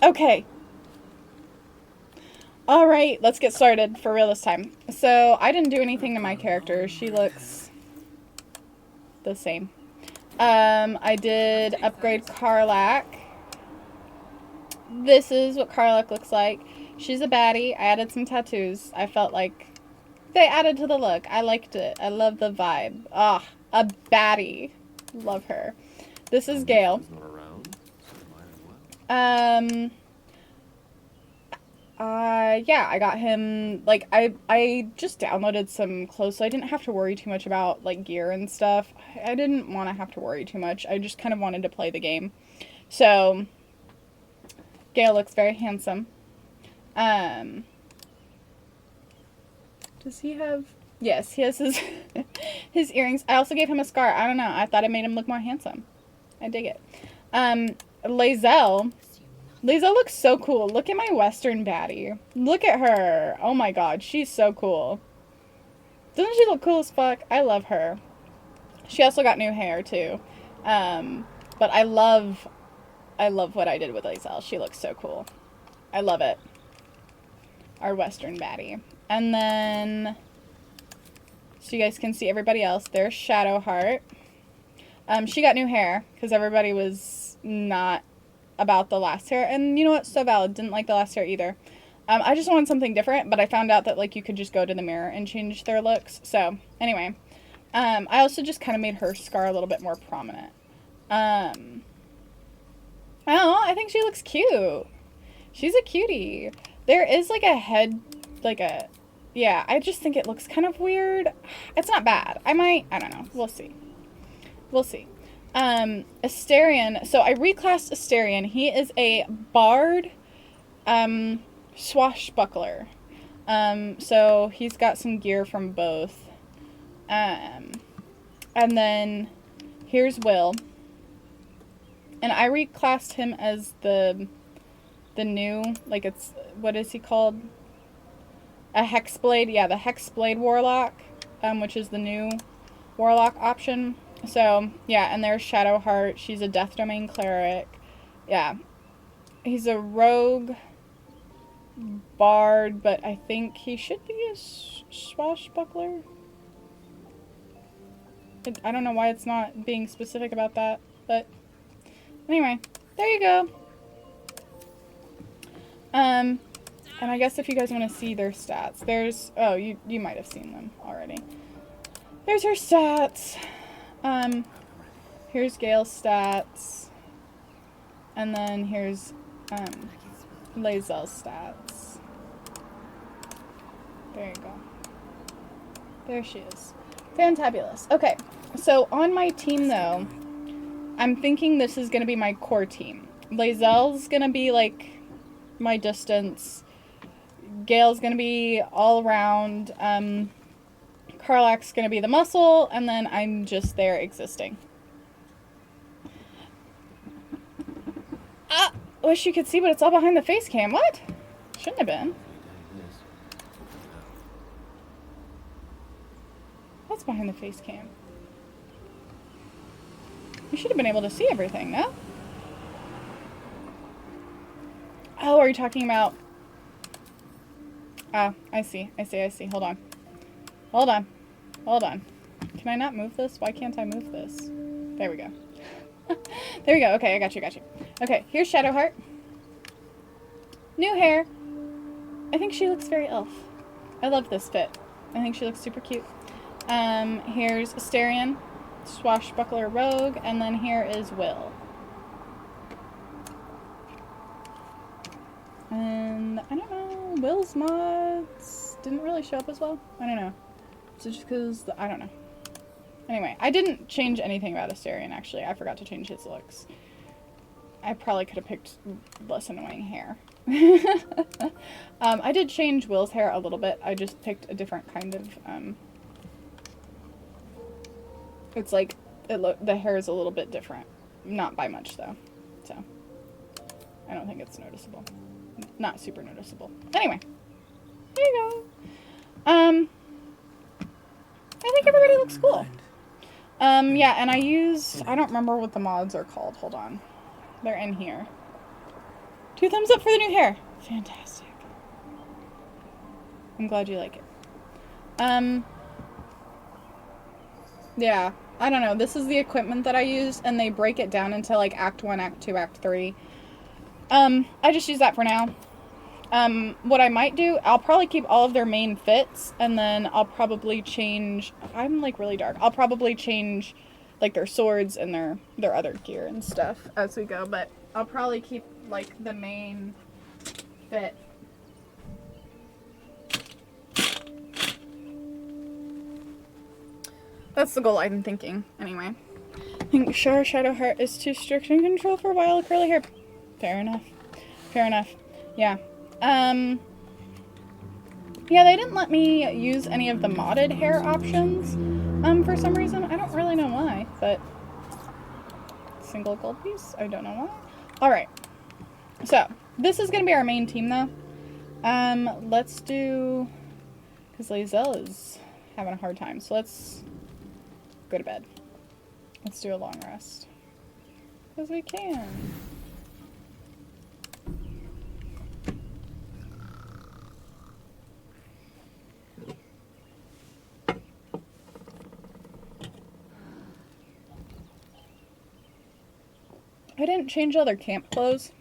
Okay. Alright, let's get started for real this time. So, I didn't do anything to my character. She looks the same. I did upgrade Karlach. This is what Karlach looks like. She's a baddie. I added some tattoos. I felt like they added to the look. I liked it. I love the vibe. Ah, a baddie. Love her. This is Gale. Yeah, I got him, like, I just downloaded some clothes, so I didn't have to worry too much about, like, gear and stuff. I didn't want to have to worry too much. I just kind of wanted to play the game. So, Gale looks very handsome. Does he have... Yes, he has his, his earrings. I also gave him a scar. I don't know. I thought it made him look more handsome. I dig it. Lae'zel looks so cool. Look at my Western baddie. Look at her. Oh my god, she's so cool. Doesn't she look cool as fuck? I love her. She also got new hair too. But I love what I did with Lae'zel. She looks so cool. I love it. Our Western baddie. And then, so you guys can see everybody else. There's Shadowheart. She got new hair because everybody was not about the last hair, and you know what, so valid. Didn't like the last hair either. I just wanted something different, but I found out that, like, you could just go to the mirror and change their looks. So anyway, I also just kind of made her scar a little bit more prominent. I don't know, I think she looks cute. She's a cutie. There is like a head, like a, yeah, I just think it looks kind of weird. It's not bad. I don't know, we'll see. We'll see. Astarion. So I reclassed Astarion. He is a bard, swashbuckler. So he's got some gear from both. And then here's Will. And I reclassed him as the new, like, it's, what is he called? A Hexblade. Yeah, the Hexblade Warlock, which is the new Warlock option. So, yeah, and there's Shadowheart. She's a Death Domain Cleric. Yeah. He's a rogue bard, but I think he should be a swashbuckler. I don't know why it's not being specific about that, but anyway, there you go. And I guess if you guys want to see their stats, there's, oh, you might have seen them already. There's her stats. Here's Gale's stats. And then here's, Lae'zel's stats. There you go. There she is. Fantabulous. Okay, so on my team, though, I'm thinking this is going to be my core team. Lae'zel's going to be, like, my distance. Gale's going to be all around. Karlach's going to be the muscle, and then I'm just there existing. Ah! Wish you could see, but it's all behind the face cam. What? Shouldn't have been. What's behind the face cam? You should have been able to see everything, no? Oh, are you talking about... Ah, I see. Hold on. Hold on. Can I not move this? Why can't I move this? There we go. There we go. Okay, I got you. Okay, here's Shadowheart. New hair. I think she looks very elf. I love this fit. I think she looks super cute. Here's Astarion, swashbuckler rogue, and then here is Will. And I don't know, Will's mods didn't really show up as well. I don't know. So just because, I don't know. Anyway, I didn't change anything about Astarion, actually. I forgot to change his looks. I probably could have picked less annoying hair. I did change Will's hair a little bit. I just picked a different kind of, it's like, the hair is a little bit different. Not by much, though. So, I don't think it's noticeable. Not super noticeable. Anyway, there you go. I think everybody looks cool. Yeah, and I don't remember what the mods are called. Hold on. They're in here. 2 thumbs up for the new hair. Fantastic. I'm glad you like it. Yeah, I don't know. This is the equipment that I use, and they break it down into like Act 1, Act 2, Act 3. I just use that for now. What I might do, I'll probably keep all of their main fits, and then I'll probably change, if I'm like really dark, I'll probably change like their swords and their other gear and stuff as we go, but I'll probably keep like the main fit. That's the goal I'm thinking, anyway. I think Char Shadowheart is too strict in control for wild curly hair. Fair enough. Fair enough. Yeah. Yeah, they didn't let me use any of the modded hair options, for some reason. I don't really know why, but single gold piece, I don't know why. Alright. So, this is gonna be our main team, though. Let's do, because Lae'zel is having a hard time, so let's go to bed. Let's do a long rest. Because we can. I didn't change all their camp clothes.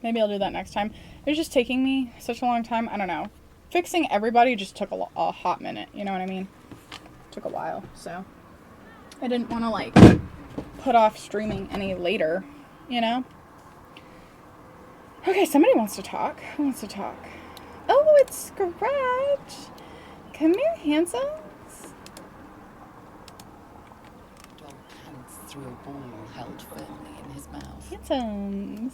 Maybe I'll do that next time. It was just taking me such a long time. I don't know. Fixing everybody just took a hot minute. You know what I mean? Took a while, so I didn't want to like put off streaming any later, you know? Okay, somebody wants to talk. Who wants to talk? Oh, it's Scratch. Come here, handsome. Dog pants through a ball held firmly in his mouth. Handsomes.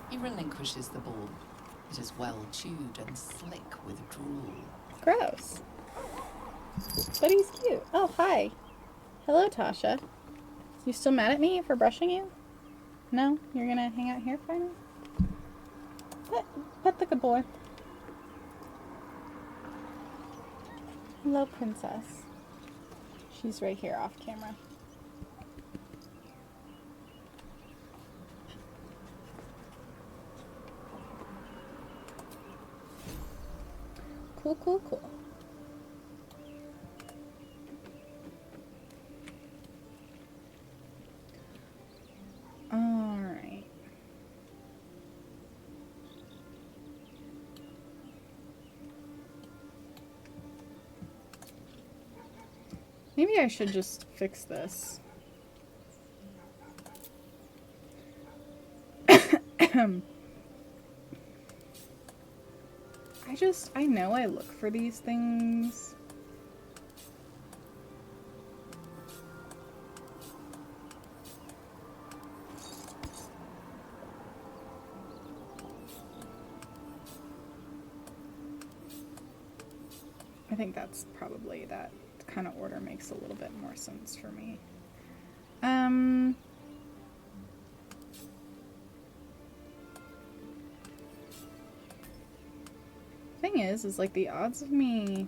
He relinquishes the ball. It is well chewed and slick with drool. Gross. But he's cute. Oh, hi. Hello, Tasha. You still mad at me for brushing you? No? You're gonna hang out here for now? Pet the good boy. Hello, princess. She's right here off camera. Cool, cool, cool. Alright. Maybe I should just fix this. I know I look for these things. I think that's probably, that kind of order makes a little bit more sense for me. Thing is like the odds of me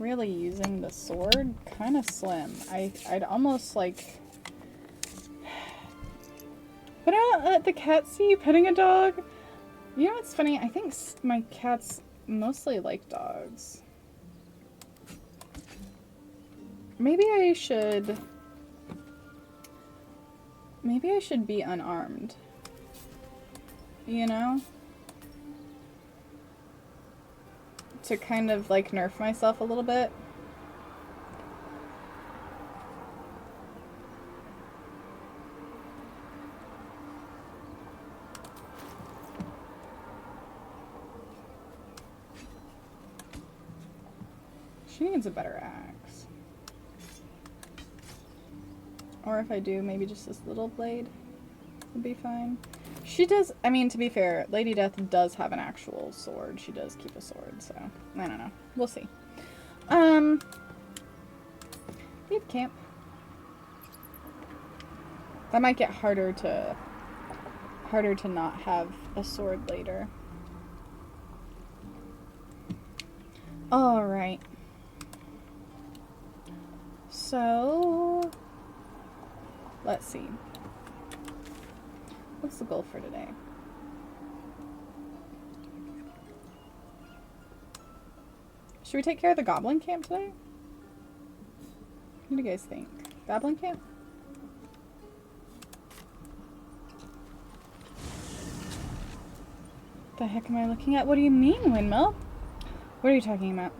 really using the sword kind of slim. I'd almost like, but I don't let the cat see you petting a dog. You know what's funny? I think my cats mostly like dogs. Maybe I should be unarmed. You know? To kind of like nerf myself a little bit. She needs a better axe. Or if I do, maybe just this little blade would be fine. She does, I mean, to be fair, Lady Death does have an actual sword. She does keep a sword, so I don't know. We'll see. Leave camp. That might get harder to not have a sword later. All right. So, let's see. What's the goal for today? Should we take care of the goblin camp today? What do you guys think? Goblin camp? The heck am I looking at? What do you mean, windmill? What are you talking about?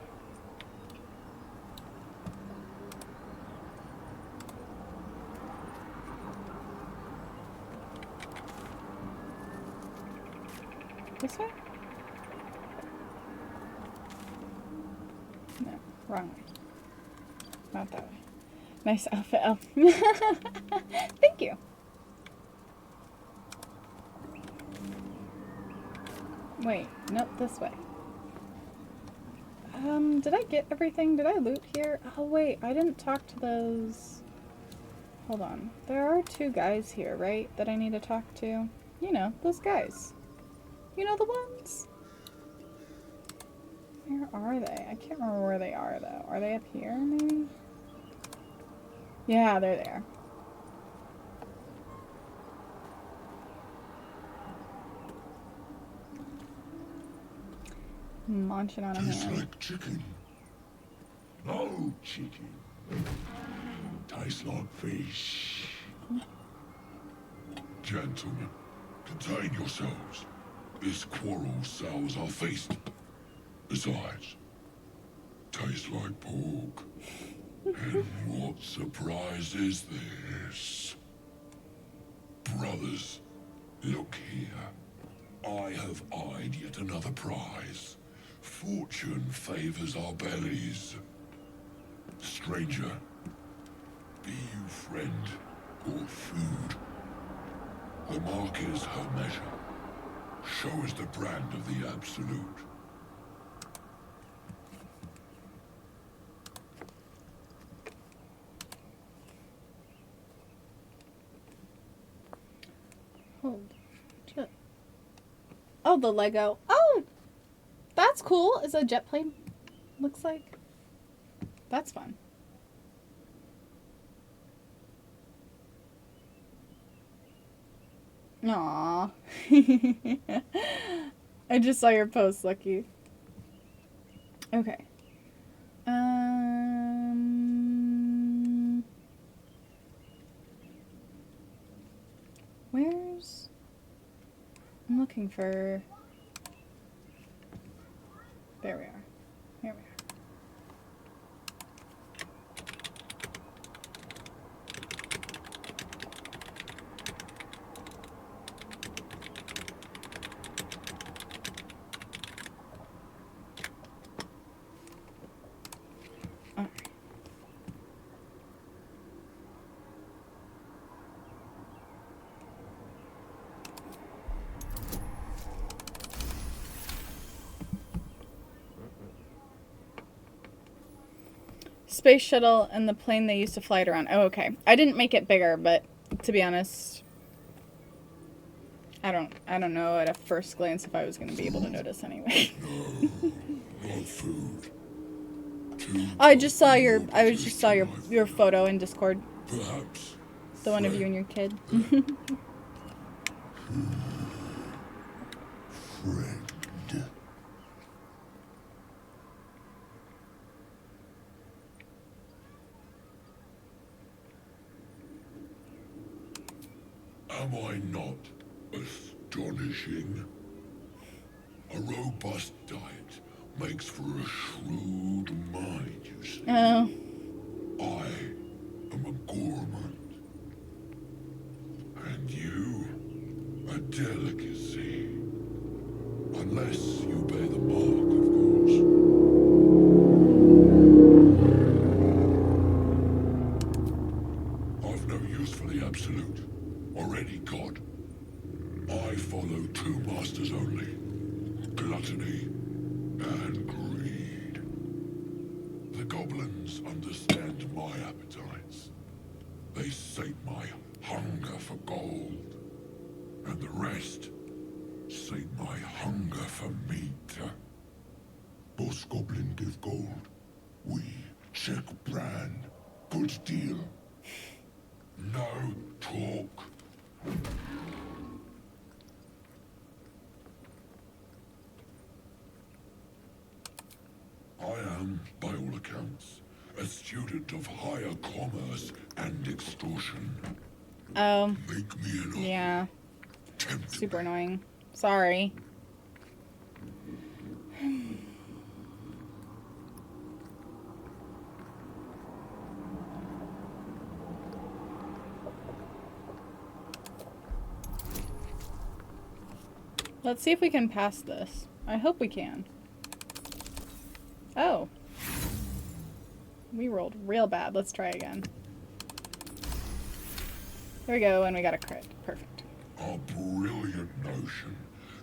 This way? No, wrong way. Not that way. Nice outfit. Oh. Thank you. Wait, nope, this way. Did I get everything? Did I loot here? Oh, wait, I didn't talk to those. Hold on. There are 2 guys here, right? That I need to talk to. You know, those guys. You know the ones? Where are they? I can't remember where they are, though. Are they up here, maybe? Yeah, they're there. Munching on a Tastes hand. like chicken. No chicken. Tastes like fish. Gentlemen, contain yourselves. This quarrel sours our feast. Besides, tastes like pork. And what surprise is this? Brothers, look here. I have eyed yet another prize. Fortune favors our bellies. Stranger, be you friend or food. The mark is her measure. Show us the brand of the absolute. Hold. Oh, the Lego. Oh! That's cool. It's a jet plane. Looks like. That's fun. Aww. I just saw your post, Lucky. Okay. Where's... I'm looking for... There we are. Here we are. Space shuttle and the plane they used to fly it around. Oh, okay. I didn't make it bigger, but to be honest, I don't know at a first glance if I was going to be able to notice anyway. No, not food. I just saw your photo in Discord. Perhaps. The one of you and your kid. Friend. Am I not astonishing? A robust diet makes for a shrewd mind, you see. Oh. I am a gourmand. And you, a delicacy. Unless you bear the mark, of course. I've no use for the absolute. Already God. I follow 2 masters only. Gluttony and greed. The goblins understand my appetites. They sate my hunger for gold. And the rest, sate my hunger for meat. Boss Goblin give gold. We check brand. Good deal. No talk. I am, by all accounts, a student of higher commerce and extortion. Oh, Make me an offer. yeah. Tempt Super me. annoying. Sorry. Let's see if we can pass this. I hope we can. Oh. We rolled real bad. Let's try again. There we go, and we got a crit. Perfect. A brilliant notion,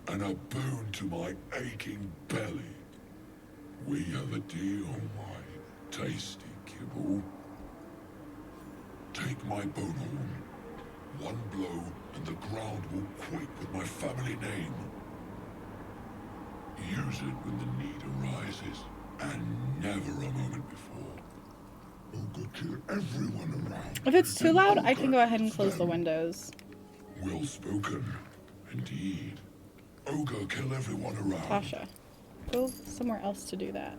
and a boon to my aching belly. We have a deal, my tasty kibble. Take my bone horn. One blow, and the ground will quake with my family name. Use it when the need arises, and never a moment before. Ogre kill everyone around. If it's too and loud, I Ogre can go ahead and kills close the them. windows. Well spoken, indeed. Ogre kill everyone around. Tasha, go somewhere else to do that.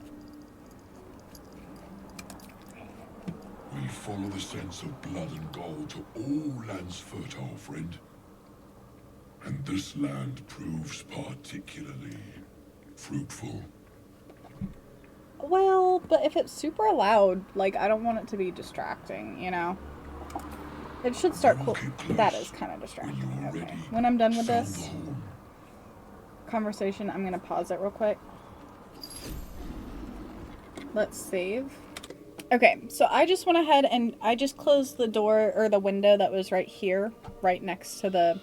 We follow the sense of blood and gold to all lands fertile, friend. And this land proves particularly fruitful. Well, but if it's super loud, like, I don't want it to be distracting, you know? It should start I will cool. keep close. That is kind of When distracting. you are Okay. ready, When I'm done with sound this the horn. conversation, I'm going to pause it real quick. Let's save. Okay, so I just went ahead and I just closed the door or the window that was right here, right next to the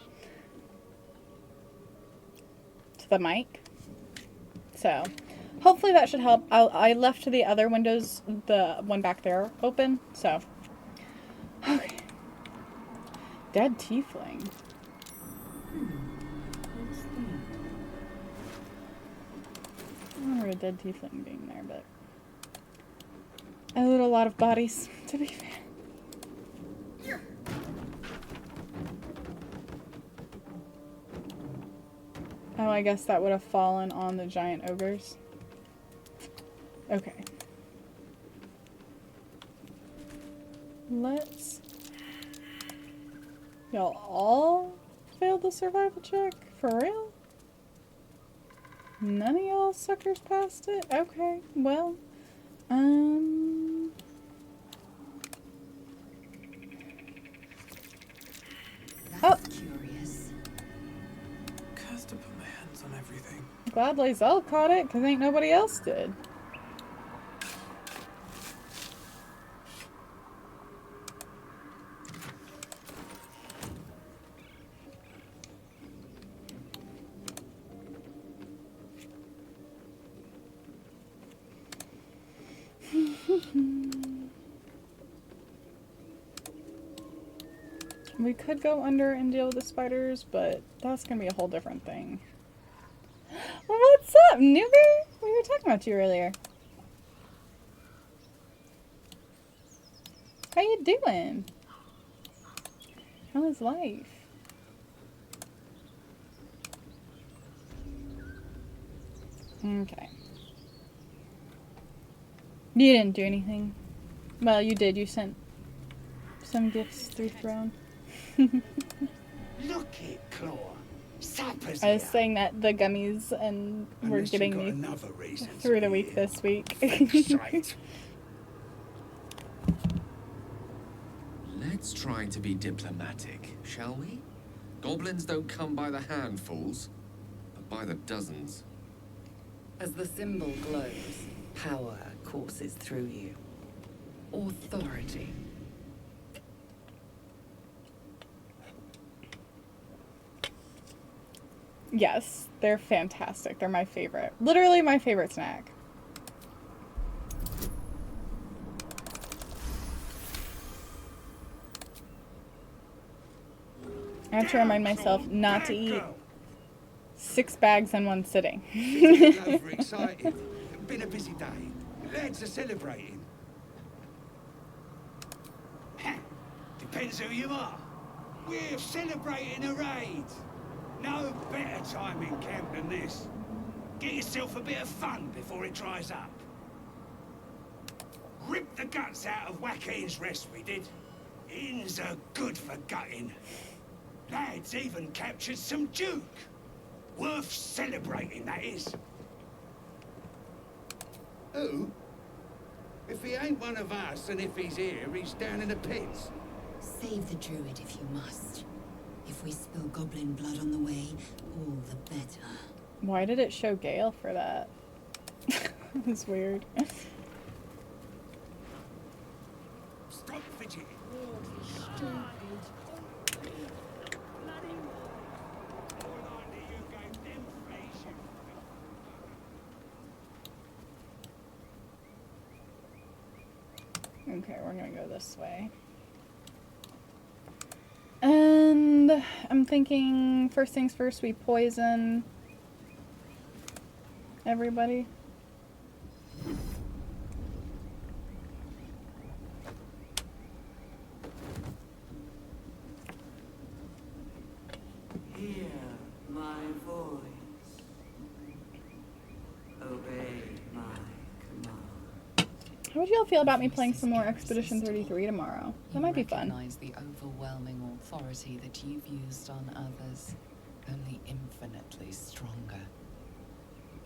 mic. So, hopefully that should help. I left the other windows, the one back there, open. So, okay. Dead tiefling. I remember a dead tiefling being there, but I loot a lot of bodies, to be fair. Oh, I guess that would have fallen on the giant ogres. Okay. Let's... Y'all all failed the survival check? For real? None of y'all suckers passed it? Okay, well... That's curious. Cursed to put my hands on everything. Glad Lazelle caught it, because ain't nobody else did. We could go under and deal with the spiders, but that's gonna be a whole different thing. What's up, Newber? We were talking about you earlier. How you doing? How is life? Okay. You didn't do anything. Well, you did. You sent some gifts through Throne. Look it, Claw. Sapper's I was here. saying that the gummies and were Unless you getting got me another reason to through the be week here. this week. Sight. Let's try to be diplomatic, shall we? Goblins don't come by the handfuls, but by the dozens. As the symbol glows, power courses through you. Authority. Yes, they're fantastic. They're my favorite. Literally my favorite snack. I have to remind myself not to eat 6 bags in one sitting. Overexcited. Been a busy day. Lads are celebrating. Depends who you are. We're celebrating a raid. No better time in camp than this. Get yourself a bit of fun before it dries up. Rip the guts out of Wackeen's rest, we did. Inns are good for gutting. Lads even captured some Duke. Worth celebrating, that is. Who? If he ain't one of us, and if he's here, he's down in the pits. Save the druid if you must. If we spill goblin blood on the way, all the better. Why did it show Gale for that? That's weird. Stop fidgeting. Okay, we're gonna go this way. And I'm thinking first things first, we poison everybody. Hear my voice. Obey my command. How would y'all feel about me playing some more Expedition 33 tomorrow? That might be fun. Recognize the overwhelming authority that you've used on others, only infinitely stronger.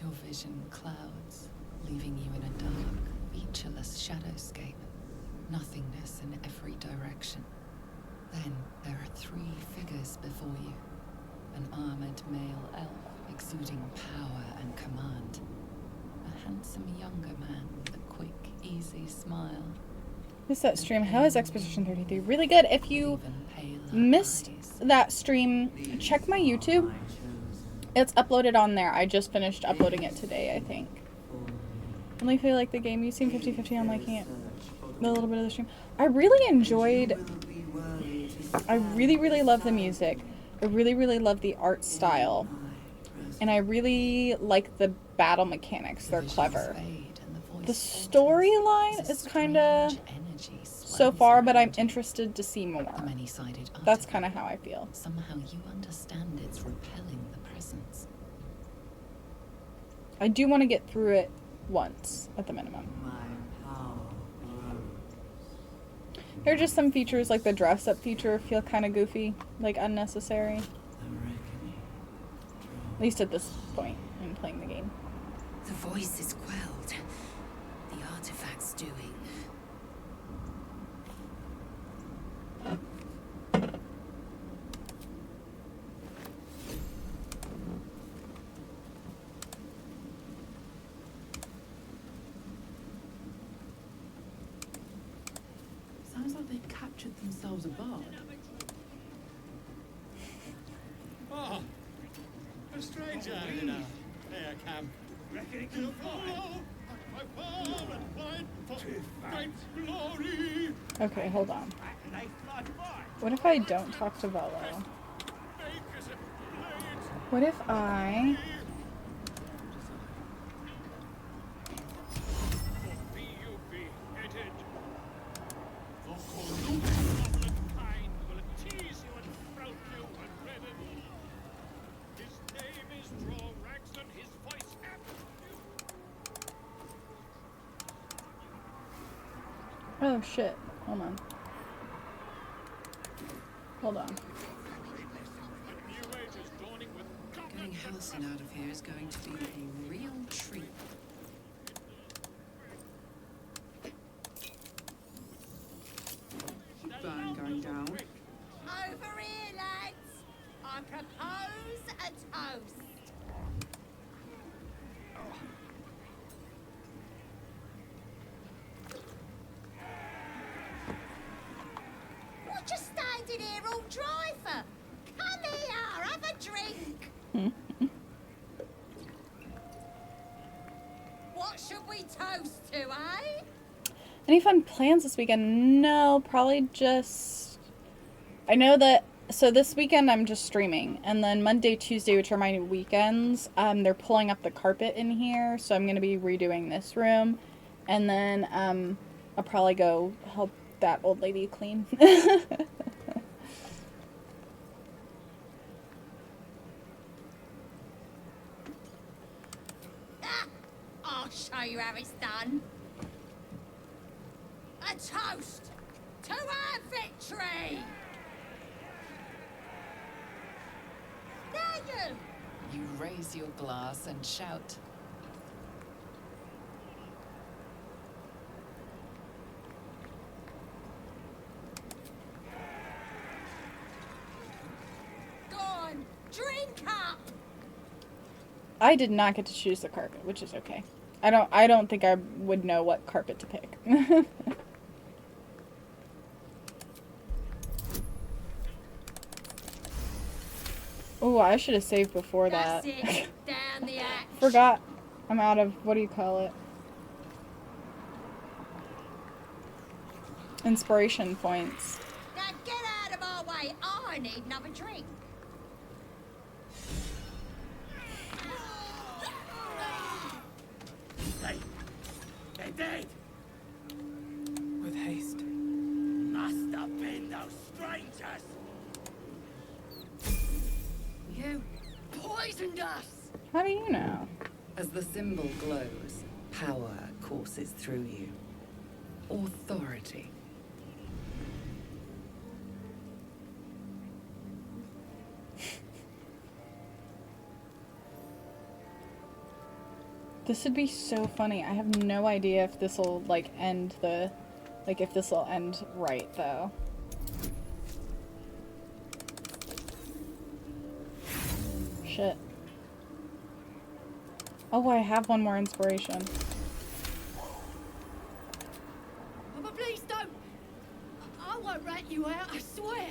Your vision clouds, leaving you in a dark, featureless shadowscape, nothingness in every direction. Then there are 3 figures before you. An armored male elf exuding power and command. A handsome younger man with a quick, easy smile. Missed that stream. How is Expedition 33? Really good. If you Even paler missed eyes. that stream, check my YouTube. It's uploaded on there. I just finished uploading it today, I think. Only feel like the game. You seem 50-50 on liking it. A little bit of the stream. I really enjoyed... I really love the music. I really love the art style. And I really like the battle mechanics. They're clever. The storyline is kind of so far, but I'm interested to see more. That's kind of how I feel. Somehow you understand it's repelling the presence. I do want to get through it once, at the minimum. My power grows. There are just some features, like the dress-up feature, feel kind of goofy, like unnecessary. The reckoning. At least at this point in playing the game. The voice is quelled. The artifact's doing. Sounds like they've captured themselves a bard. Oh, a stranger in a fair camp. Reckoning To follow my power and fight for great glory. Okay, hold on. and they fly by. What if I don't talk to Velo? Make as a blade. What if I... For be you beheaded. For Cornelius goblin kind will tease you and sprout you and redden. His name is Drorax and his voice Oh shit, hold on. Hold on. new age is dawning with Getting Halcyon out of here is going to be a real treat. Burn going down. Over here, lads. I propose a toast. What you standing here all dry for? Come here, have a drink. What should we toast to, eh? Any fun plans this weekend? No, probably just... I know that So this weekend I'm just streaming, and then Monday, Tuesday, which are my weekends, they're pulling up the carpet in here, so I'm gonna be redoing this room, and then I'll probably go help that old lady clean. I'll show you how it's done. A toast to our victory! There you! You raise your glass and shout. Go on, drink up! I did not get to choose the carpet, which is okay. I don't think I would know what carpet to pick. Oh, I should have saved before that. That's it, down the hatch. Forgot. I'm out of, what do you call it? Inspiration points. Now get out of our way, I need another drink. They're dead. With haste. Must have been those strangers. You poisoned us! How do you know? As the symbol glows, power courses through you. Authority. This would be so funny. I have no idea if this will, like, end the... Like, if this will end right, though. Shit. Oh, I have one more inspiration. Oh, but please don't! I won't rat you out, I swear!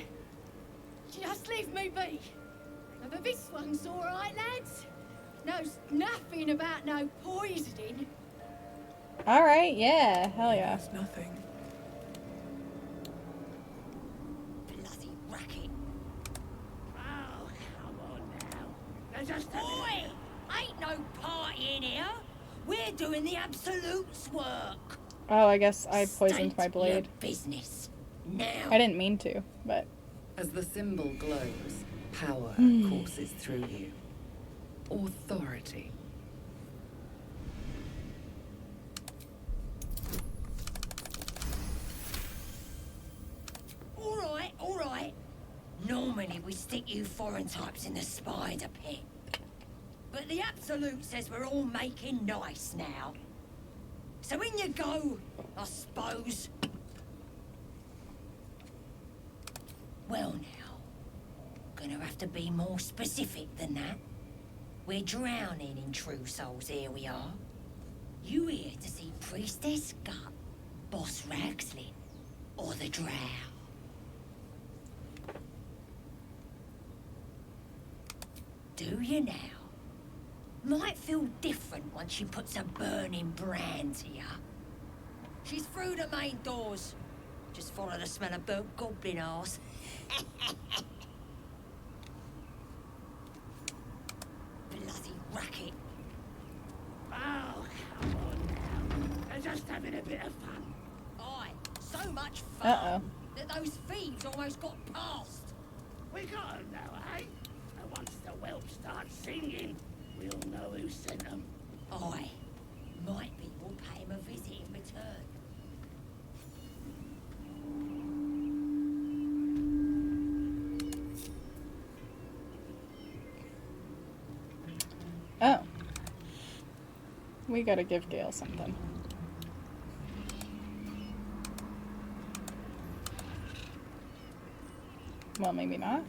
Just leave me be. But this one's alright, lads. Knows nothing about no poisoning. Alright, yeah. Hell yeah. There's nothing. Bloody racket. Oh, come on now. They're just Oi! Ain't no party in here. We're doing the Absolute's work. Oh, I guess I poisoned State my blade. your business. Now. I didn't mean to, but... As the symbol glows, power courses through you. Authority. All right. Normally we stick you foreign types in the spider pit. But the Absolute says we're all making nice now. So in you go, I suppose. Well now, gonna have to be more specific than that. We're drowning in true souls, here we are. You here to see Priestess Gut, Boss Ragslin, or the Drow? Do you now? Might feel different once she puts a burning brand to you. She's through the main doors. Just follow the smell of burnt goblin arse. Bloody racket. Oh, come on now. They're just having a bit of fun. Aye, so much fun Uh-oh. that those thieves almost got past. We got 'em now, eh? And once the whelp starts singing, we'll know who sent 'em. Aye, might be we'll pay him a visit in return. Oh. We gotta give Gale something. Well, maybe not.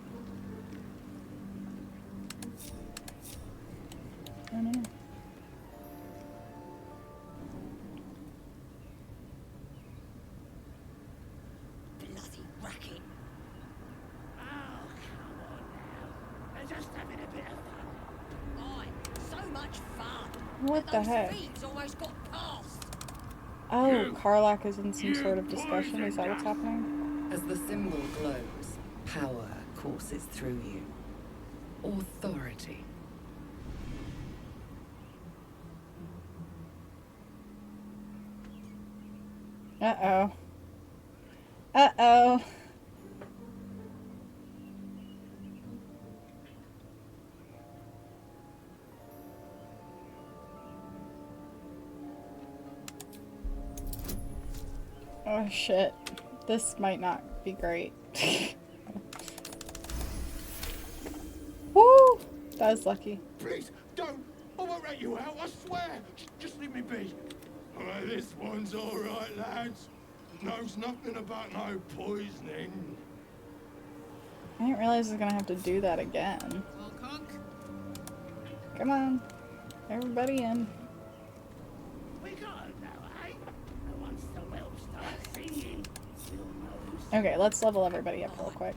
I don't know. Bloody racket. Oh, come on now. They're just having a bit of fun. Aye, so much fun. What that the those heck? thieves almost got past. Oh, Karlak is in some sort of discussion. Is that what's happening? As the symbol glows, power courses through you. Authority. Uh-oh. Uh-oh. Oh shit. This might not be great. Woo! That was lucky. Please, don't! I won't rat you out, I swear! Just leave me be. Well, this one's alright, lads. Knows nothing about no poisoning. I didn't realize I was gonna have to do that again. Come on. Everybody in. We got it now, eh? And once the whelp starts singing, we'll know who's... Okay, let's level everybody up real quick.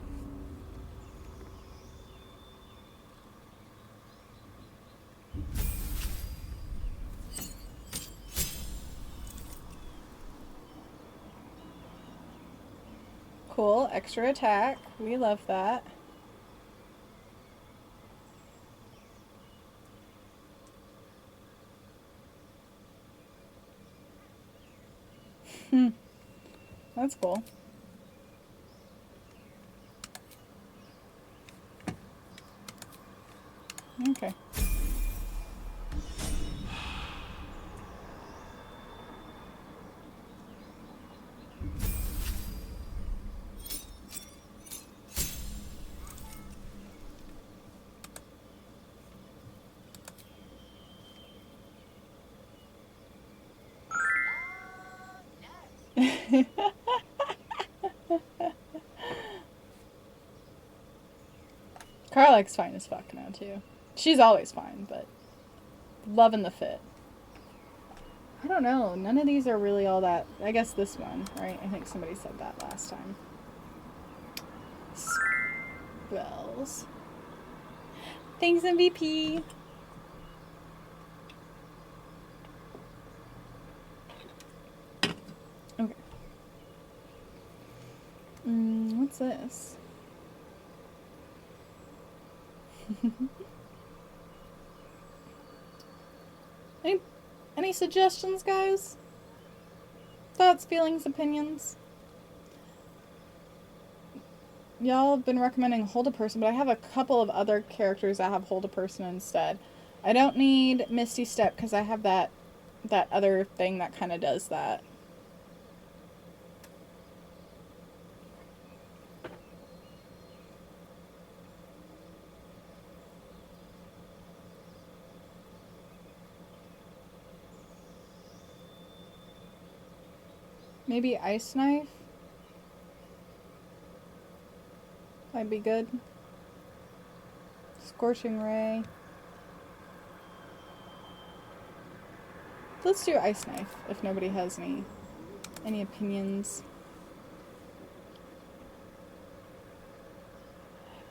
Cool, extra attack. We love that. That's cool. Okay. Karlak's fine as fuck now, too. She's always fine, but loving the fit. I don't know. None of these are really all that... I guess this one, right? I think somebody said that last time. Spells. Thanks, MVP. Okay. What's this? Any suggestions, guys? Thoughts, feelings, opinions? Y'all have been recommending Hold a Person, but I have a couple of other characters that have Hold a Person instead. I don't need Misty Step because I have that other thing that kind of does that. Maybe Ice Knife? Might be good. Scorching Ray. Let's do Ice Knife if nobody has any opinions.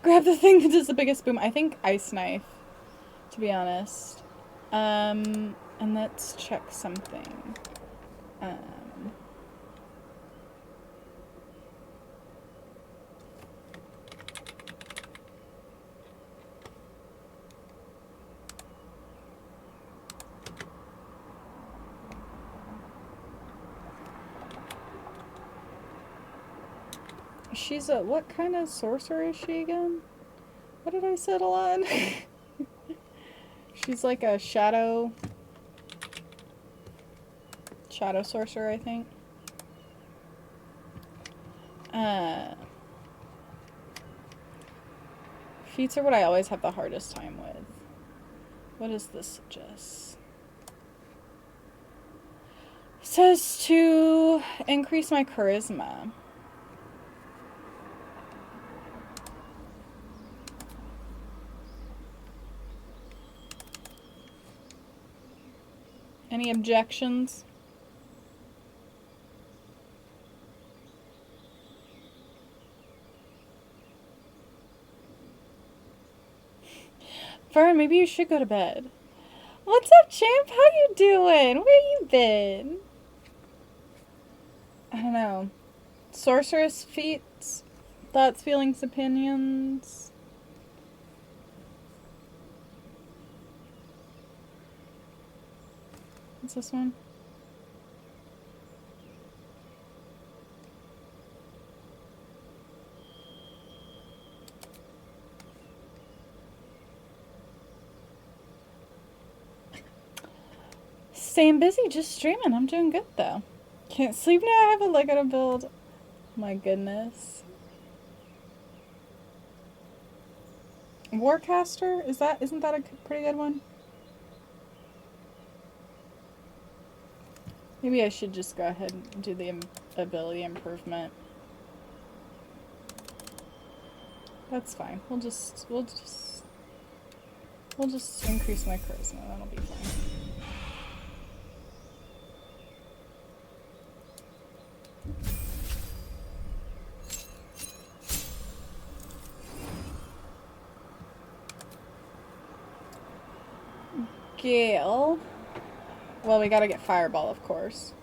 Grab the thing that does the biggest boom. I think Ice Knife, to be honest. And let's check something. She's a, what kind of sorcerer is she again? What did I settle on? She's like a shadow sorcerer, I think. Feats are what I always have the hardest time with. What does this suggest? It says to increase my charisma. Any objections? Fern, maybe you should go to bed. What's up, champ? How you doing? Where you been? I don't know. Sorceress feats Thoughts, feelings, opinions. What's this one? Staying busy, just streaming. I'm doing good though. Can't sleep now. I have a Lego to build. My goodness. Warcaster? Isn't that a pretty good one? Maybe I should just go ahead and do the ability improvement. That's fine. We'll just increase my charisma. That'll be fine. Gale. Well, we gotta get Fireball, of course.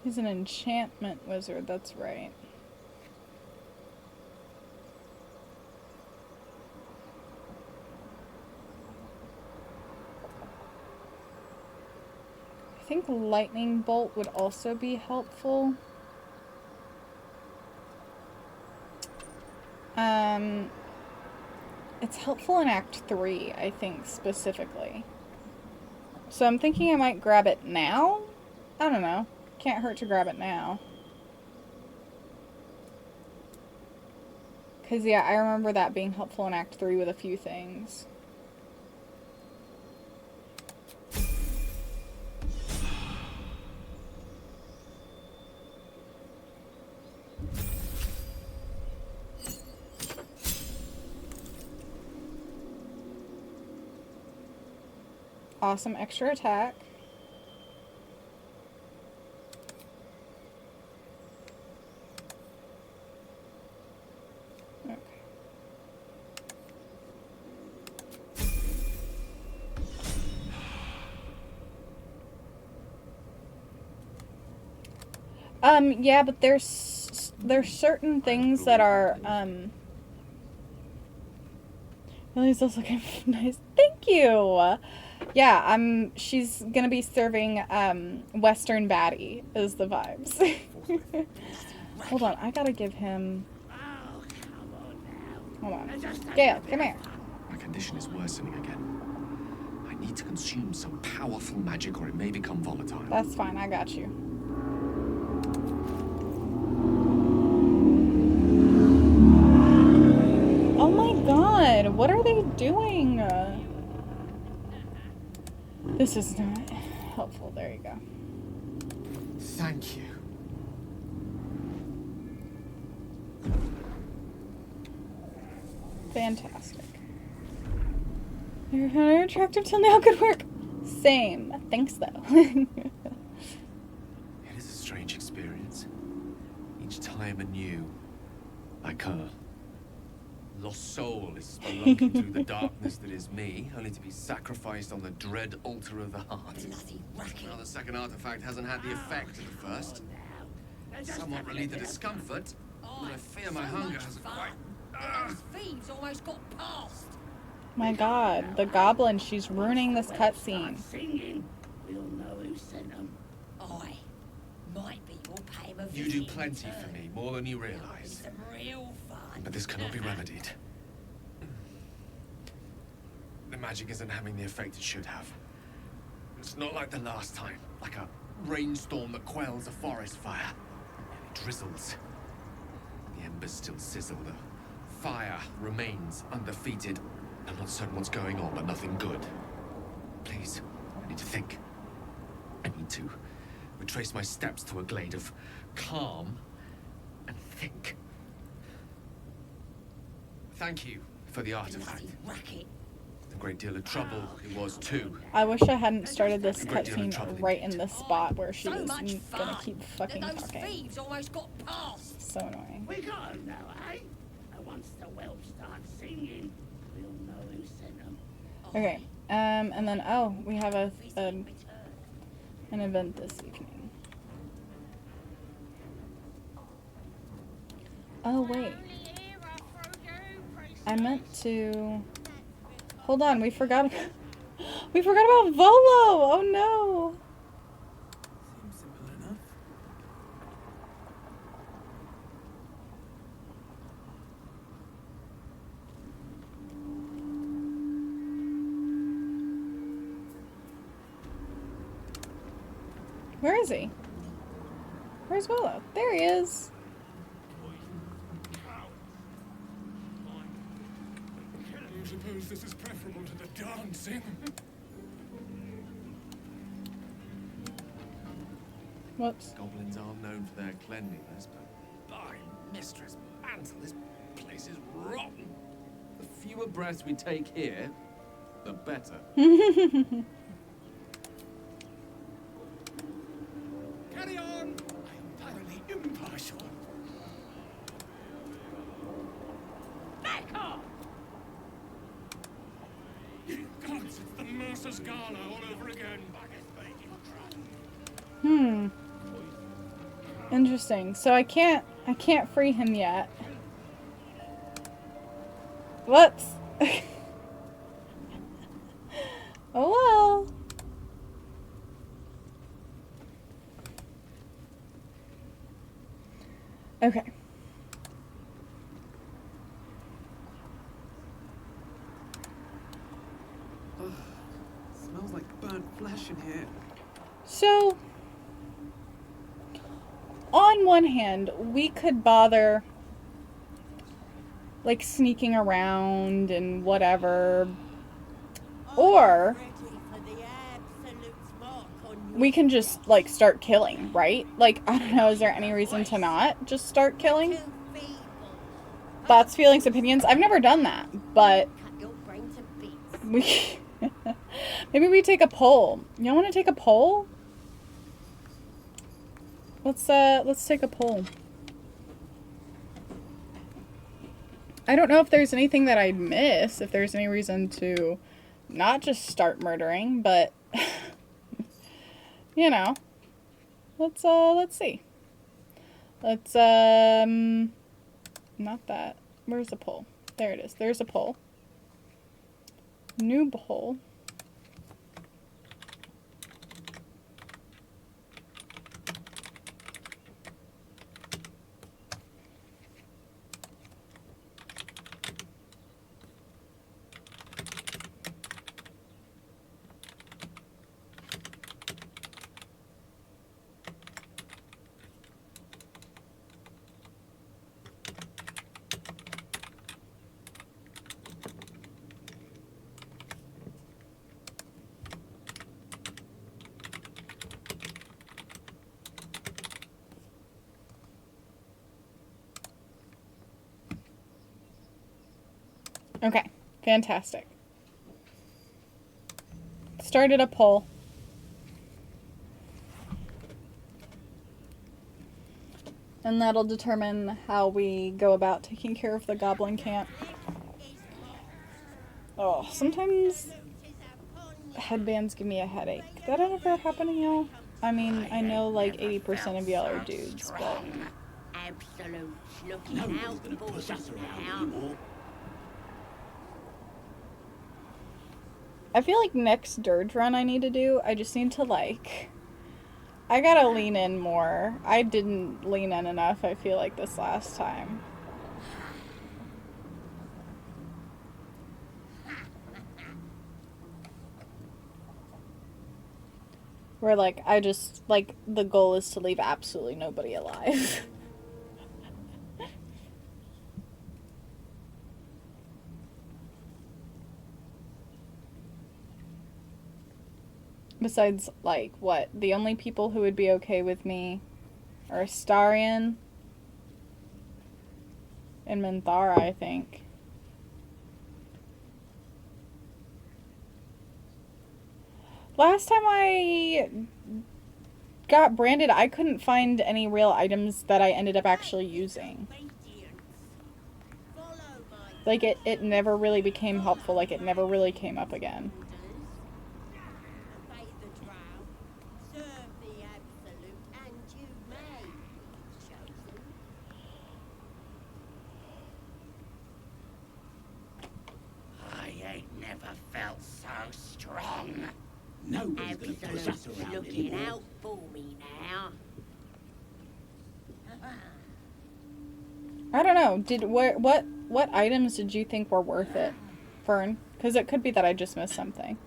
He's an enchantment wizard, that's right. I think lightning bolt would also be helpful. It's helpful in Act 3, I think, specifically. So I'm thinking I might grab it now? I don't know. Can't hurt to grab it now. Because, yeah, I remember that being helpful in Act 3 with a few things. Awesome extra attack. Okay. Yeah, but there's certain things that are, Lily's also looking nice. Thank you! Yeah, she's gonna be serving, Western baddie, is the vibes. Hold on, I gotta give him... Hold on. Gale, come here. My condition is worsening again. I need to consume some powerful magic or it may become volatile. That's fine, I got you. Oh my god, what are they doing? This is not helpful. There you go. Thank you. Fantastic. You're attractive till now. Good work. Same. Thanks, though. It is a strange experience. Each time anew. Like her. Lost soul is spelunking through the darkness that is me, only to be sacrificed on the dread altar of the heart. Now the second artifact hasn't had the effect of the first. Somewhat relieved the discomfort, but I fear my hunger hasn't quite... Thieves almost got past. My god, the goblin, she's ruining this cutscene. Singing, we'll know who sent them. I might be your pay of You do plenty for me, more than you realize. Some real fun. But this cannot be remedied. The magic isn't having the effect it should have. It's not like the last time, like a rainstorm that quells a forest fire. It drizzles. The embers still sizzle, the fire remains undefeated. I'm not certain what's going on, but nothing good. Please, I need to think. I need to retrace my steps to a glade of calm and think. Thank you for the artifact. Racket. The great deal of trouble it was too. I wish I hadn't started this Great deal of cutscene trouble right in indeed. this spot where she So was much gonna fun keep fucking that those talking. thieves almost got past. So annoying. We got 'em now, eh? And once the whelp starts singing, we'll know who sent 'em. Okay, and then, oh, we have an event this evening. Oh, wait. I meant to... Hold on, we forgot about Volo! Oh no! Seems simple enough. Where is he? Where's Volo? There he is! I suppose this is preferable to the dancing. Whoops. Goblins are known for their cleanliness, but by Mistress Mantle, this place is rotten. The fewer breaths we take here, the better. Carry on! I am thoroughly impartial. Back off! Gods, it's the Mercer's Gala all over again. Interesting. So I can't free him yet. Whoops. Oh well. Okay. Smells like burnt flesh in here. So, on one hand, we could bother, like, sneaking around and whatever, or we can just, like, start killing, right? Like, I don't know, is there any reason to not just start killing? Thoughts, feelings, opinions? I've never done that, but we... Maybe we take a poll. Y'all want to take a poll? Let's take a poll. I don't know if there's anything that I'd miss, if there's any reason to not just start murdering, but you know. Let's see. Let's not that. Where's the poll? There it is. There's a poll. New poll. Okay, fantastic. Started a poll. And that'll determine how we go about taking care of the goblin camp. Oh, sometimes headbands give me a headache. That ever happen to y'all? I mean, I know like 80% of y'all are dudes, but... Absolute looking out for now. I feel like next dirge run I need to do, I just need to like... I gotta lean in more. I didn't lean in enough, I feel like, this last time. Where, like, I just, like, the goal is to leave absolutely nobody alive. Besides, like, what? The only people who would be okay with me are Astarion and Minthara, I think. last time I got branded, I couldn't find any real items that I ended up actually using. Like, it never really became helpful. Like, it never really came up again. I ain't never felt so strong. Nobody's gonna push us Absolute around looking anymore. out for me now. I don't know. What items did you think were worth it, Fern? Because it could be that I just missed something.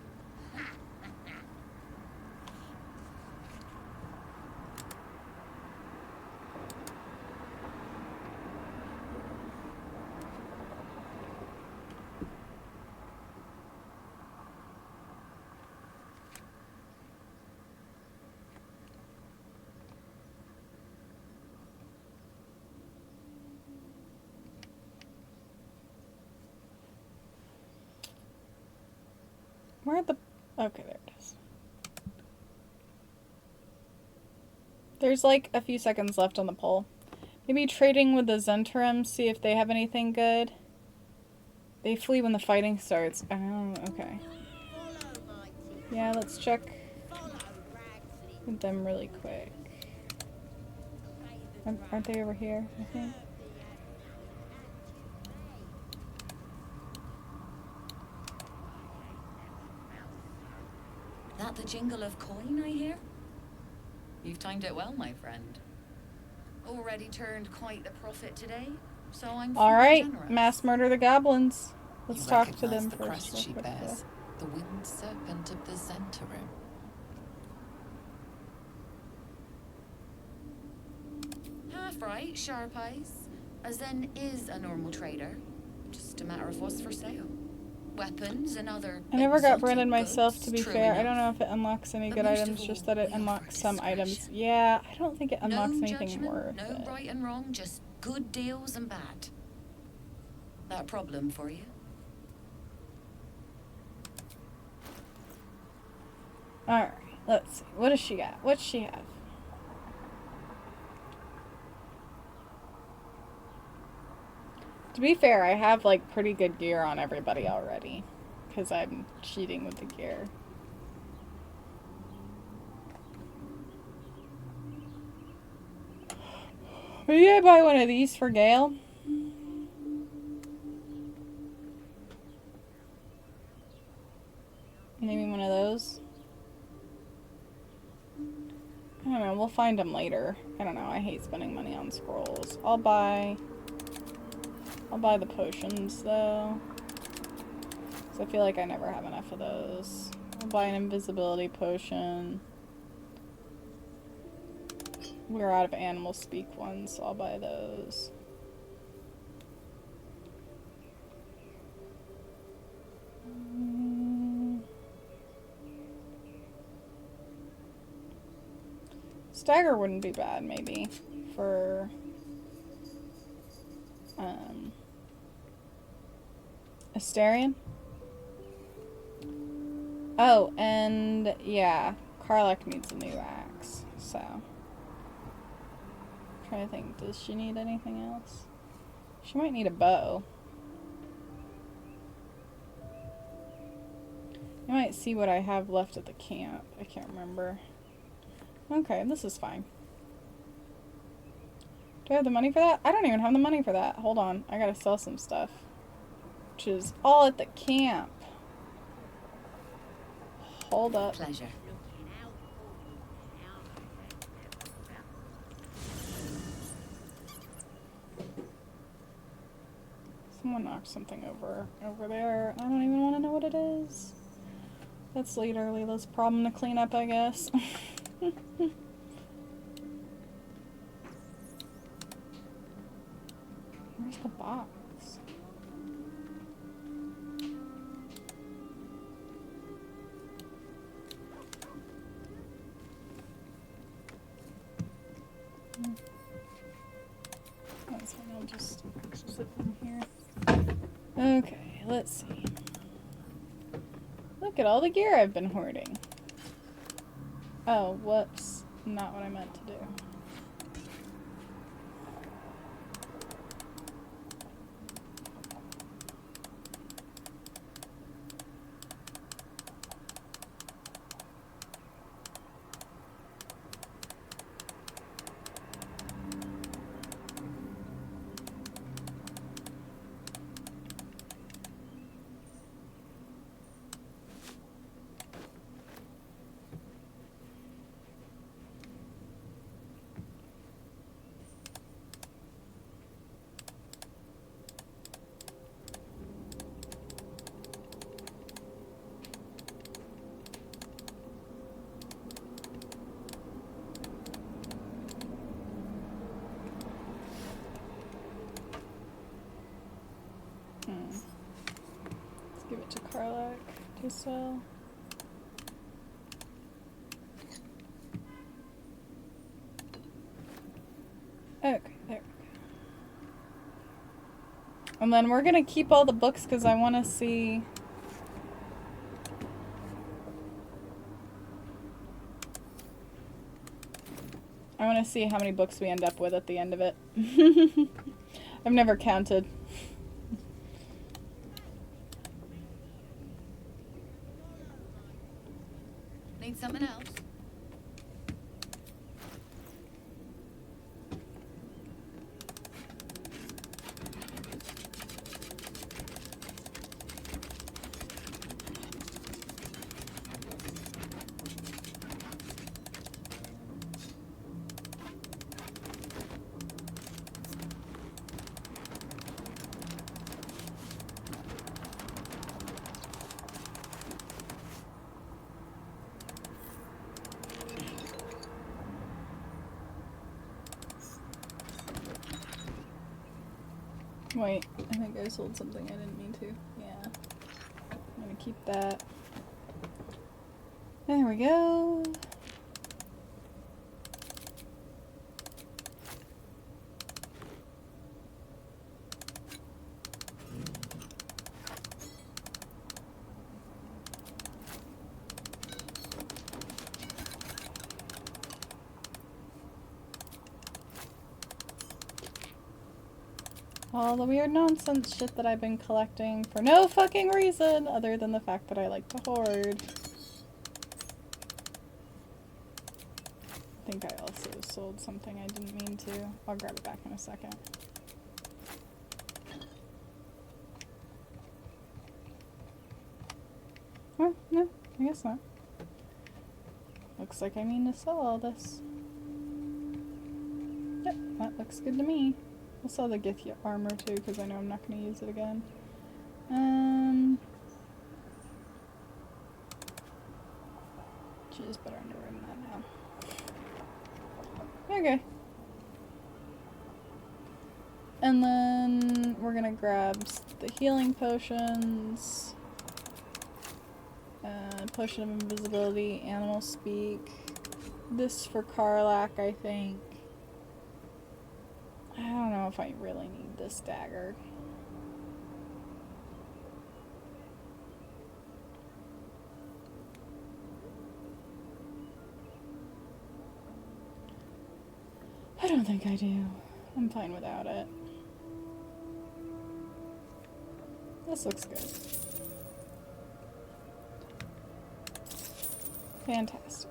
Where the... Okay, there it is. There's like a few seconds left on the poll. Maybe trading with the Zentarum, see if they have anything good. They flee when the fighting starts. Oh, okay. Yeah, let's check with them really quick. Aren't they over here, I think? That the jingle of coin I hear? You've timed it well, my friend. Already turned quite the profit today, so I'm Alright, generous. mass murder the goblins. Let's You talk to recognize them the first. crest real she quick, bears, the winged serpent of the Zentarum. Half right, sharp eyes. A Zen is a normal trader. Just a matter of what's for sale. Weapons and other I never got exotic branded myself, goods, to be true fair. I enough. don't know if it unlocks any But good most of items, all, just that it we offer unlocks some items. discretion. Yeah, I don't think it unlocks No anything judgment, worth no it. right and wrong, just good deals and bad. That a problem for you? Alright, let's see. What does she got? What's she have? To be fair, I have like pretty good gear on everybody already. Because I'm cheating with the gear. Maybe I buy one of these for Gale. Maybe one of those. I don't know, we'll find them later. I don't know, I hate spending money on scrolls. I'll buy the potions though. So I feel like I never have enough of those. I'll buy an invisibility potion. We're out of animal speak ones, so I'll buy those. Stagger wouldn't be bad, maybe, for Asterion. Oh, and yeah, Karlach needs a new axe, so. I'm trying to think, does she need anything else? She might need a bow. You might see what I have left at the camp. I can't remember. Okay, this is fine. Do I have the money for that? I don't even have the money for that. Hold on, I gotta sell some stuff. Which is all at the camp. Hold up. Pleasure. Someone knocked something over there. I don't even want to know what it is. That's later Layla's problem to clean up, I guess. Where's the box? That's fine, I'll just zip in here. Okay, let's see. Look at all the gear I've been hoarding. Oh, whoops. Not what I meant to do. Let's give it to Karlak to sell. Okay, there we go. And then we're gonna keep all the books because I want to see. I want to see how many books we end up with at the end of it. I've never counted. Need something else? Wait, I think I sold something I didn't mean to. Yeah. I'm gonna keep that. There we go. All the weird nonsense shit that I've been collecting for no fucking reason other than the fact that I like to hoard. I think I also sold something I didn't mean to. I'll grab it back in a second. Oh, no, I guess not. Looks like I mean to sell all this. Yep, that looks good to me. I'll sell the Githya armor too, because I know I'm not going to use it again. She's better underwear than that now. Okay. And then we're going to grab the healing potions. Potion of invisibility, animal speak. This for Karlak, I think. I don't know if I really need this dagger. I don't think I do. I'm fine without it. This looks good. Fantastic.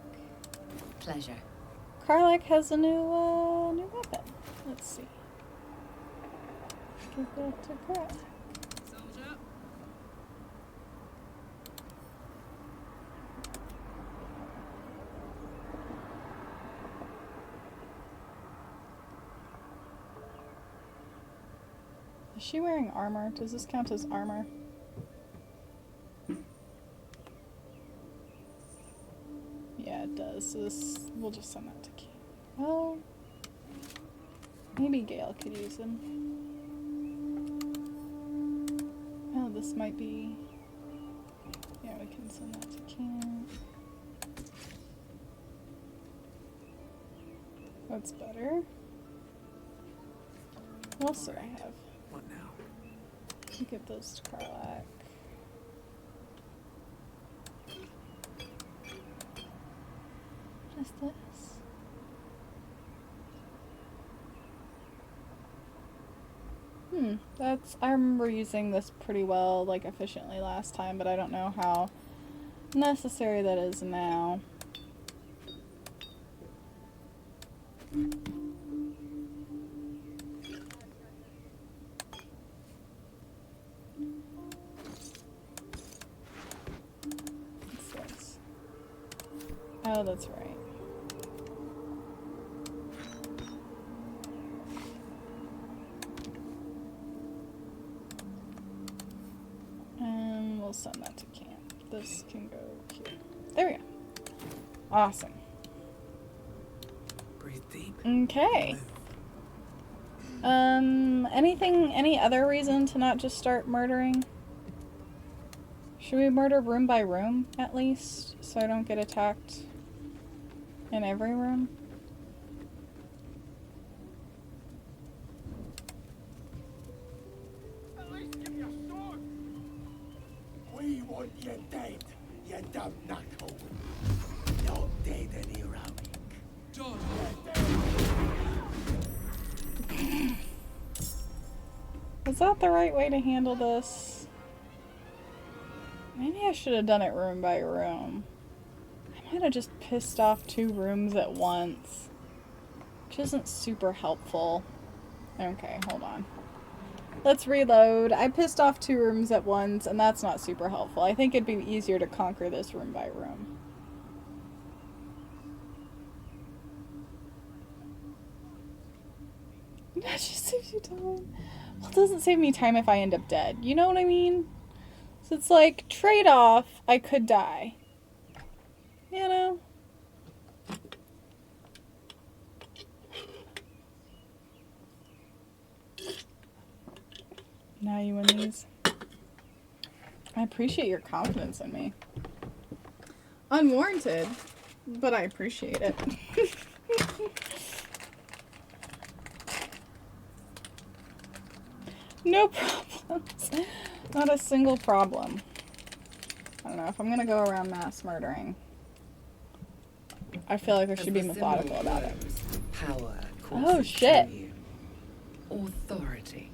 Pleasure. Karlak has a new weapon. Let's see. Give that to Karlak. Soldier. Is she wearing armor? Does this count as armor? Yeah, it does. So this, we'll just send that to Key. Well, maybe Gale could use him. Oh, this might be... Yeah, we can send that to Kent. That's better. What else do I have? What now? Give those to Karlak. is this? I remember using this pretty well, like, efficiently last time, but I don't know how necessary that is now. What's this? Oh, that's right. And we'll send that to camp. This can go here. There we go. Awesome. Breathe deep. Okay. Any other reason to not just start murdering? Should we murder room by room, at least, so I don't get attacked in every room? At least give me a sword. We want you dead, you dumb knuckle. Not dead and heroic. John. Was that the right way to handle this? Maybe I should have done it room by room. I might have just pissed off 2 rooms at once, which isn't super helpful. Okay, hold on. Let's reload. I pissed off 2 rooms at once, and that's not super helpful. I think it'd be easier to conquer this room by room. That just saves you time. Well, it doesn't save me time if I end up dead. You know what I mean? So it's like, trade-off, I could die. You know? Now you win these. I appreciate your confidence in me. Unwarranted, but I appreciate it. No problems. Not a single problem. I don't know if I'm gonna go around mass murdering. I feel like I should be methodical about it. Power Oh shit. Authority.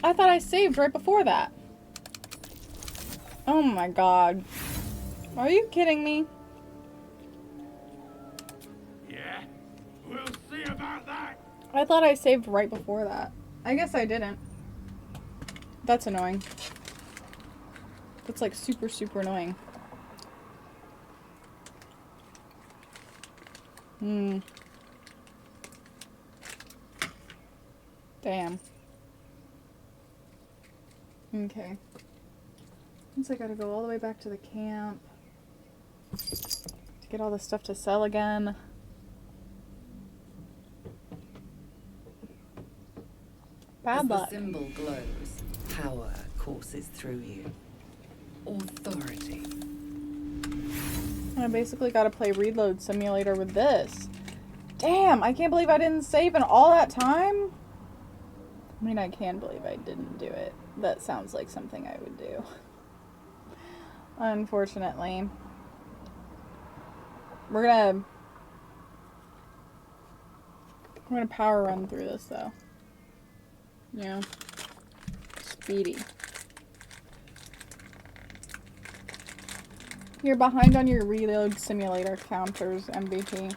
I thought I saved right before that. Oh my god. Are you kidding me? Yeah, we'll see about that. I thought I saved right before that. I guess I didn't. That's annoying. That's like super, super annoying. Damn. Okay. Means I gotta go all the way back to the camp to get all the stuff to sell again. Bad luck. As the symbol glows, power courses through you. Authority. I basically gotta play Reload Simulator with this. Damn, I can't believe I didn't save in all that time. I mean, I can believe I didn't do it. That sounds like something I would do. Unfortunately. We're gonna power run through this though. Yeah. Speedy. You're behind on your Reload Simulator counters, MVP.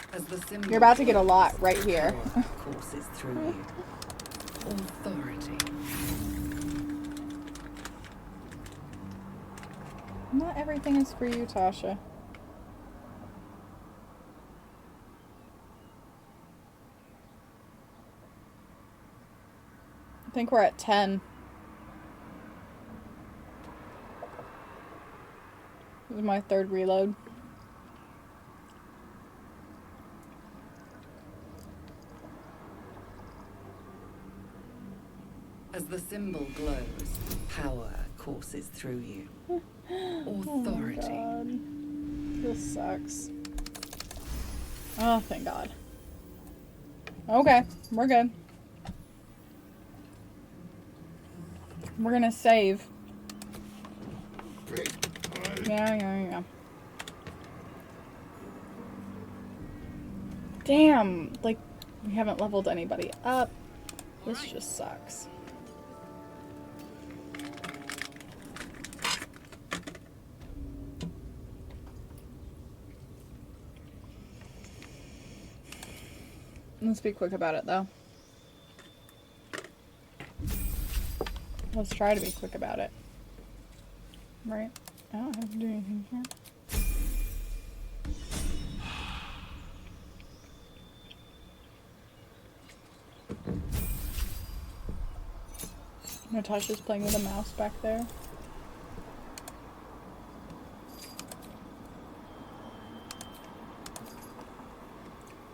You're about to get a lot right here. Courses through you. Authority. Not everything is for you, Tasha. I think we're at 10. This is my 3rd reload. As the symbol glows, power courses through you. Authority. Oh my God. This sucks. Oh, thank God. Okay, we're good. We're gonna save. Yeah. Damn, like, we haven't leveled anybody up. This just sucks. Let's be quick about it, though. Let's try to be quick about it. Right? I don't have to do anything here. Natasha's playing with a mouse back there.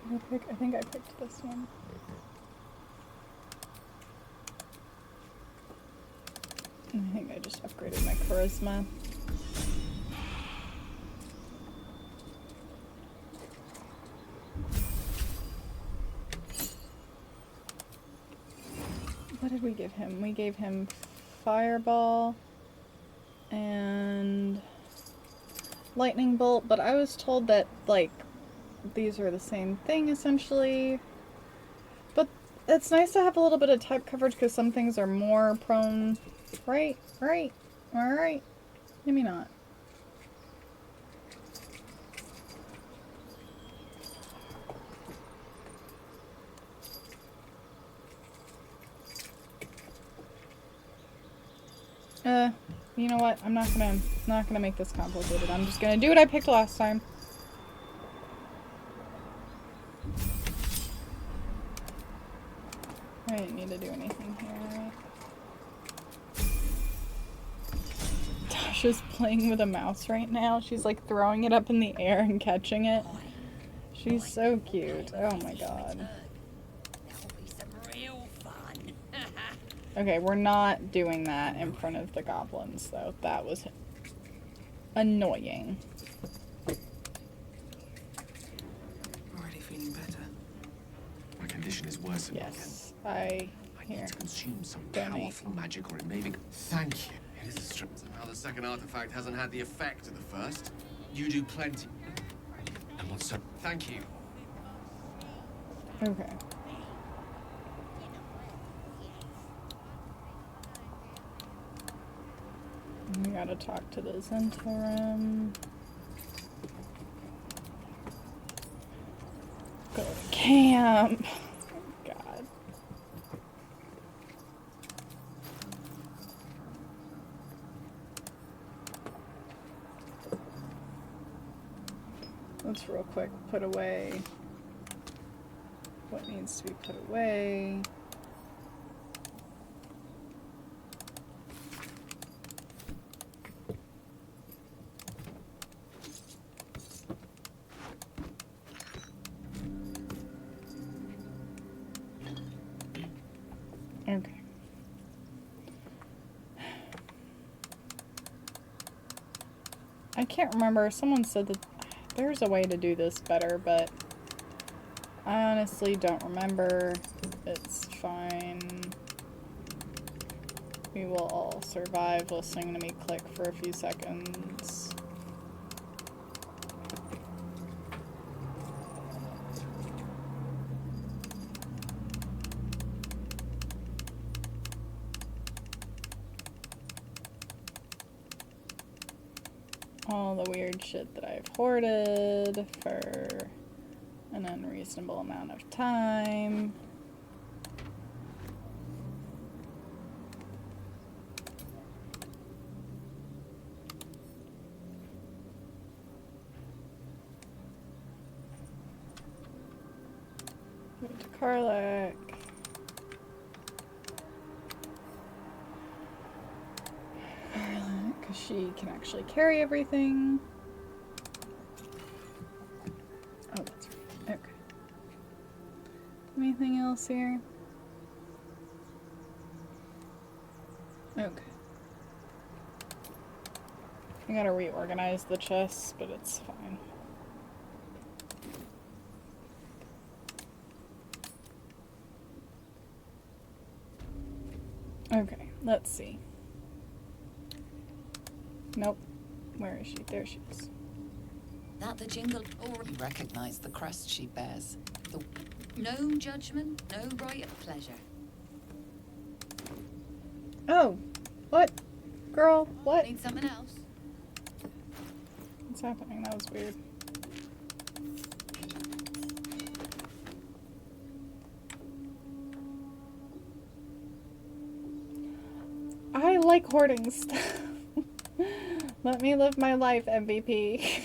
I think I picked this one. I think I just upgraded my charisma. What did we give him? We gave him fireball and lightning bolt, but I was told that, like, these are the same thing essentially. But it's nice to have a little bit of type coverage because some things are more prone. Right, alright. Maybe not. You know what? I'm not gonna make this complicated. I'm just gonna do what I picked last time. I didn't need to do anything here, right? Tasha's playing with a mouse right now. She's like throwing it up in the air and catching it. She's so cute. Oh my god. Okay, we're not doing that in front of the goblins, though. That was annoying. Already feeling better. My condition is worsening again. Yes, I need to consume some powerful magic, or it may be. Thank you. It is a strip. Somehow the second artifact hasn't had the effect of the first. You do plenty. And what's so? Thank you. Okay. We gotta talk to the Zentarum. Go to camp. God. Let's real quick put away what needs to be put away. Okay. I can't remember. Someone said that there's a way to do this better, but I honestly don't remember. It's fine. We will all survive listening to me click for a few seconds. All the weird shit that I've hoarded for an unreasonable amount of time. Go to Karlak. Because she can actually carry everything. Oh, that's right. Okay. Anything else here? Okay. I gotta reorganize the chests, but it's fine. Okay, let's see. Nope. Where is she? There she is. That the jingle already recognized the crest she bears. No judgment, no right of pleasure. Oh, what? Girl, what? Need something else? What's happening? That was weird. I like hoarding stuff. Let me live my life, MVP.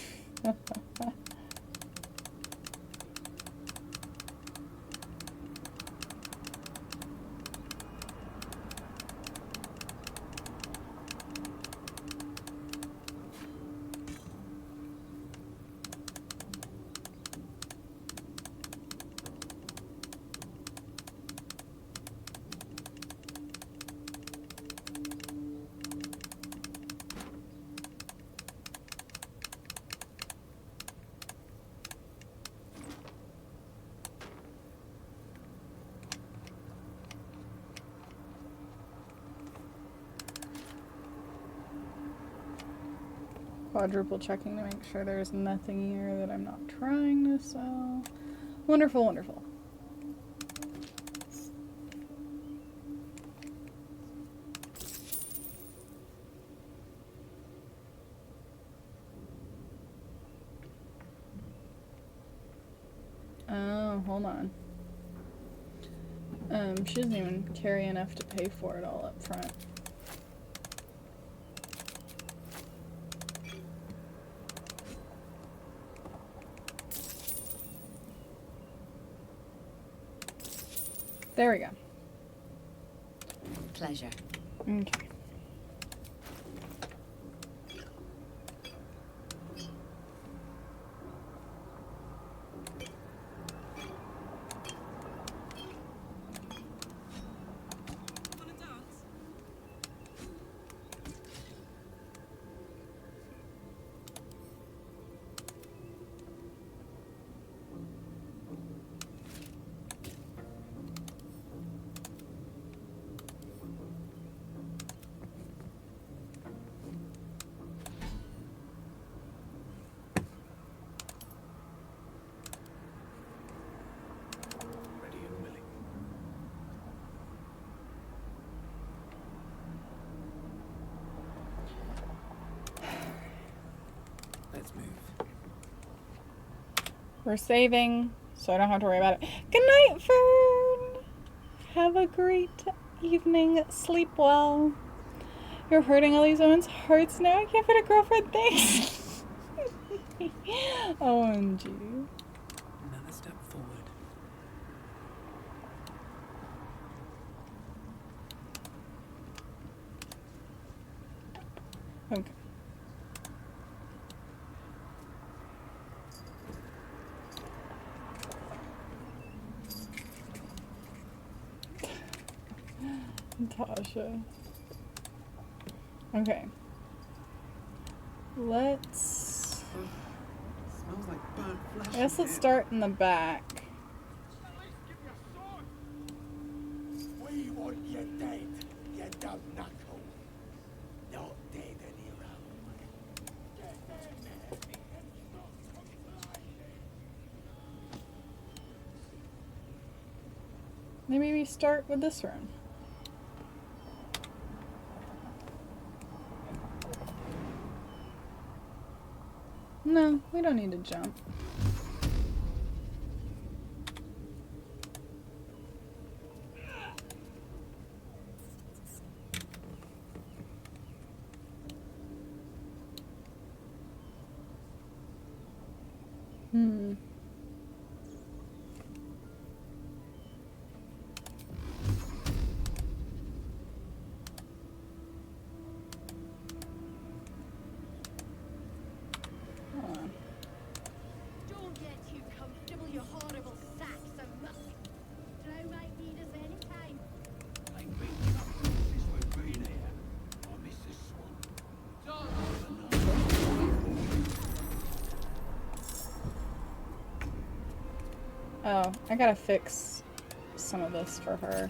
Quadruple checking to make sure there's nothing here that I'm not trying to sell. Wonderful, wonderful. Oh, hold on. She doesn't even carry enough to pay for it all up front. There we go. Pleasure. Okay. Ready and willing. Let's move. We're saving, so I don't have to worry about it. Good night, Fern! Have a great evening. Sleep well. You're hurting all these women's hearts now. I can't find a girlfriend. Thanks. OMG. Another step forward. Okay. Tasha. Okay. Let's... Smells like burnt flesh. I guess let's start in the back. We want you dead, you dumb knuckle. Not dead any road. Get down there and stop complaining. Maybe we start with this room. No, we don't need to jump. Hmm. Don't get too comfortable, you horrible sacks of muck. Throw might need us any time. Ain't been comfortable since we've been here. I miss the swamp. Oh, I gotta fix some of this for her.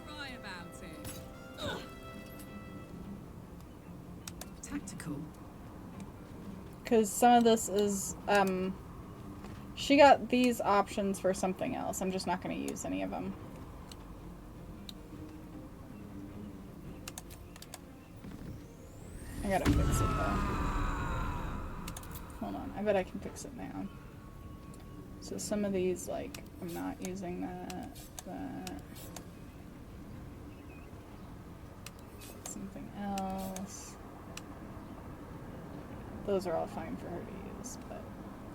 Cry about it. practical. Because some of this is, she got these options for something else. I'm just not going to use any of them. I gotta fix it though. Hold on, I bet I can fix it now. So some of these, like, I'm not using that. Something else. Those are all fine for her to use, but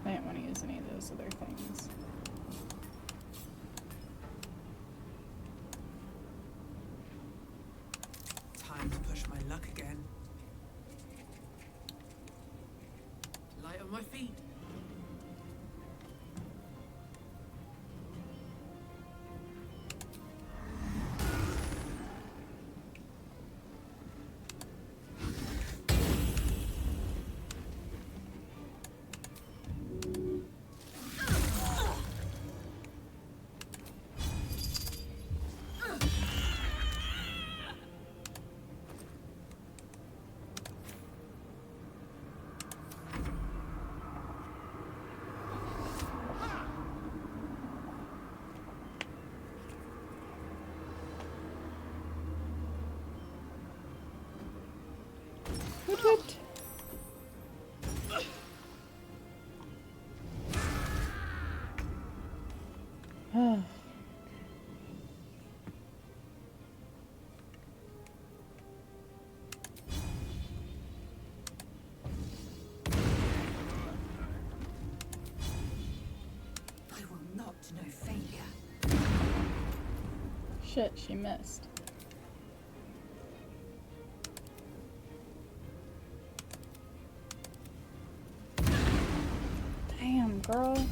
I didn't want to use any of those other things. Time to push my luck again. Light on my feet. What? I will not know failure. Shit, she missed. Damn, girl.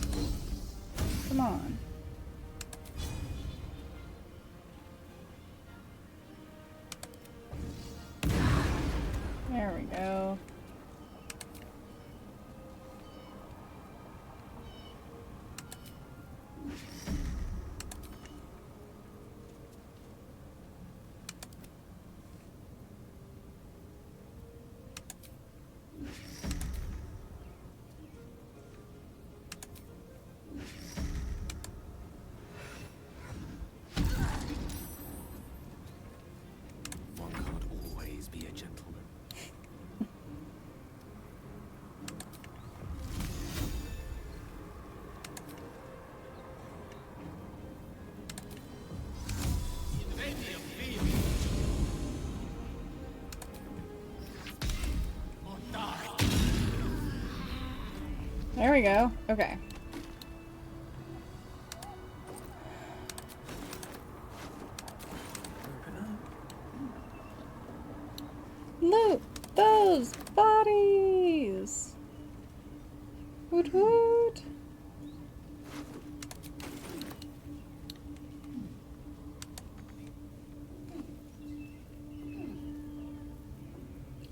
Come on. There we go. One can't always be a gentleman. There we go. Okay. Loot those bodies! Woot woot!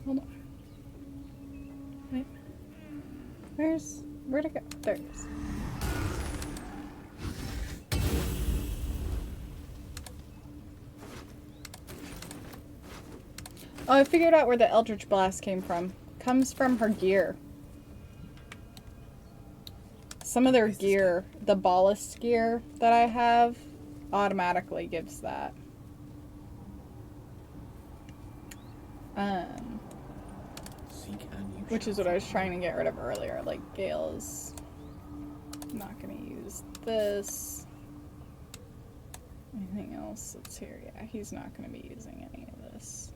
Hold on. Wait. Where'd it go? There it is. Oh, I figured out where the Eldritch Blast came from. Comes from her gear. Some of their gear, the ballast gear that I have, automatically gives that. Which is what I was trying to get rid of earlier. Like, Gale's not gonna use this. Anything else that's here? Yeah, he's not gonna be using any of this.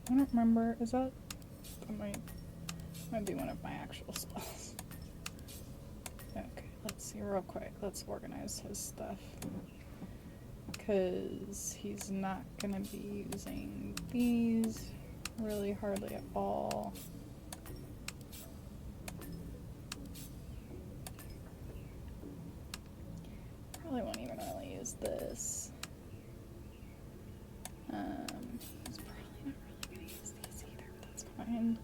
I don't remember. Is that might be one of my actual spells. Okay, let's see real quick. Let's organize his stuff. because he's not going to be using these really hardly at all. Probably won't even really use this. He's probably not really going to use these either, but that's fine.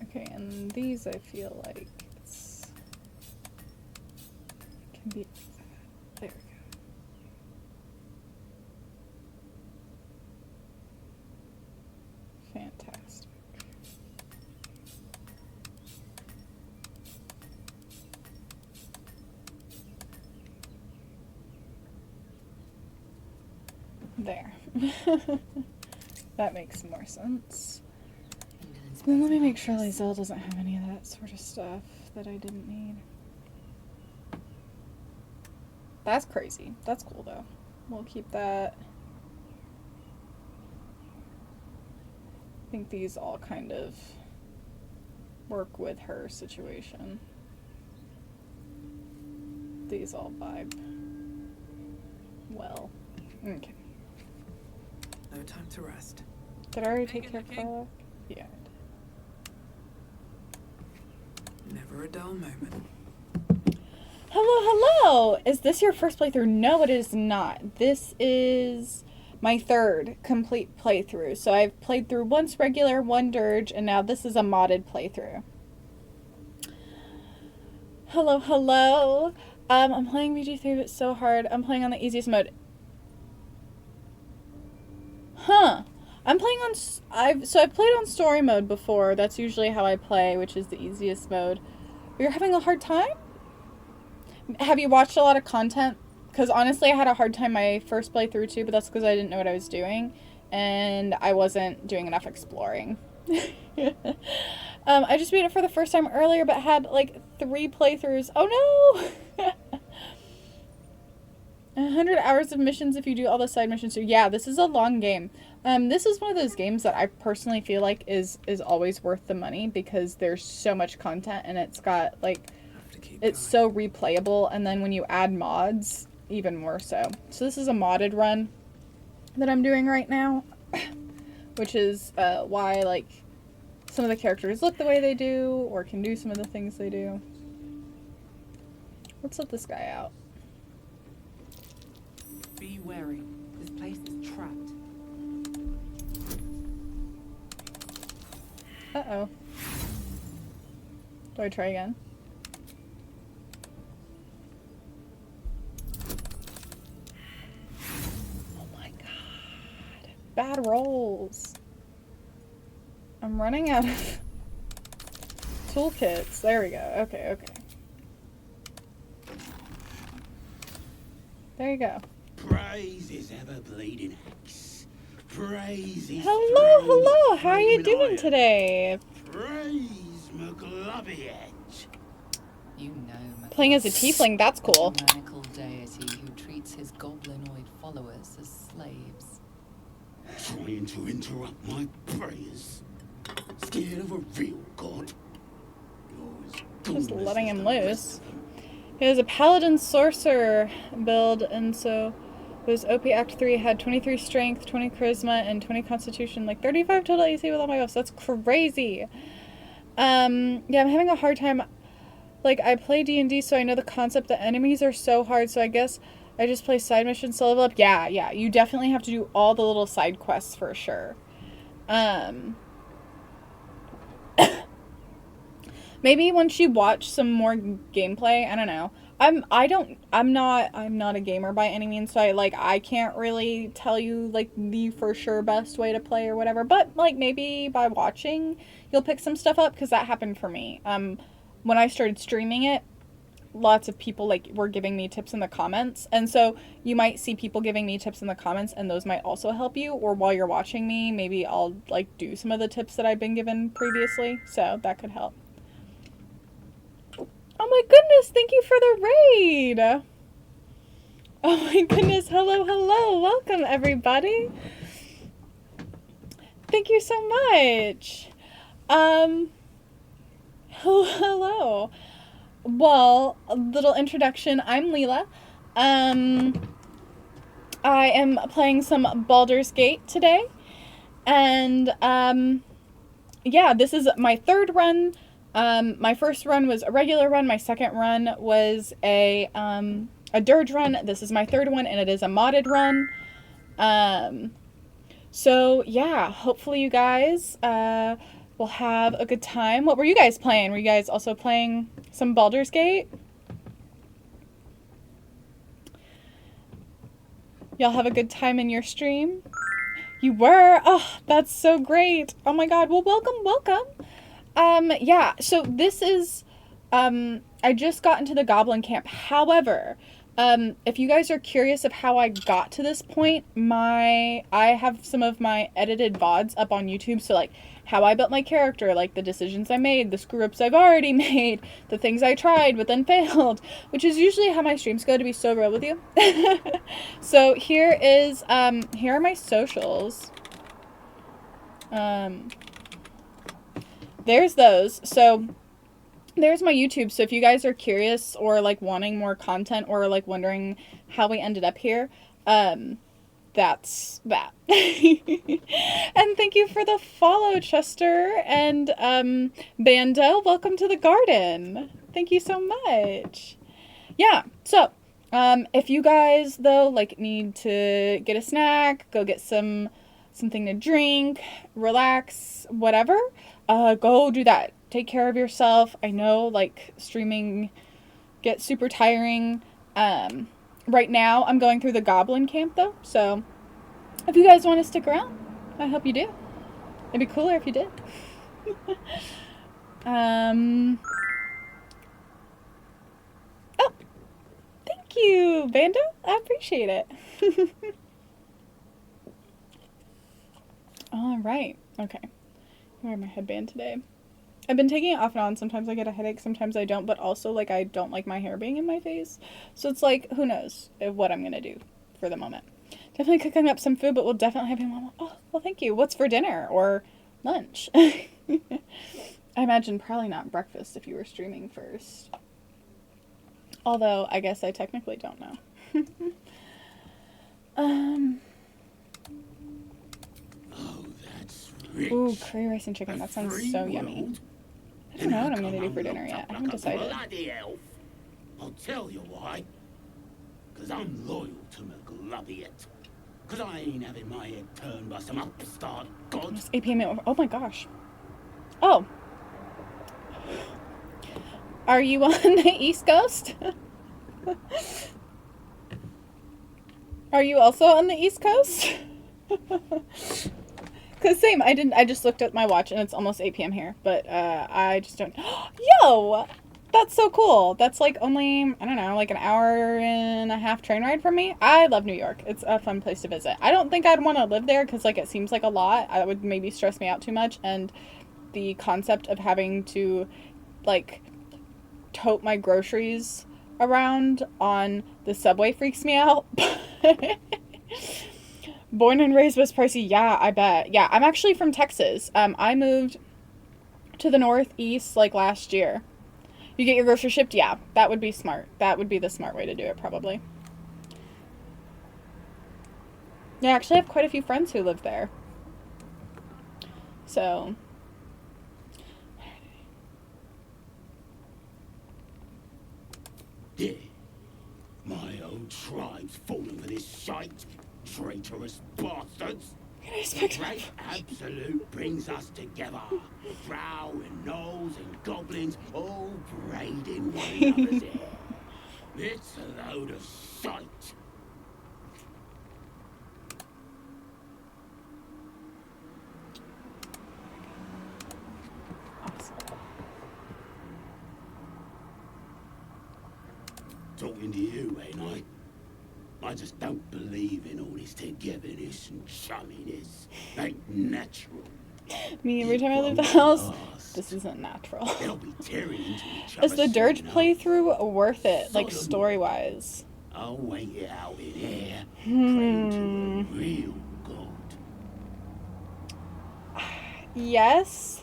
Okay, and these I feel like can be, there we go. Fantastic. There. That makes more sense. Then let me make sure Lae'zel doesn't have any of that sort of stuff that I didn't need. That's crazy. That's cool though. We'll keep that. I think these all kind of work with her situation. These all vibe well. Okay. No time to rest. Did I already take care of Carla? Yeah. Never a dull moment. Hello! Is this your first playthrough? No, it is not. This is my third complete playthrough. So I've played through once regular, one dirge, and now this is a modded playthrough. Hello. I'm playing BG3, but it's so hard. I'm playing on the easiest mode. Huh. I'm playing on... I've played on story mode before. That's usually how I play, which is the easiest mode. You're having a hard time? Have you watched a lot of content? Because honestly, I had a hard time my first playthrough too, but that's because I didn't know what I was doing. And I wasn't doing enough exploring. I just beat it for the first time earlier, but had like 3 playthroughs. Oh no! 100 hours of missions if you do all the side missions. So yeah, this is a long game. This is one of those games that I personally feel like is always worth the money because there's so much content and it's got like, it's so replayable, and then when you add mods, even more so. So this is a modded run that I'm doing right now, which is why like some of the characters look the way they do or can do some of the things they do. Let's let this guy out. Be wary. This place is trapped. Uh-oh. Do I try again? Oh my god. Bad rolls. I'm running out of toolkits. There we go. Okay. There you go. Praise his ever-bleeding axe. Praise his Hello. How are you doing today? Praise McGlubby Edge. You know, Playing as a tiefling, that's cool. a maniacal deity who treats his goblinoid followers as slaves. Trying to interrupt my prayers. Scared of a real god. Just letting him loose. He has a paladin sorcerer build, and so his OP Act 3 had 23 strength, 20 charisma, and 20 constitution, like 35 total AC with all my buffs. That's crazy. Yeah, I'm having a hard time. Like, I play D&D, so I know the concept. The enemies are so hard, so I guess I just play side missions to level up. Yeah, you definitely have to do all the little side quests for sure. Maybe once you watch some more gameplay, I don't know. I'm not a gamer by any means, so I can't really tell you like the for sure best way to play or whatever, but like maybe by watching you'll pick some stuff up, because that happened for me. When I started streaming it, lots of people like were giving me tips in the comments, and so you might see people giving me tips in the comments, and those might also help you. Or while you're watching me, maybe I'll like do some of the tips that I've been given previously, so that could help. Oh my goodness, thank you for the raid. Oh my goodness, hello, hello, welcome everybody. Thank you so much. Hello. Well, a little introduction. I'm Leela. I am playing some Baldur's Gate today. And, yeah, this is my third run. My first run was a regular run. My second run was a dirge run. This is my third one, and it is a modded run. So, yeah, hopefully you guys, will have a good time. What were you guys playing? Were you guys also playing some Baldur's Gate? Y'all have a good time in your stream? You were? Oh, that's so great. Oh my god. Well, welcome. Yeah, so this is, I just got into the goblin camp. However, if you guys are curious of how I got to this point, I have some of my edited VODs up on YouTube, so like how I built my character, like the decisions I made, the screw-ups I've already made, the things I tried but then failed, which is usually how my streams go, to be so real with you. So here are my socials. There's those. So there's my YouTube. So if you guys are curious or like wanting more content or like wondering how we ended up here, that's that. And thank you for the follow, Chester and Bando. Welcome to the garden. Thank you so much. Yeah, so if you guys though like need to get a snack, go get something to drink, relax, whatever, go do that. Take care of yourself. I know like streaming gets super tiring. Right now I'm going through the goblin camp though, so if you guys want to stick around, I hope you do. It'd be cooler if you did. Oh, thank you, Bando. I appreciate it. All right. Okay. I wear my headband today. I've been taking it off and on. Sometimes I get a headache, sometimes I don't, but also like I don't like my hair being in my face. So it's like, who knows what I'm gonna do for the moment. Definitely cooking up some food, but we'll definitely have you. Oh, well, thank you. What's for dinner or lunch? I imagine probably not breakfast if you were streaming first. Although I guess I technically don't know. Oh, that's rich. Ooh, curry rice and chicken. That sounds so yummy. I don't know what I'm gonna do for dinner yet. I haven't decided. Bloody elf. I'll tell you why. Because I'm loyal to McGlubbiot. Because I ain't having my head turned by some upstart god. It's 8 p.m. Oh my gosh. Oh. Are you on the East Coast? Are you also on the East Coast? Cause same, I just looked at my watch and it's almost 8 p.m. here, but I just don't. Yo, that's so cool. That's like only, I don't know, like an hour and a half train ride from me. I love New York. It's a fun place to visit. I don't think I'd want to live there because like it seems like a lot. I would maybe stress me out too much, and the concept of having to like tote my groceries around on the subway freaks me out. Born and raised was pricey. Yeah, I bet. Yeah, I'm actually from Texas. I moved to the Northeast like last year. You get your groceries shipped? Yeah, that would be smart. That would be the smart way to do it, probably. Yeah, I actually have quite a few friends who live there. So. Yeah. My old tribe's fallen for this shite. Traitorous bastards. The great absolute brings us together. Drow and gnolls and goblins all braiding one another's hair. It's a load of shite. talking to you, ain't I? I just don't believe in all this togetherness and chumminess. Ain't natural. Me, every time I leave the house, this isn't natural. They'll be tearing into each Is other the Dirge soon playthrough worth it, like Sodom. story-wise? I'll wait it out in here. Praying to a real god. Yes.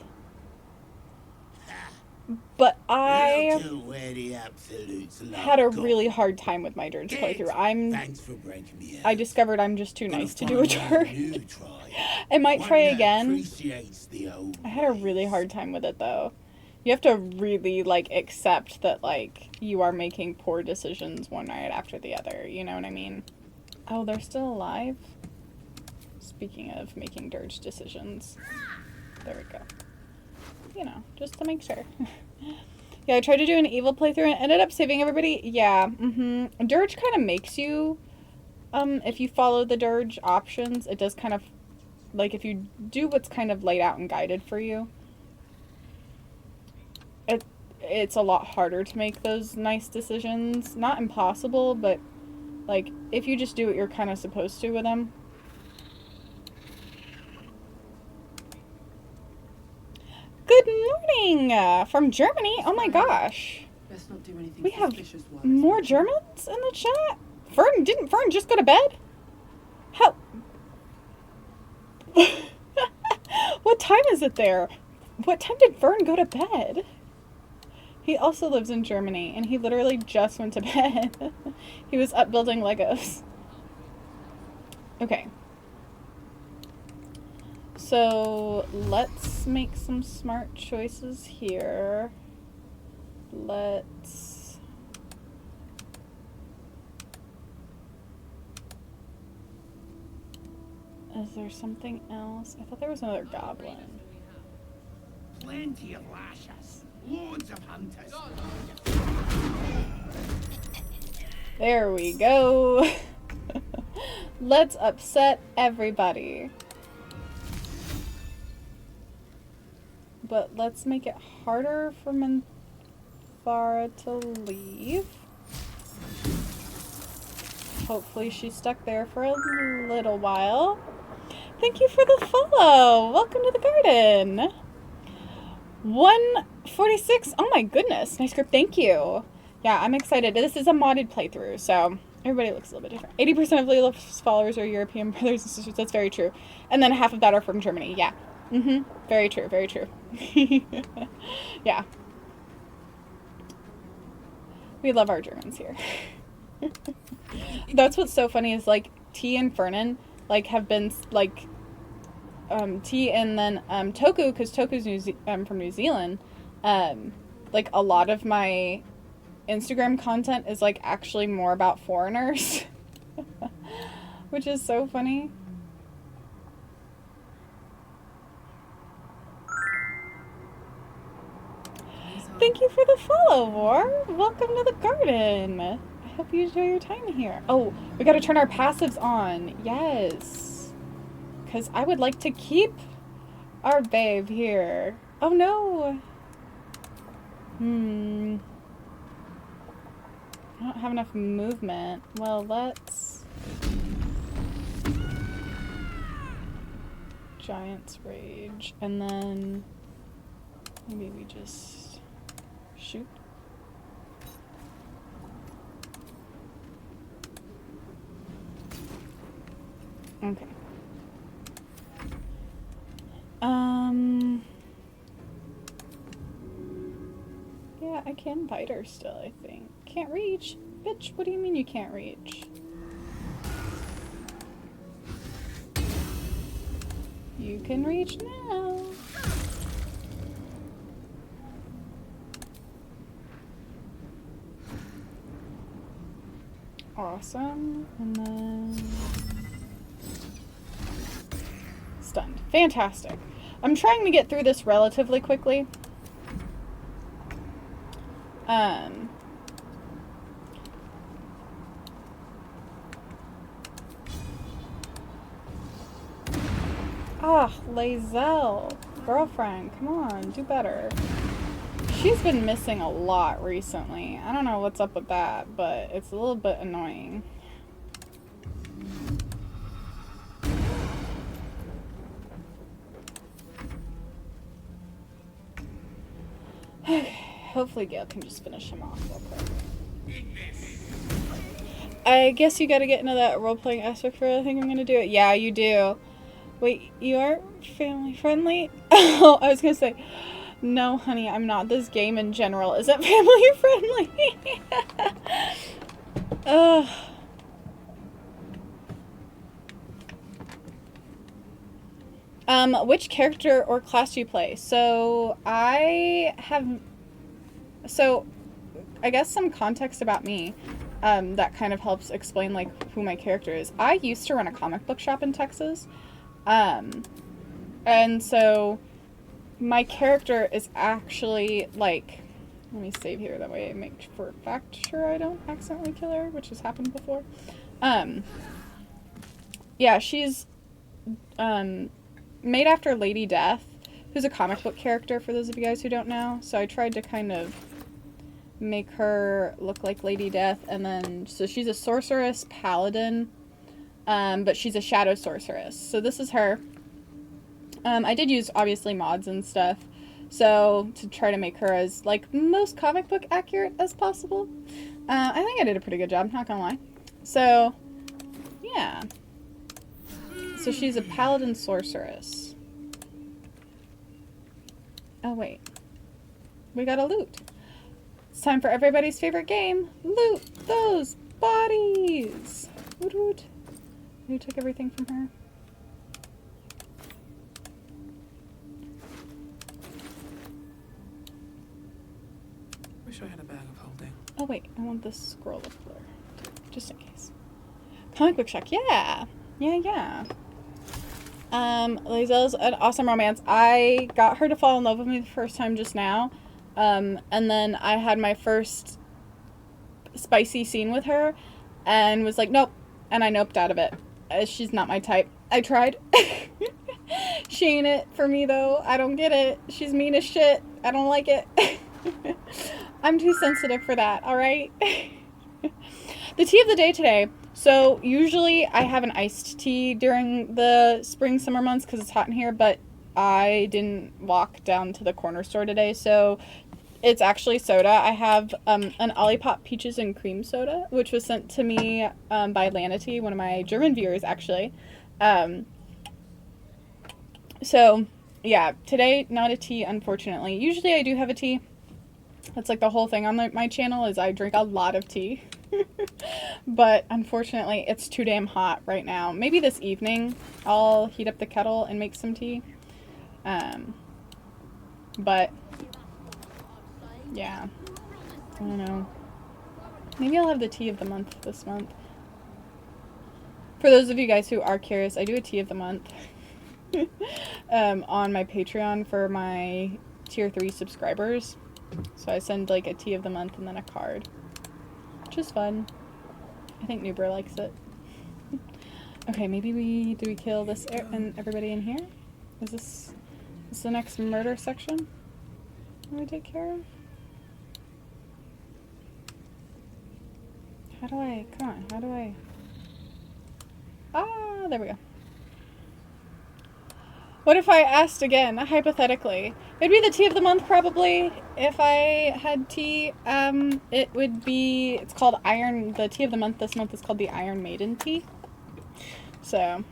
But I Look at where the absolutes love had a gone. really hard time with my Dirge playthrough. Thanks for breaking me out. I discovered I'm just too nice to do a Find one Dirge. new tribe. I might One try that again. appreciates the old I had a really hard time with it though. You have to really like accept that like you are making poor decisions one night after the other, you know what I mean? Oh, they're still alive? Speaking of making Dirge decisions. There we go. You know, just to make sure. Yeah, I tried to do an evil playthrough and ended up saving everybody. Yeah, Dirge kind of makes you, if you follow the Dirge options, it does kind of, like, if you do what's kind of laid out and guided for you, it's a lot harder to make those nice decisions. Not impossible, but, like, if you just do what you're kind of supposed to with them. Good morning from Germany. Oh my gosh. Best not do anything We have suspicious while more Germans in the chat? Didn't Fern just go to bed? How? What time is it there? What time did Fern go to bed? He also lives in Germany and he literally just went to bed. He was up building Legos. Okay. So let's make some smart choices here. Let's... Is there something else? I thought there was another goblin. Plenty of lashes. Loads of hunters. There we go. Let's upset everybody. But let's make it harder for Minthara to leave. Hopefully she's stuck there for a little while. Thank you for the follow. Welcome to the garden. 146. Oh my goodness. Nice script. Thank you. Yeah, I'm excited. This is a modded playthrough, so everybody looks a little bit different. 80% of Leela's followers are European brothers and sisters. That's very true. And then half of that are from Germany. Yeah. Very true. Very true. Yeah. We love our Germans here. That's what's so funny is like T and Fernan like have been like T and then Toku, because Toku's from New Zealand. Like a lot of my Instagram content is like actually more about foreigners, which is so funny. Thank you for the follow, War. Welcome to the garden. I hope you enjoy your time here. Oh, we gotta turn our passives on. Yes. Because I would like to keep our babe here. Oh no. I don't have enough movement. Well, let's... Giant's Rage. And then maybe we just shoot. Okay. Yeah, I can bite her still, I think. Can't reach. Bitch, what do you mean you can't reach? You can reach now. Awesome. And then... Stunned. Fantastic. I'm trying to get through this relatively quickly. Ah, Lae'zel. Girlfriend, come on, do better. She's been missing a lot recently. I don't know what's up with that, but it's a little bit annoying. Hopefully Gale can just finish him off real quick. I guess you gotta get into that role-playing aspect for it. I think I'm gonna do it. Yeah, you do. Wait, you are family friendly? Oh, I was gonna say, no, honey, I'm not. This game in general isn't family friendly. Ugh. Which character or class do you play? So, I guess some context about me, that kind of helps explain, like, who my character is. I used to run a comic book shop in Texas, and so my character is actually, like, let me save here, that way I make for a fact sure I don't accidentally kill her, which has happened before. Yeah, she's, made after Lady Death, who's a comic book character, for those of you guys who don't know. So I tried to kind of make her look like Lady Death, and then, so she's a sorceress paladin, but she's a shadow sorceress. So this is her. I did use, obviously, mods and stuff, so to try to make her as, like, most comic book accurate as possible. I think I did a pretty good job, not gonna lie. So, yeah. So she's a paladin sorceress. Oh, wait. We gotta loot. It's time for everybody's favorite game. Loot those bodies! Woot woot. Who took everything from her? Wish I had a bag of holding. Oh, wait. I want this scroll of blur. Just in case. Comic book shack. Yeah. Yeah. Lae'zel's an awesome romance. I got her to fall in love with me the first time just now. And then I had my first spicy scene with her and was like, nope. And I noped out of it. She's not my type. I tried. She ain't it for me, though. I don't get it. She's mean as shit. I don't like it. I'm too sensitive for that, alright? The tea of the day today. So, usually I have an iced tea during the spring, summer months because it's hot in here, but I didn't walk down to the corner store today, so it's actually soda. I have an Olipop Peaches and Cream soda, which was sent to me by Lanity, one of my German viewers, actually. So, yeah, today, not a tea, unfortunately. Usually I do have a tea. That's like the whole thing on my channel is I drink a lot of tea. But unfortunately, it's too damn hot right now. Maybe this evening I'll heat up the kettle and make some tea. But yeah, I don't know. Maybe I'll have the tea of the month this month. For those of you guys who are curious, I do a tea of the month on my Patreon for my tier 3 subscribers. So I send like a tea of the month and then a card, which is fun. I think Nubra likes it. Okay, maybe do we kill this and everybody in here? Is this the next murder section that we take care of? How do I, come on, how do I, there we go. What if I asked again, hypothetically? It'd be the tea of the month, probably. If I had tea, it would be, it's called the tea of the month this month is called the Iron Maiden tea. So, I'm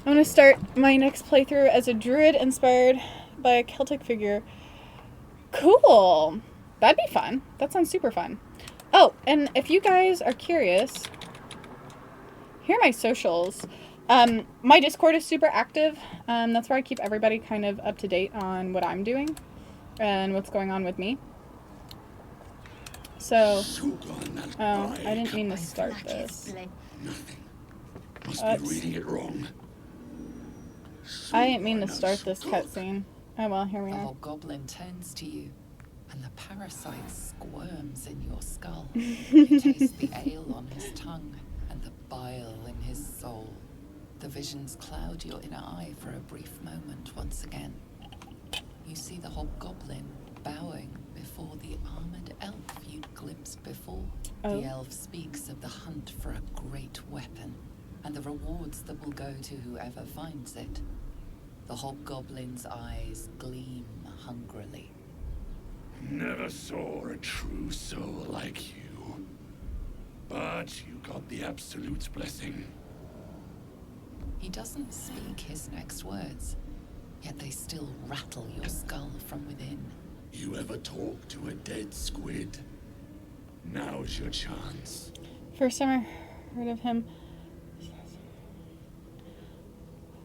going to start my next playthrough as a druid inspired by a Celtic figure. Cool! That'd be fun. That sounds super fun. Oh, and if you guys are curious, here are my socials. My Discord is super active. That's where I keep everybody kind of up to date on what I'm doing and what's going on with me. So, oh, I didn't mean to start this. Nothing. Must be reading it wrong. I didn't mean to start this cutscene. Oh well, here we The are. whole goblin turns to you, and the parasite squirms in your skull. You taste the ale on his tongue and the bile in his soul. The visions cloud your inner eye for a brief moment once again. You see the hobgoblin bowing before the armored elf you'd glimpsed before. Oh. The elf speaks of the hunt for a great weapon, and the rewards that will go to whoever finds it. The hobgoblin's eyes gleam hungrily. Never saw a true soul like you. But you got the Absolute's blessing. He doesn't speak his next words, yet they still rattle your skull from within. You ever talk to a dead squid? Now's your chance. First time I heard of him.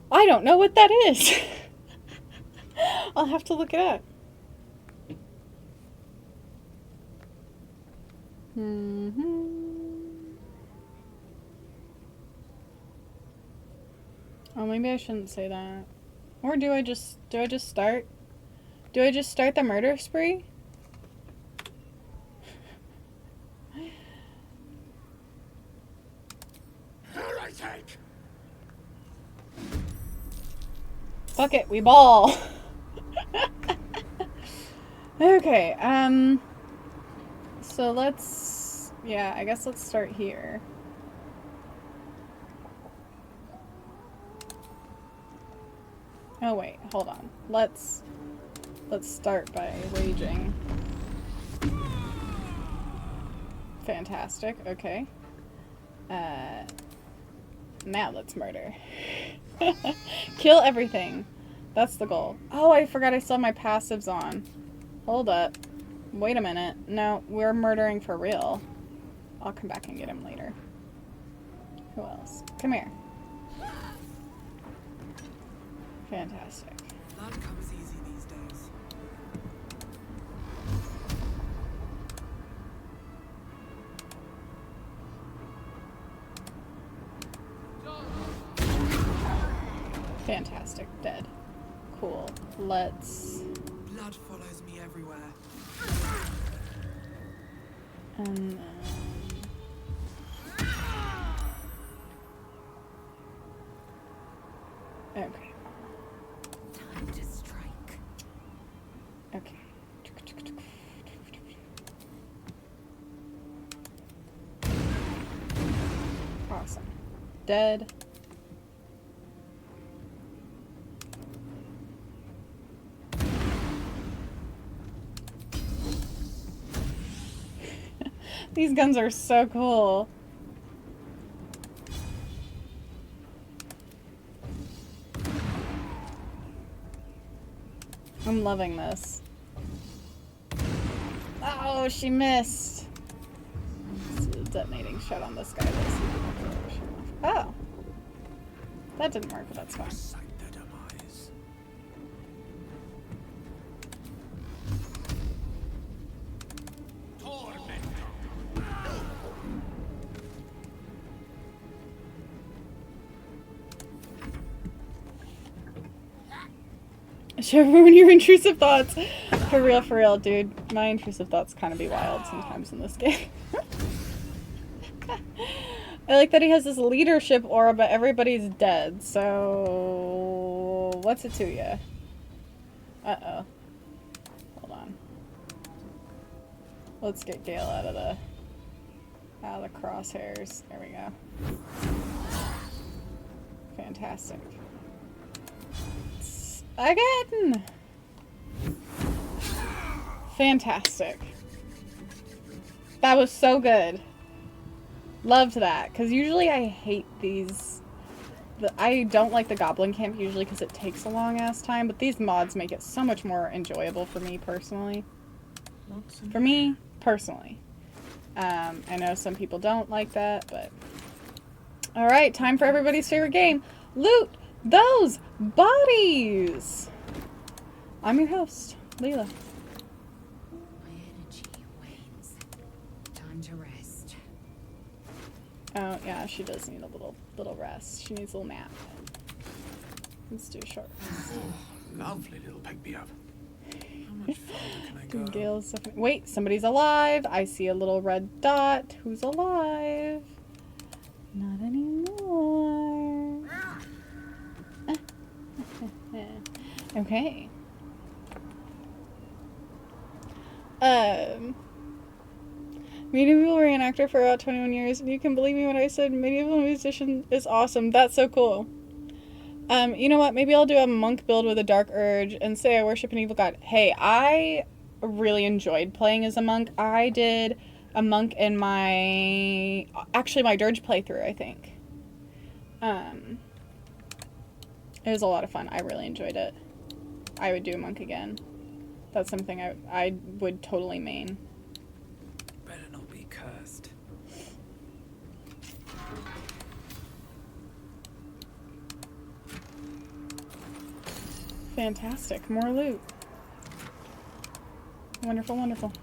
I don't know what that is. I'll have to look it up. Oh, maybe I shouldn't say that. Or do I just start? Do I just start the murder spree? Here I take. Fuck it, we ball. Okay, so let's, yeah, I guess let's start here. Oh wait, hold on. Let's start by raging. Fantastic, okay. Now let's murder. Kill everything. That's the goal. Oh, I forgot I still have my passives on. Hold up. Wait a minute. No, we're murdering for real. I'll come back and get him later. Who else? Come here. Fantastic. Blood comes easy these days. Fantastic. Dead. Cool. Let's... Blood follows me everywhere. And okay. Time to strike. Okay. Awesome. Dead. These guns are so cool. I'm loving this. Oh, she missed. It's a detonating shot on this guy. Oh. That didn't work, but that's fine. Their demise. Show everyone your intrusive thoughts. For real, dude. My intrusive thoughts kind of be wild sometimes in this game. I like that he has this leadership aura, but everybody's dead, so... What's it to you? Uh-oh. Hold on. Let's get Gale out of the crosshairs. There we go. Fantastic. Again! Fantastic. That was so good. Loved that. Because usually I hate these... I don't like the goblin camp usually because it takes a long ass time. But these mods make it so much more enjoyable for me personally. For me, personally. I know some people don't like that, but... Alright, time for everybody's favorite game. Loot those bodies! I'm your host, Leela. My energy wanes. Time to rest. Oh, yeah, she does need a little rest. She needs a little nap. Let's do a short rest. Lovely little pick-me-up. How much further can I go? Gale's definitely... Wait, somebody's alive. I see a little red dot. Who's alive? Not anymore. Okay. Medieval reenactor for about 21 years, and you can believe me when I said medieval musician is awesome. That's so cool. You know what? Maybe I'll do a monk build with a dark urge and say I worship an evil god. Hey, I really enjoyed playing as a monk. I did a monk in my dirge playthrough, I think. It was a lot of fun. I really enjoyed it. I would do a monk again. That's something I would totally main. Better not be cursed. Fantastic. More loot. Wonderful, wonderful.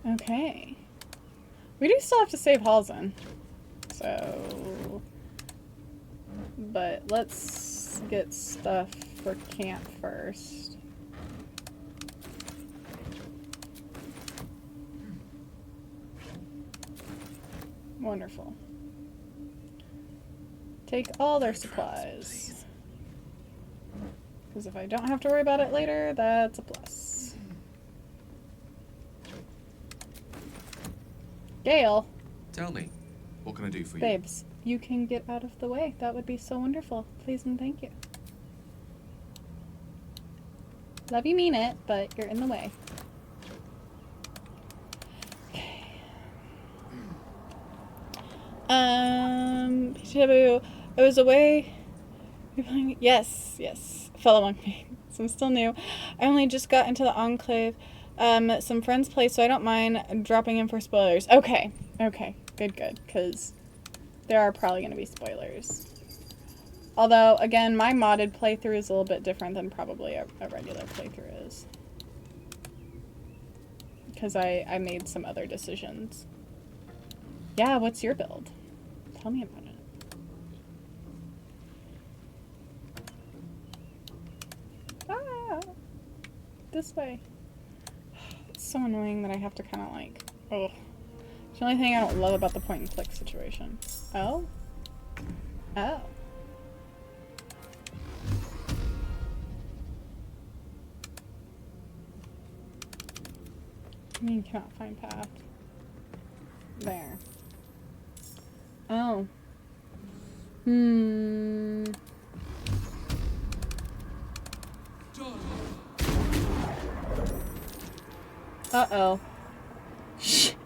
Okay. We do still have to save Halzen. So... But let's get stuff for camp first. Wonderful. Take all their supplies. Because if I don't have to worry about it later, that's a plus. Gale. Tell me, what can I do for you? Babes, you can get out of the way. That would be so wonderful. Please and thank you. Love you, mean it, but you're in the way. Okay. PTW, I was away. Yes, yes. Fellow monk mates. I'm still new. I only just got into the Enclave. Some friends play, so I don't mind dropping in for spoilers. Okay, okay. Good, because there are probably going to be spoilers. Although, again, my modded playthrough is a little bit different than probably a regular playthrough is. Because I made some other decisions. Yeah, what's your build? Tell me about it. Ah! This way. It's so annoying that I have to kind of like... Ugh. It's the only thing I don't love about the point-and-click situation. Oh? Oh. I mean, cannot find path. There. Oh. Uh-oh. Shit.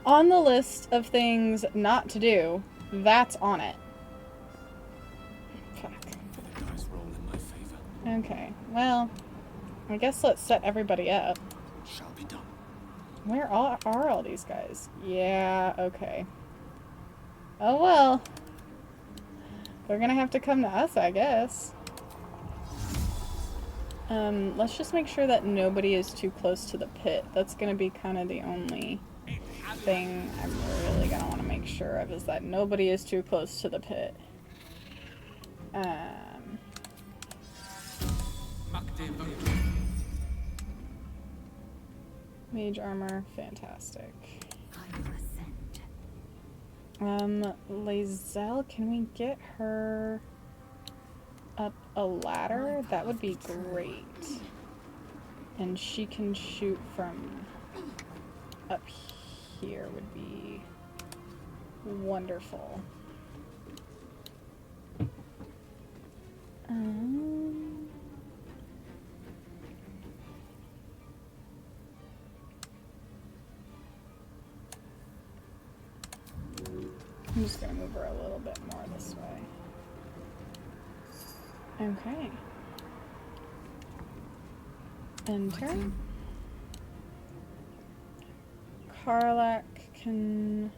On the list of things not to do, that's on it. Fuck. The dice roll in my favor. Okay, well, I guess let's set everybody up. Shall be done. Where are all these guys? Yeah, okay. Oh well. They're gonna have to come to us, I guess. Let's just make sure that nobody is too close to the pit. That's gonna be kind of the only thing I'm really gonna want to make sure of, is that nobody is too close to the pit. Mage armor, fantastic. Lae'zel, can we get her up a ladder? That would be great. And she can shoot from up here would be wonderful. I'm just gonna move her a little bit more this way. Okay. Enter. Karlak can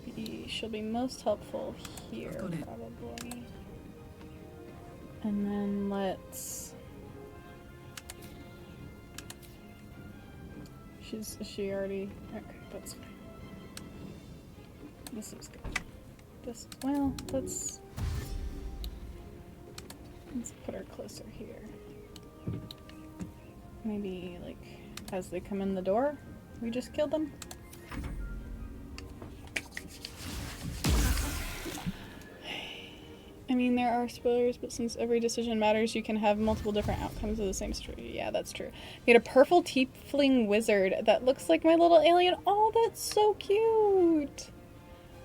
be, she'll be most helpful here, probably. And then let's, is she already, okay, that's fine. This is good. This, well, let's put her closer here. Maybe, like, as they come in the door, we just kill them. mean, there are spoilers, but since every decision matters, you can have multiple different outcomes of the same story. Yeah, that's true. You get a purple tiefling wizard that looks like my little alien. Oh, that's so cute.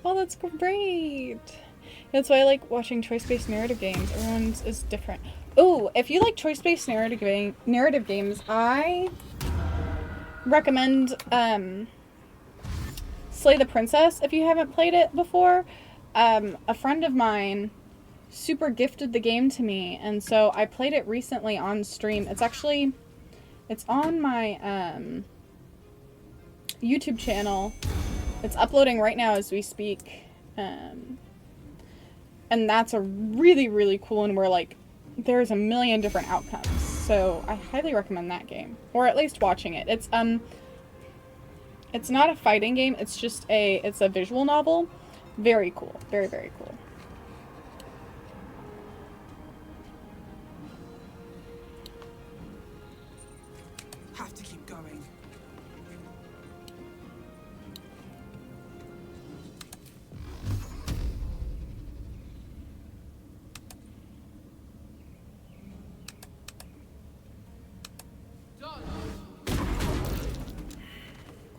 Oh, that's great. That's why I like watching choice-based narrative games. Everyone's is different. Oh, if you like choice-based narrative games, I recommend Slay the Princess if you haven't played it before. A friend of mine super gifted the game to me, and so I played it recently on stream. It's on my YouTube channel. It's uploading right now as we speak. And that's a really, really cool one where, like, there's a million different outcomes. So I highly recommend that game, or at least watching it. It's not a fighting game. It's a visual novel. Very cool. Very, very cool. Have to keep going.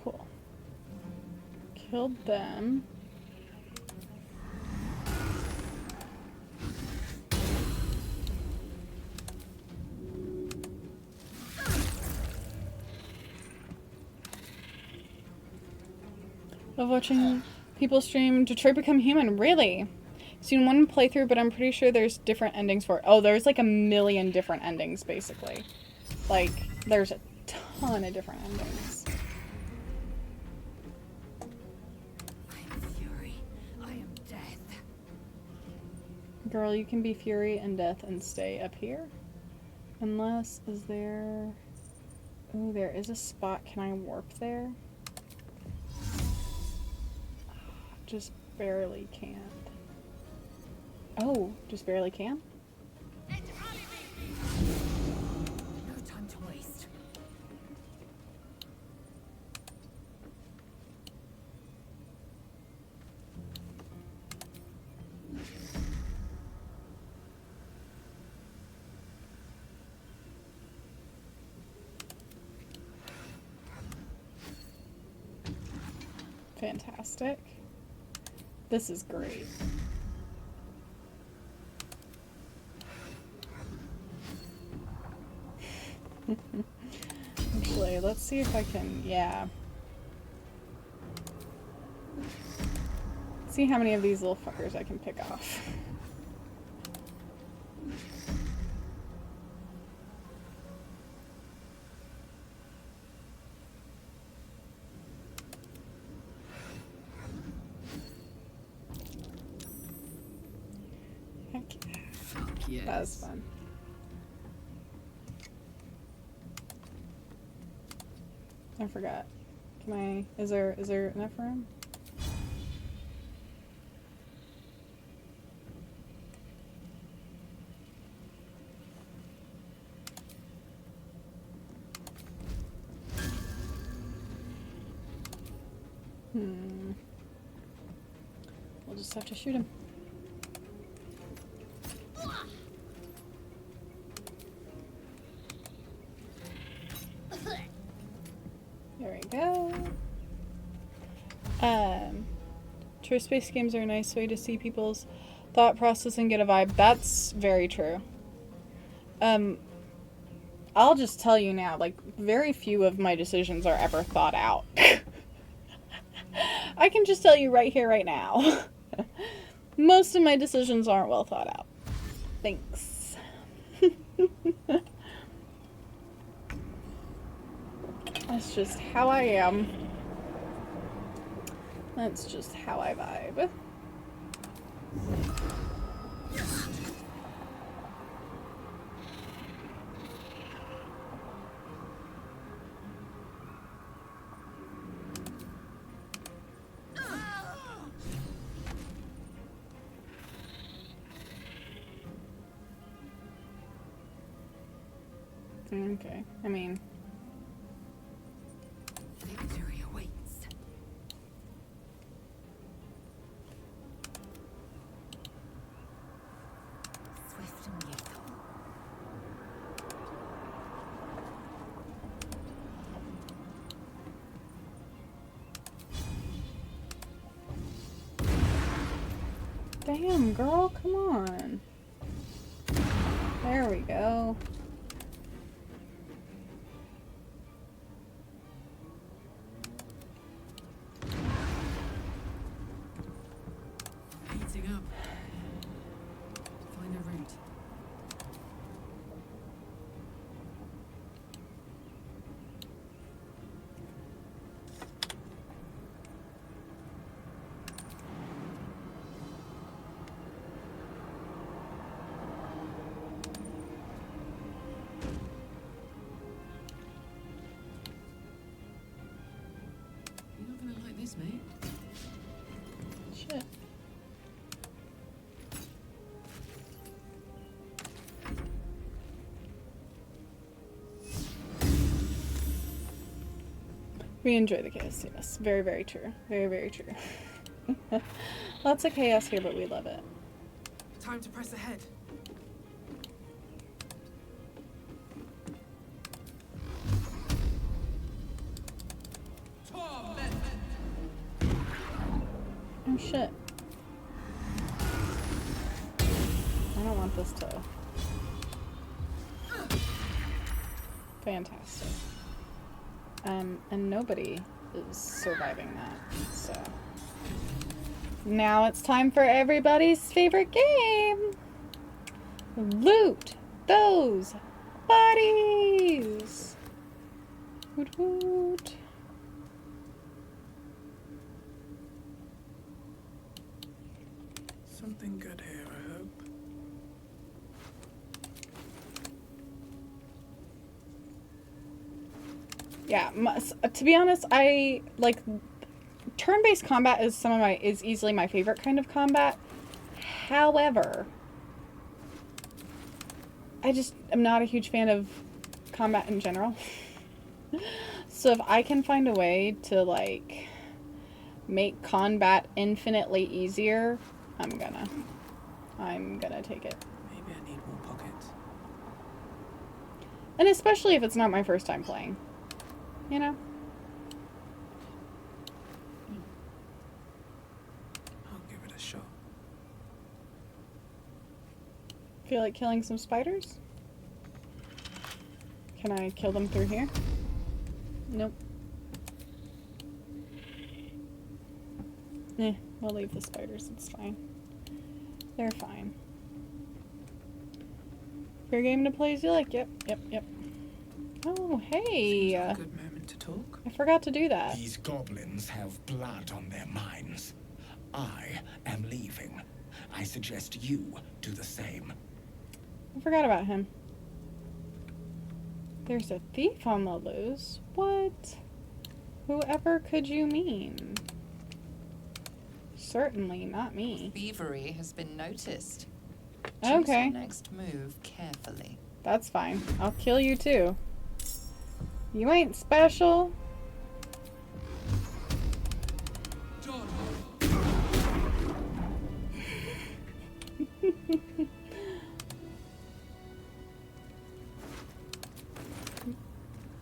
Cool. Killed them. Love watching people stream Detroit Become Human. Really? Seen one playthrough, but I'm pretty sure there's different endings for it. Oh, there's like a million different endings, basically. Like, there's a ton of different endings. I am fury. I am death. Girl, you can be fury and death and stay up here. Unless, is there... Ooh, there is a spot. Can I warp there? Just barely can't. Oh, just barely can? No time to waste. Fantastic. This is great. Actually, let's see if I can, yeah. See how many of these little fuckers I can pick off. Heck yeah. Fuck yes. That was fun. I forgot. Can I, is there enough room? We'll just have to shoot him. There we go. Choice-based games are a nice way to see people's thought process and get a vibe. That's very true. I'll just tell you now, like, very few of my decisions are ever thought out. I can just tell you right here, right now. Most of my decisions aren't well thought out. Thanks. That's just how I am. That's just how I vibe. Okay, I mean... Victory awaits. Damn, girl, come on. There we go. Heating up. Find a route. You're not gonna like this, mate. Shit. We enjoy the chaos, yes. Very, very true. Very, very true. Lots of chaos here, but we love it. Time to press ahead. Oh shit. I don't want this to... Fantastic. And nobody is surviving that, so... Now it's time for everybody's favorite game! Loot those bodies! Woot woot. Something good here, I hope. Yeah, to be honest, I like turn-based combat is easily my favorite kind of combat. However, I just am not a huge fan of combat in general. So if I can find a way to like make combat infinitely easier, I'm gonna take it. Maybe I need more pockets. And especially if it's not my first time playing. You know? I'll give it a shot. Feel like killing some spiders? Can I kill them through here? Nope. We'll leave the spiders, it's fine. They're fine. Fair game to play as you like. Yep. Oh, hey! A good moment to talk. I forgot to do that. These goblins have blood on their minds. I am leaving. I suggest you do the same. I forgot about him. There's a thief on the loose. What? Whoever could you mean? Certainly not me. Thievery has been noticed. Okay. Choose your next move carefully. That's fine. I'll kill you too. You ain't special.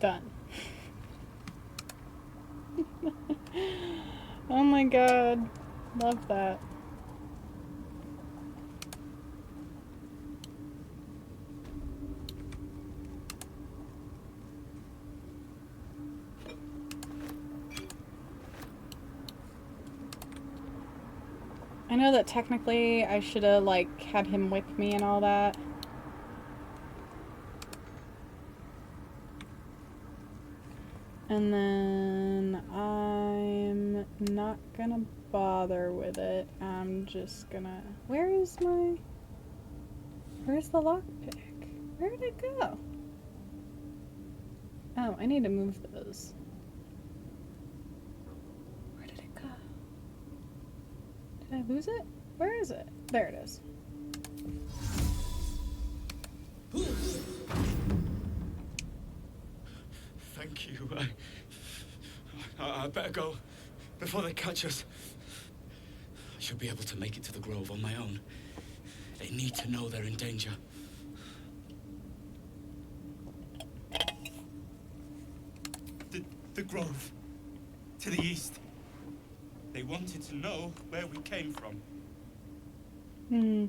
Done. Oh my god. Love that. I know that technically I should have like had him whip me and all that. And then I'm not gonna bother with it. I'm just gonna... Where's the lockpick? Where did it go? Oh, I need to move those. Where did it go? Did I lose it? Where is it? There it is. Thank you. I better go before they catch us. I should be able to make it to the grove on my own. They need to know they're in danger. The grove. To the east. They wanted to know where we came from. Hmm.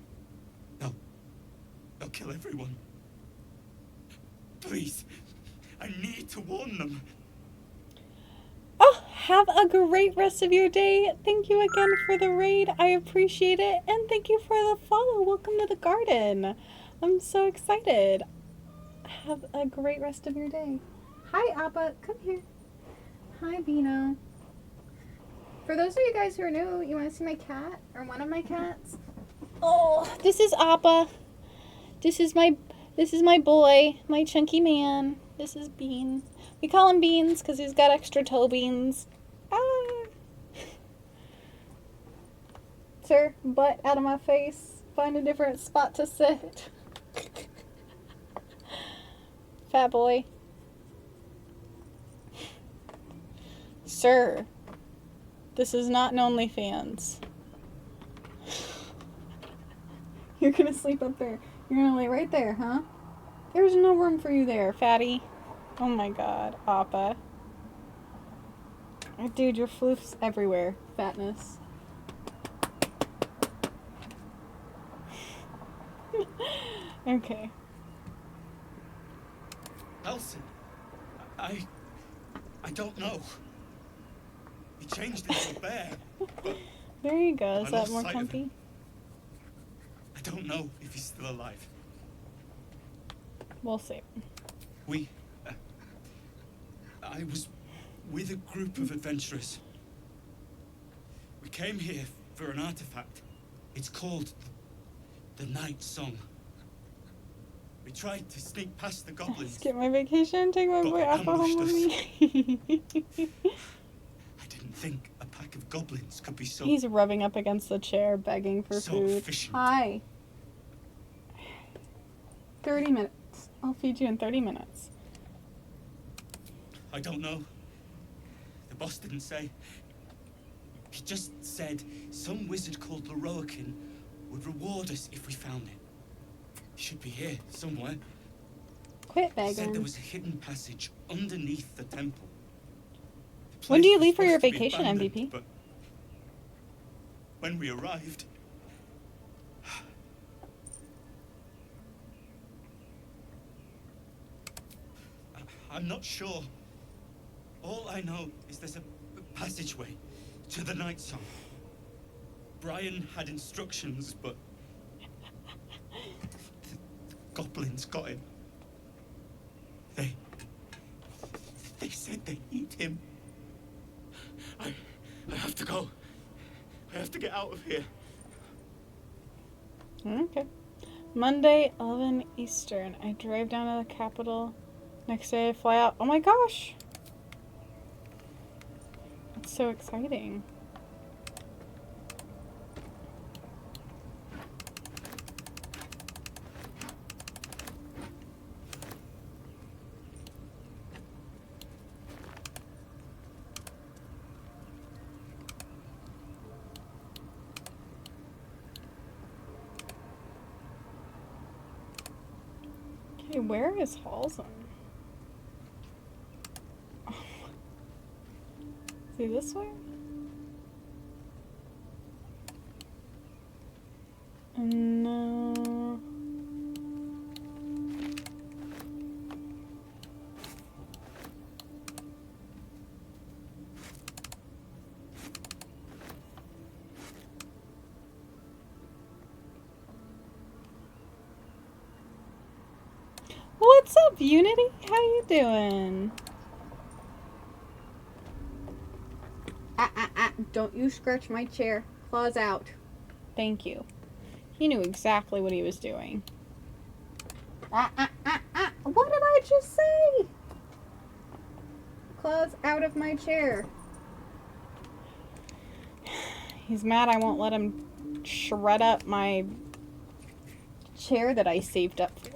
They'll kill everyone. Please, I need to warn them. Oh, have a great rest of your day. Thank you again for the raid. I appreciate it. And thank you for the follow. Welcome to the garden. I'm so excited. Have a great rest of your day. Hi, Appa. Come here. Hi, Bino. For those of you guys who are new, you want to see my cat? Or one of my cats? Oh, this is Appa. This is my boy, my chunky man. This is Bean. We call him Beans because he's got extra toe beans. Ah. Sir, butt out of my face. Find a different spot to sit. Fat boy. Sir, this is not an OnlyFans. You're gonna sleep up there. You're gonna lay right there, huh? There's no room for you there, fatty. Oh my god, Appa. Oh, dude, your floof's everywhere. Fatness. Okay. Elson, I don't know. He changed into a bear. There you go. Is I that lost more sight of comfy? him. I don't know if he's still alive. We'll see. I was with a group of adventurers. We came here for an artifact. It's called the Night Song. We tried to sneak past the goblins. Skip my vacation, take my but boy they Appa home with me. I didn't think a pack of goblins could be so... He's rubbing up against the chair, begging for so food. efficient. Hi. 30 minutes. I'll feed you in 30 minutes. I don't know. The boss didn't say. He just said some wizard called Leroikin would reward us if we found it. He should be here somewhere. Quit He said there begging. was a hidden passage underneath the temple. The When do place you was leave for your supposed to be vacation, abandoned, MVP? But when we arrived, I'm not sure. All I know is there's a passageway to the Night Song. Brian had instructions, but the goblins got him. They said they need him. I have to go. I have to get out of here. Okay. Monday, 11 Eastern. I drive down to the capital. Next day I fly out. Oh my gosh! That's so exciting. Okay, where is Halsum? Oh. Is he this way? No. What's up, Unity? How you doing? Don't you scratch my chair. Claws out. Thank you. He knew exactly what he was doing. What did I just say? Claws out of my chair. He's mad I won't let him shred up my chair that I saved up for.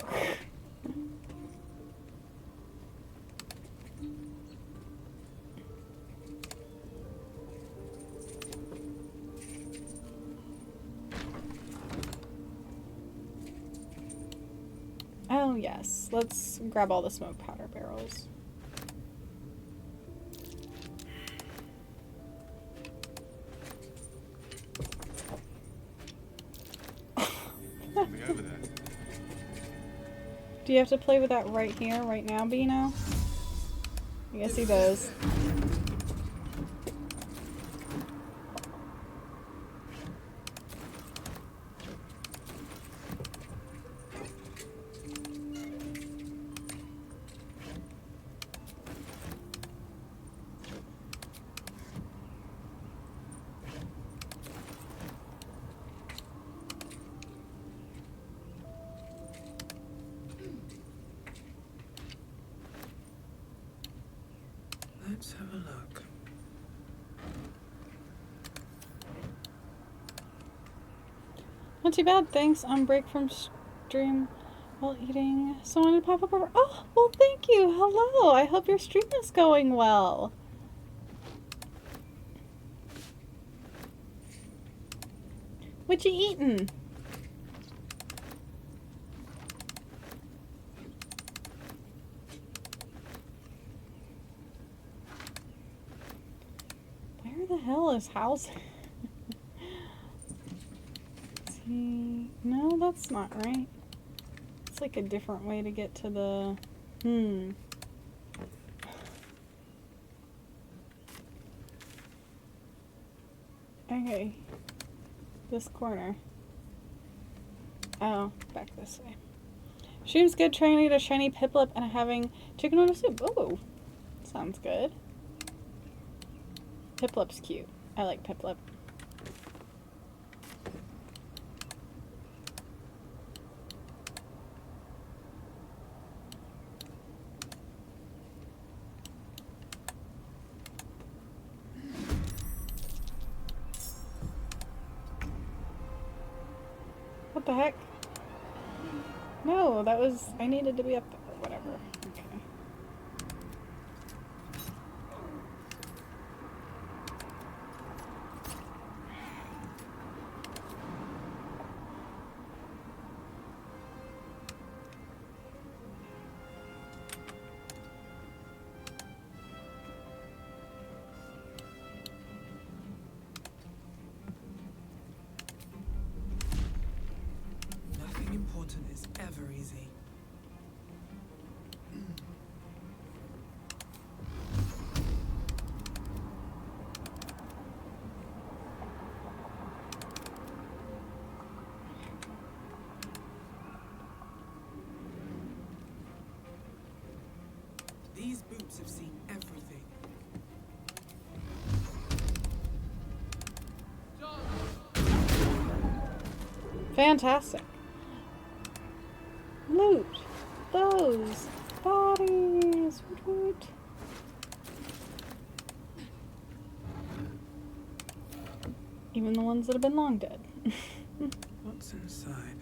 Oh yes, let's grab all the smoke powder barrels. you have to play with that right here, right now, Beano? I guess he does. Let's have a look. Not too bad, thanks. On break from stream while eating. Someone to pop up over. Oh, well, thank you. Hello. I hope your stream is going well. What you eating? Where the hell is house? See, no, that's not right. It's like a different way to get to the. Okay. This corner. Oh, back this way. Stream's good. Trying to get a shiny Piplup and having chicken noodle soup. Ooh, sounds good. Piplup's cute. I like Piplup. What the heck? No, that was... I needed to be up there. Whatever. Okay. Nothing important is ever easy. These boots have seen everything. Fantastic. Loot those bodies. Woot woot. Even the ones that have been long dead. What's inside?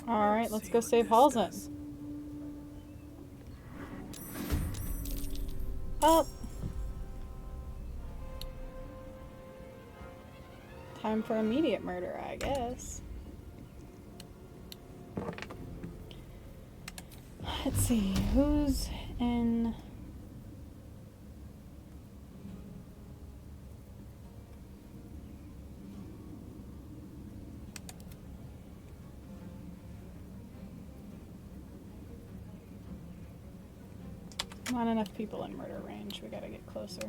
Alright, let's go save Halls then. Oh. Time for immediate murder, I guess. Let's see, who's in... Not enough people in murder range. We gotta get closer.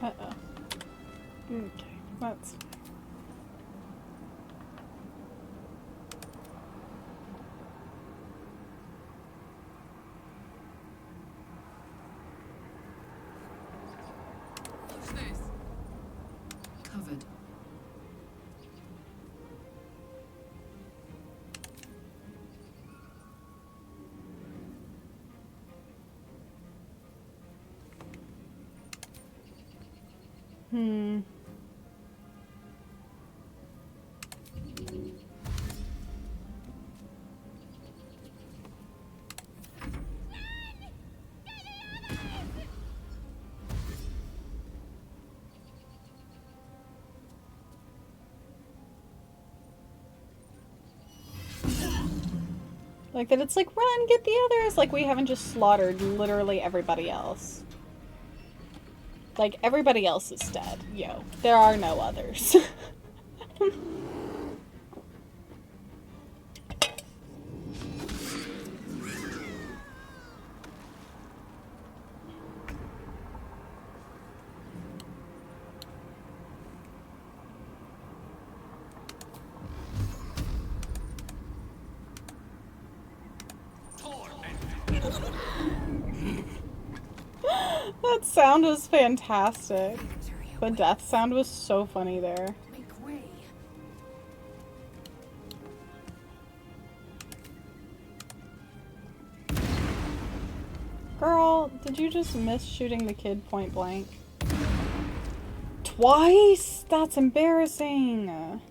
Uh-oh. Okay, that's fine. What's this? Covered. Like that it's like, run, get the others. Like we haven't just slaughtered literally everybody else. Like everybody else is dead. Yo, there are no others. That sound was fantastic. The death sound was so funny there. Make way. Girl, did you just miss shooting the kid point blank? Twice? That's embarrassing.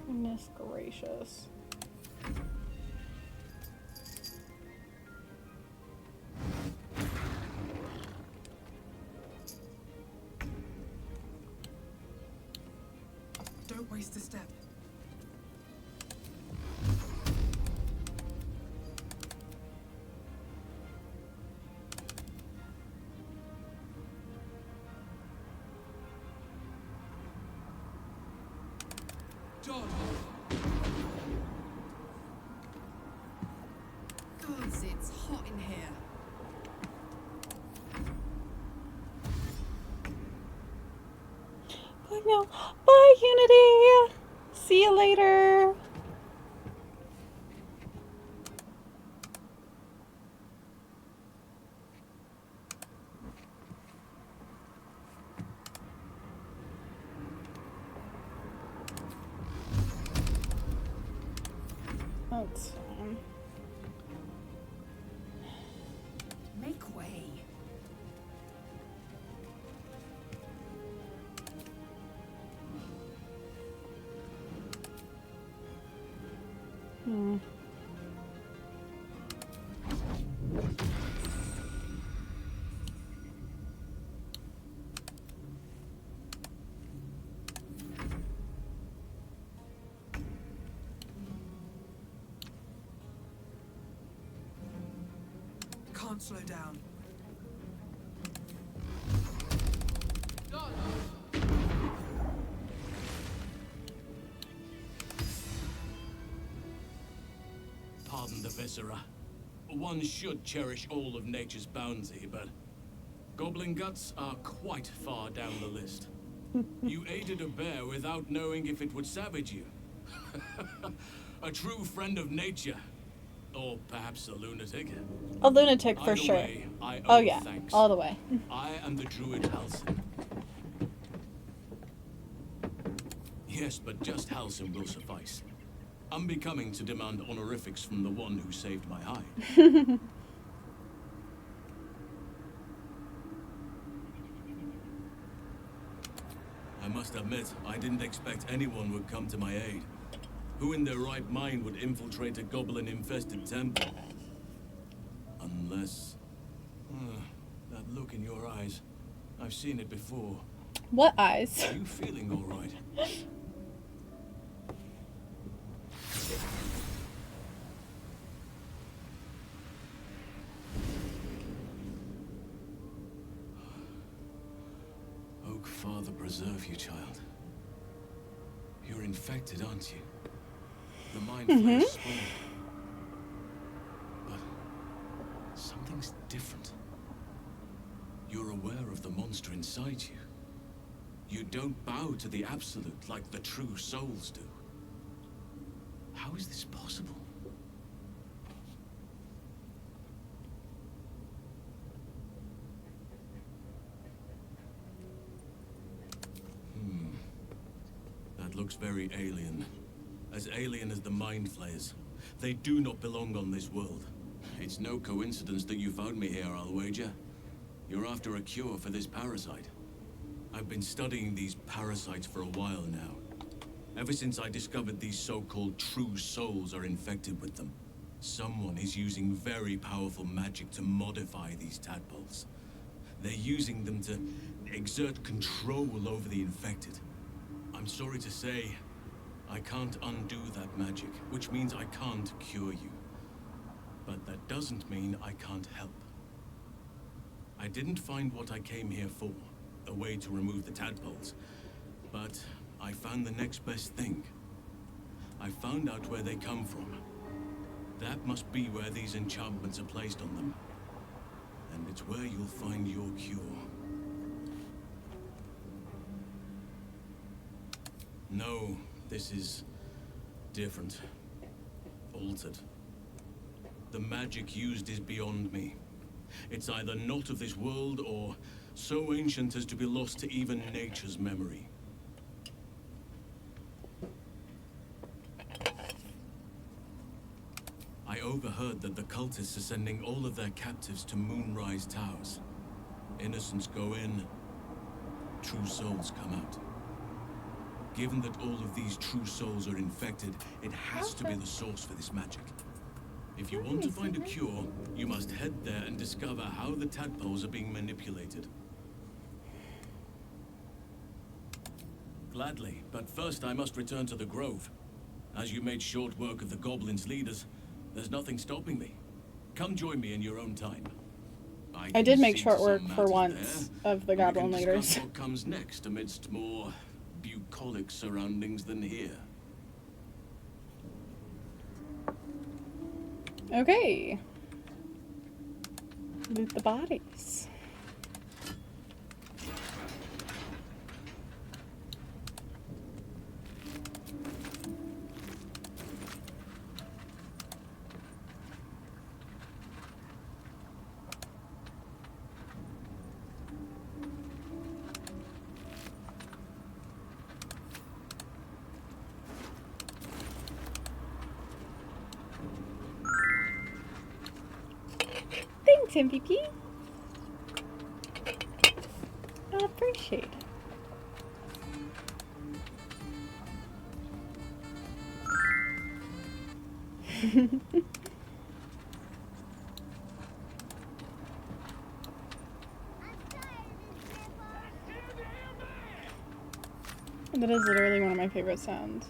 Goodness gracious. Don't waste a step. Gods, it's hot in here. Bye now. Bye, Unity. See you later. That's fine. Make way. Hmm. Can't slow down. Pardon the viscera. One should cherish all of nature's bounty, but goblin guts are quite far down the list. You aided a bear without knowing if it would savage you. A true friend of nature. Or perhaps a lunatic. A lunatic for Either sure. way, I Oh owe yeah, thanks. all the way. I am the druid Halsin. Yes, but just Halsin will suffice. Unbecoming to demand honorifics from the one who saved my hide. I must admit, I didn't expect anyone would come to my aid. Who in their right mind would infiltrate a goblin-infested temple? Unless... that look in your eyes. I've seen it before. What eyes? Are you feeling all right? Oak Father preserve you, child. You're infected, aren't you? The mind flayer spawned. But something's different. You're aware of the monster inside you. You don't bow to the absolute like the true souls do. How is this possible? That looks very alien. As alien as the mind flayers. They do not belong on this world. It's no coincidence that you found me here, I'll wager. You're after a cure for this parasite. I've been studying these parasites for a while now. Ever since I discovered these so-called true souls are infected with them. Someone is using very powerful magic to modify these tadpoles. They're using them to exert control over the infected. I'm sorry to say, I can't undo that magic, which means I can't cure you. But that doesn't mean I can't help. I didn't find what I came here for, a way to remove the tadpoles, but I found the next best thing. I found out where they come from. That must be where these enchantments are placed on them. And it's where you'll find your cure. No, this is different. Altered. The magic used is beyond me. It's either not of this world or so ancient as to be lost to even nature's memory. I overheard that the cultists are sending all of their captives to Moonrise Towers. Innocents go in, true souls come out. Given that all of these true souls are infected, it has to be the source for this magic. If you want to find a cure, you must head there and discover how the tadpoles are being manipulated. Gladly, but first I must return to the Grove. As you made short work of the Goblins' leaders, there's nothing stopping me. Come join me in your own time. I did make short work for once of the Goblin leaders. What comes next amidst more bucolic surroundings than here? Okay. Loot the bodies. Thanks, MVP. I appreciate it. That is literally one of my favorite sounds.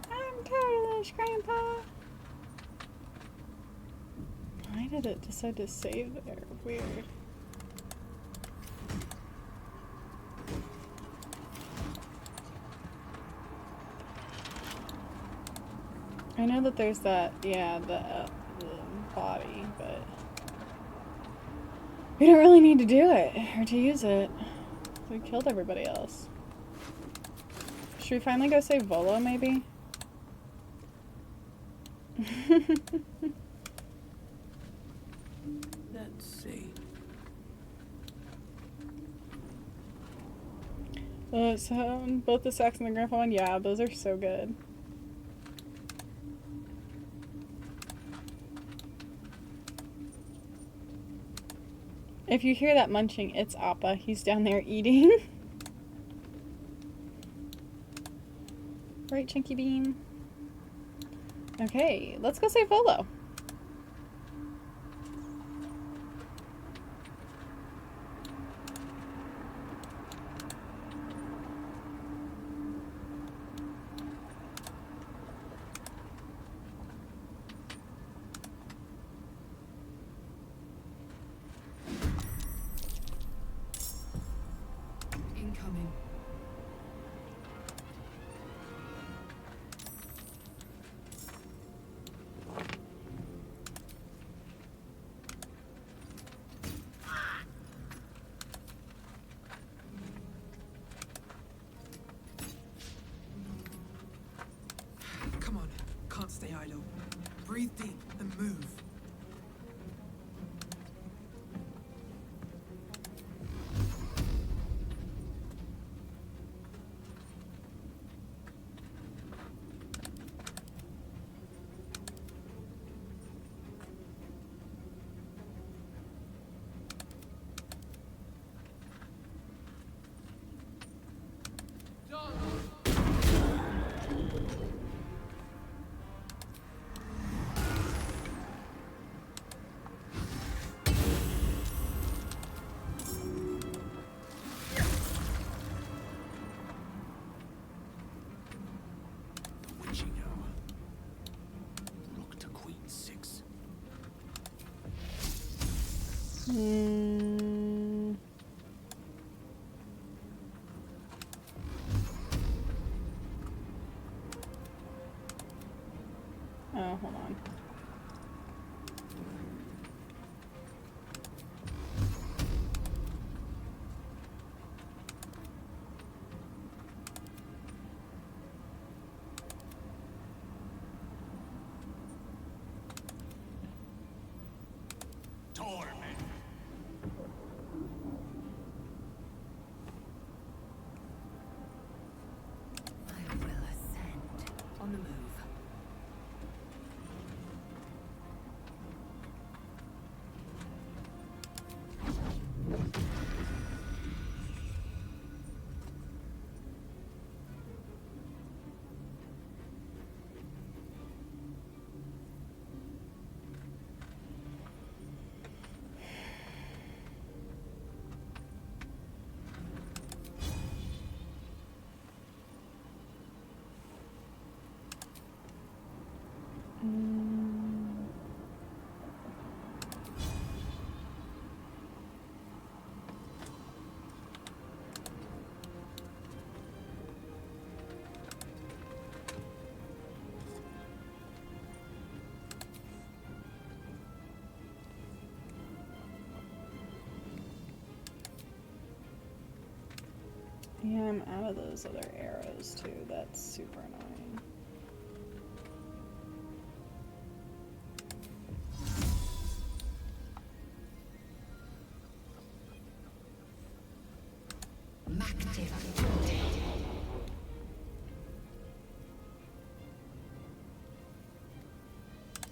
I'm tired of this, Grandpa. Why did it decide to save there? Weird. I know that there's that, yeah, the body, but we don't really need to do it or to use it. We killed everybody else. Should we finally go save Volo, maybe? Let's see. So both the Sax and the Grandpa one, yeah, those are so good. If you hear that munching, it's Appa. He's down there eating. Right, Chunky Bean? Okay, let's go save Volo. Incoming. Come on, can't stay idle. Breathe deep and move. Hmm. Oh, hold on. I will ascend. On the move. Yeah, I'm out of those other arrows too. That's super annoying.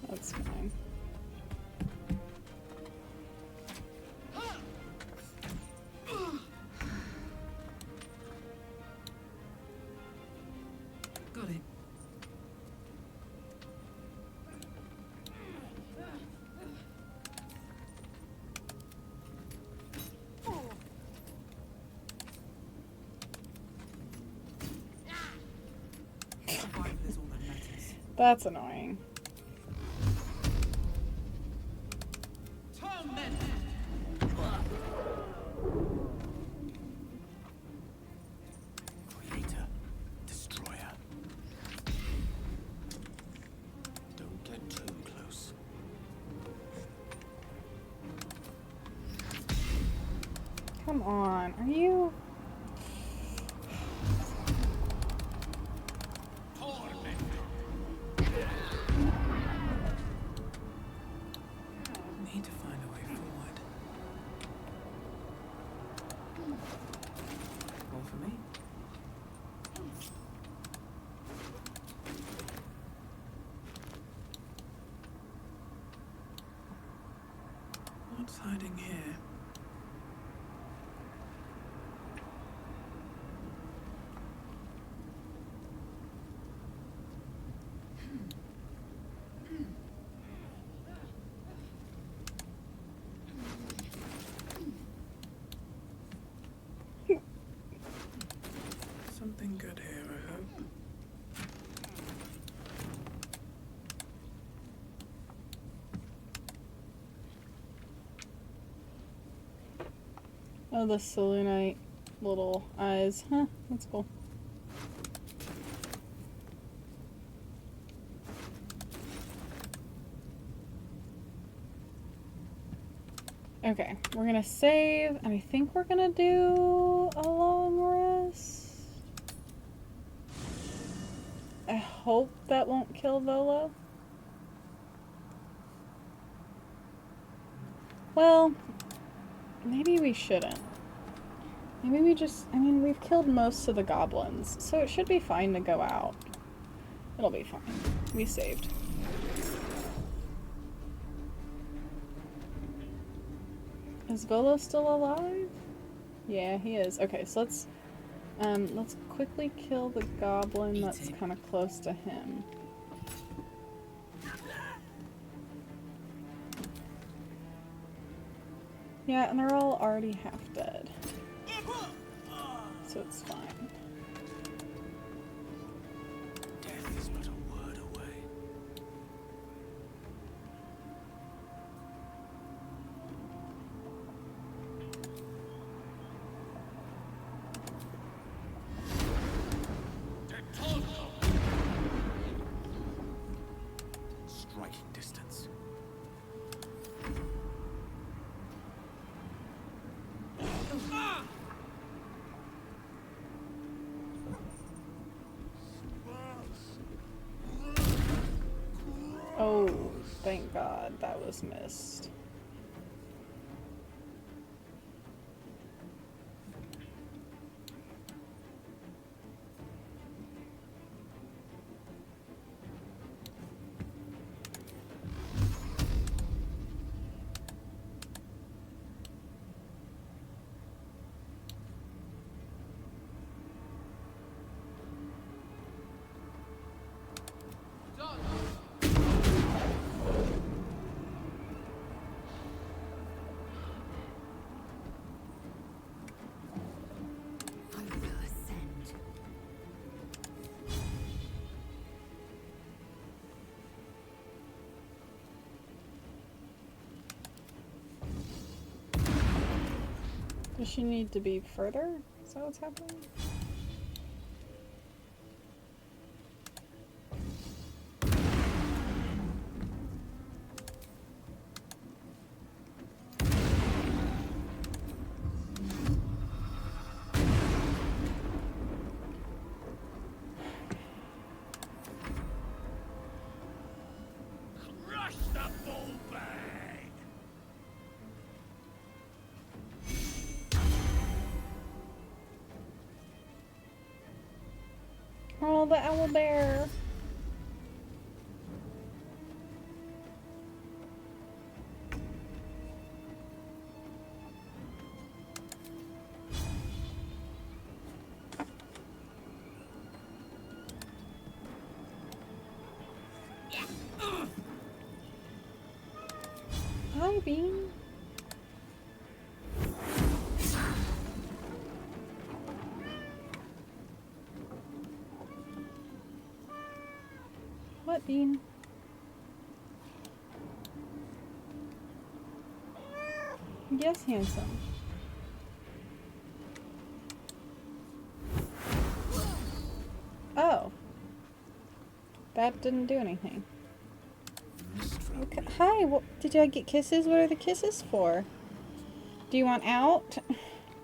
That's fine. Got it. Survival is all that matters. That's annoying. Creator, destroyer. Don't get too close. Come on, are you? Need to find a way forward. One for me. What's hiding here? Something good here, I hope. Oh, the Selûnite little eyes. Huh, that's cool. Okay, we're gonna save, and I think we're gonna do a long rest. I hope that won't kill Volo. Well, maybe we shouldn't. Maybe we just, I mean, we've killed most of the goblins, so it should be fine to go out. It'll be fine. We saved. Is Volo still alive? Yeah, he is. Okay, so let's quickly kill the goblin that's kind of close to him. Yeah, and they're all already half dead. So it's fine. Death is but a word away. Thank God that was missed. Does she need to be further? Is that what's happening? Crush the bull bag! Oh, the owl bear. Hi, Bean. What, Bean? Yes, handsome. Oh. That didn't do anything. Okay. Hi, did I get kisses? What are the kisses for? Do you want out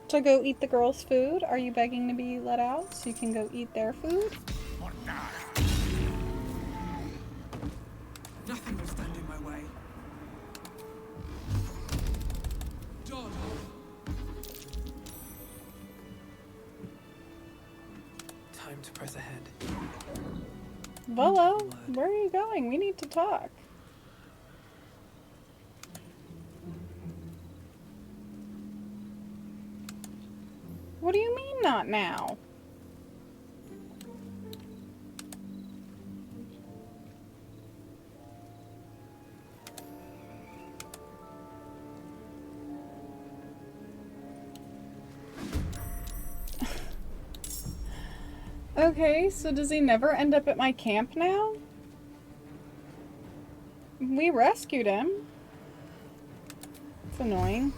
to go eat the girls' food? Are you begging to be let out so you can go eat their food? Nothing will stand in my way. John! Time to press ahead. Volo, where are you going? We need to talk. What do you mean not now? Okay, so does he never end up at my camp now? We rescued him. It's annoying.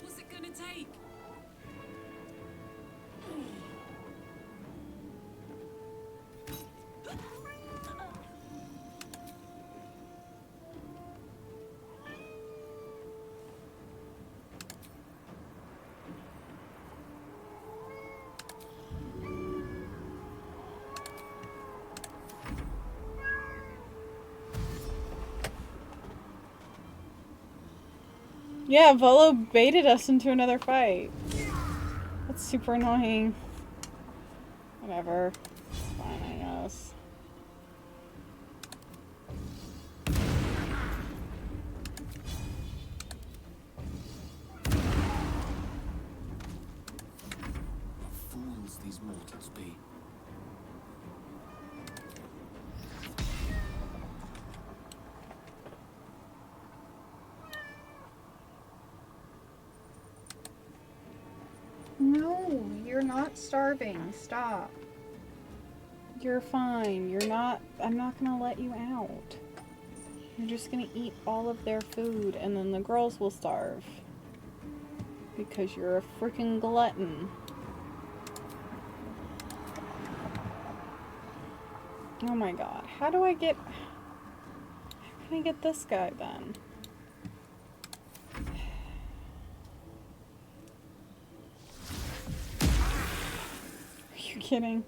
What's it gonna take? Yeah, Volo baited us into another fight. That's super annoying. Whatever. It's fine, I guess. What fools these mortals be. No, you're not starving. Stop. You're fine. You're not. I'm not gonna let you out. You're just gonna eat all of their food and then the girls will starve. Because you're a freaking glutton. Oh my god. How do I get can I get this guy then? Are you kidding?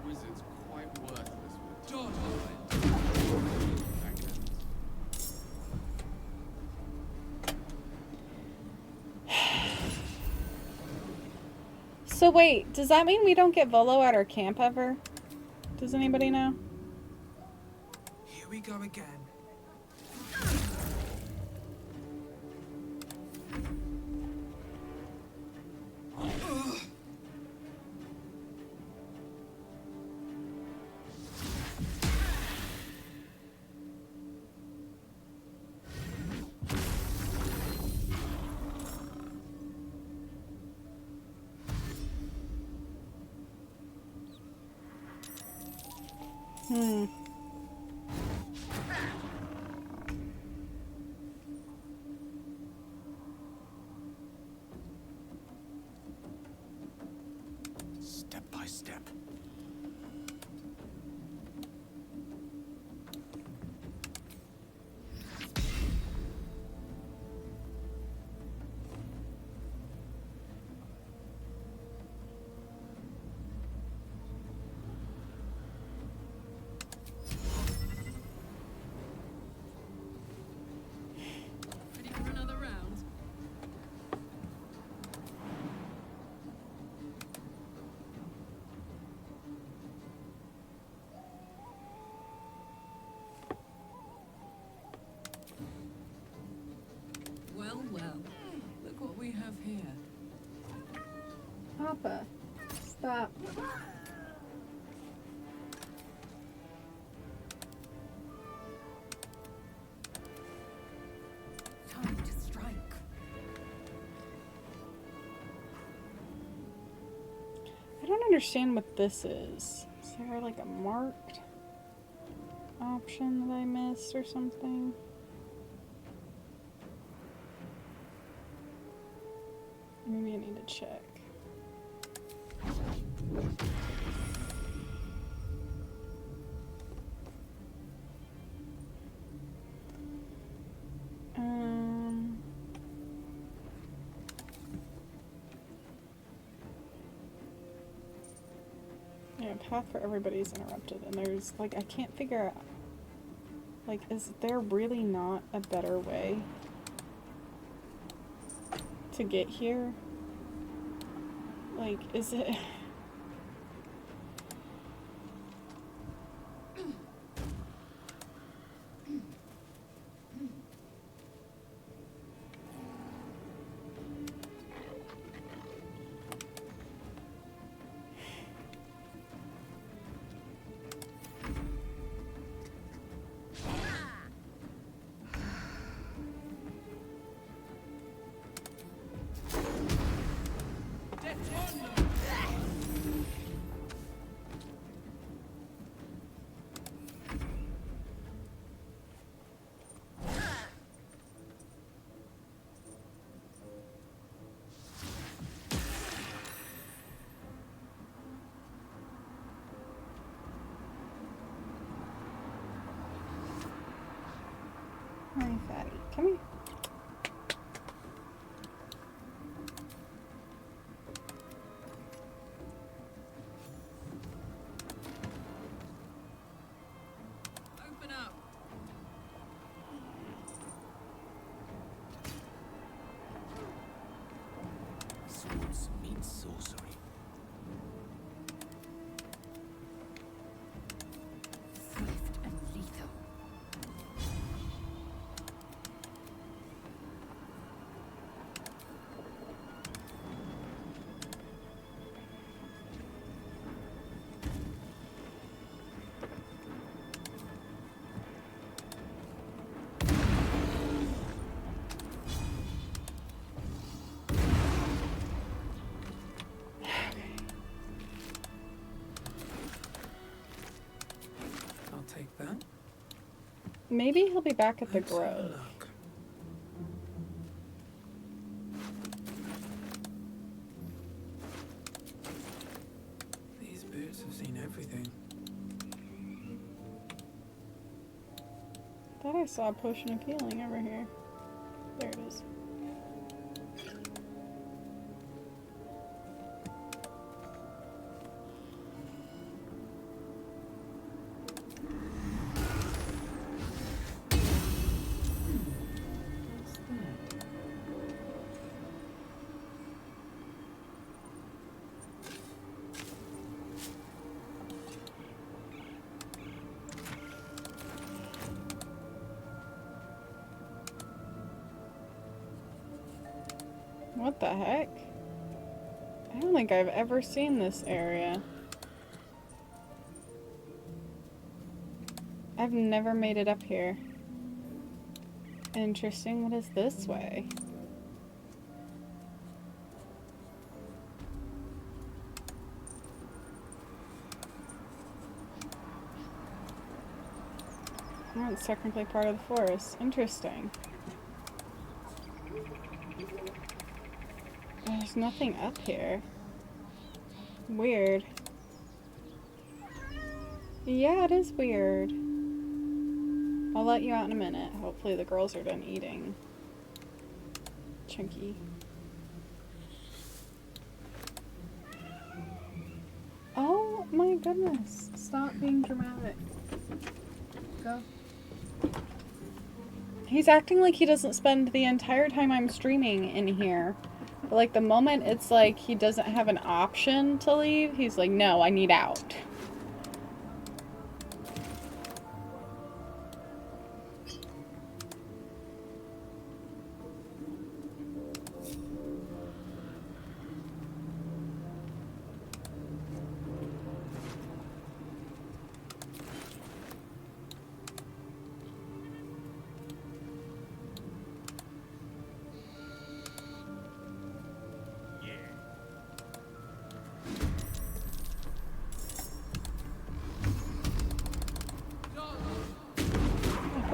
Wizard's quite worthless with So wait, does that mean we don't get Volo at our camp ever? Does anybody know? Here we go again. Step by step. Ready for another round? Well, well. Look what we have here. Papa, stop. Time to strike. I don't understand what this is. Is there like a marked option that I missed or something? Maybe I need to check. Yeah, path for everybody's interrupted, and there's like I can't figure out. Like, is there really not a better way to get here? Like, is it? Hi, fatty. Come here. Open up. Swords mean sorcery. Swift and lethal. maybe he'll be back at the Let's have a grove. look. These boots have seen everything. Thought I saw a potion of healing over here. There it is. What the heck? I don't think I've ever seen this area. I've never made it up here. Interesting. What is this way? Oh, it's technically part of the forest. Interesting. There's nothing up here. Weird. Yeah, it is weird. I'll let you out in a minute. Hopefully the girls are done eating. Chunky. Oh my goodness. Stop being dramatic. Go. He's acting like he doesn't spend the entire time I'm streaming in here. But like the moment it's like he doesn't have an option to leave, he's like, no, I need out.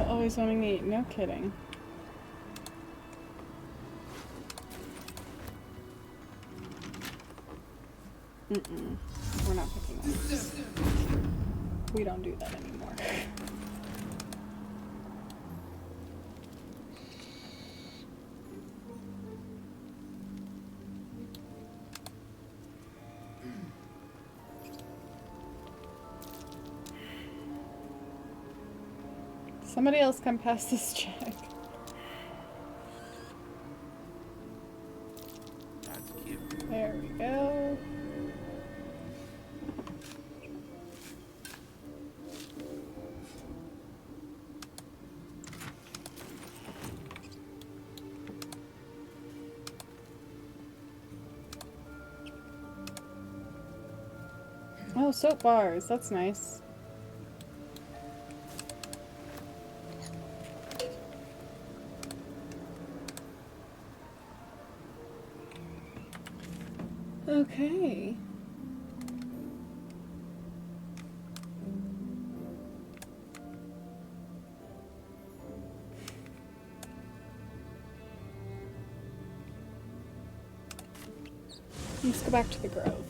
Always wanting to eat. No kidding. Mm-mm. We're not picking those. We don't do that anymore. Somebody else come past this check. There we go. Oh, soap bars. That's nice. Okay. Let's go back to the grove.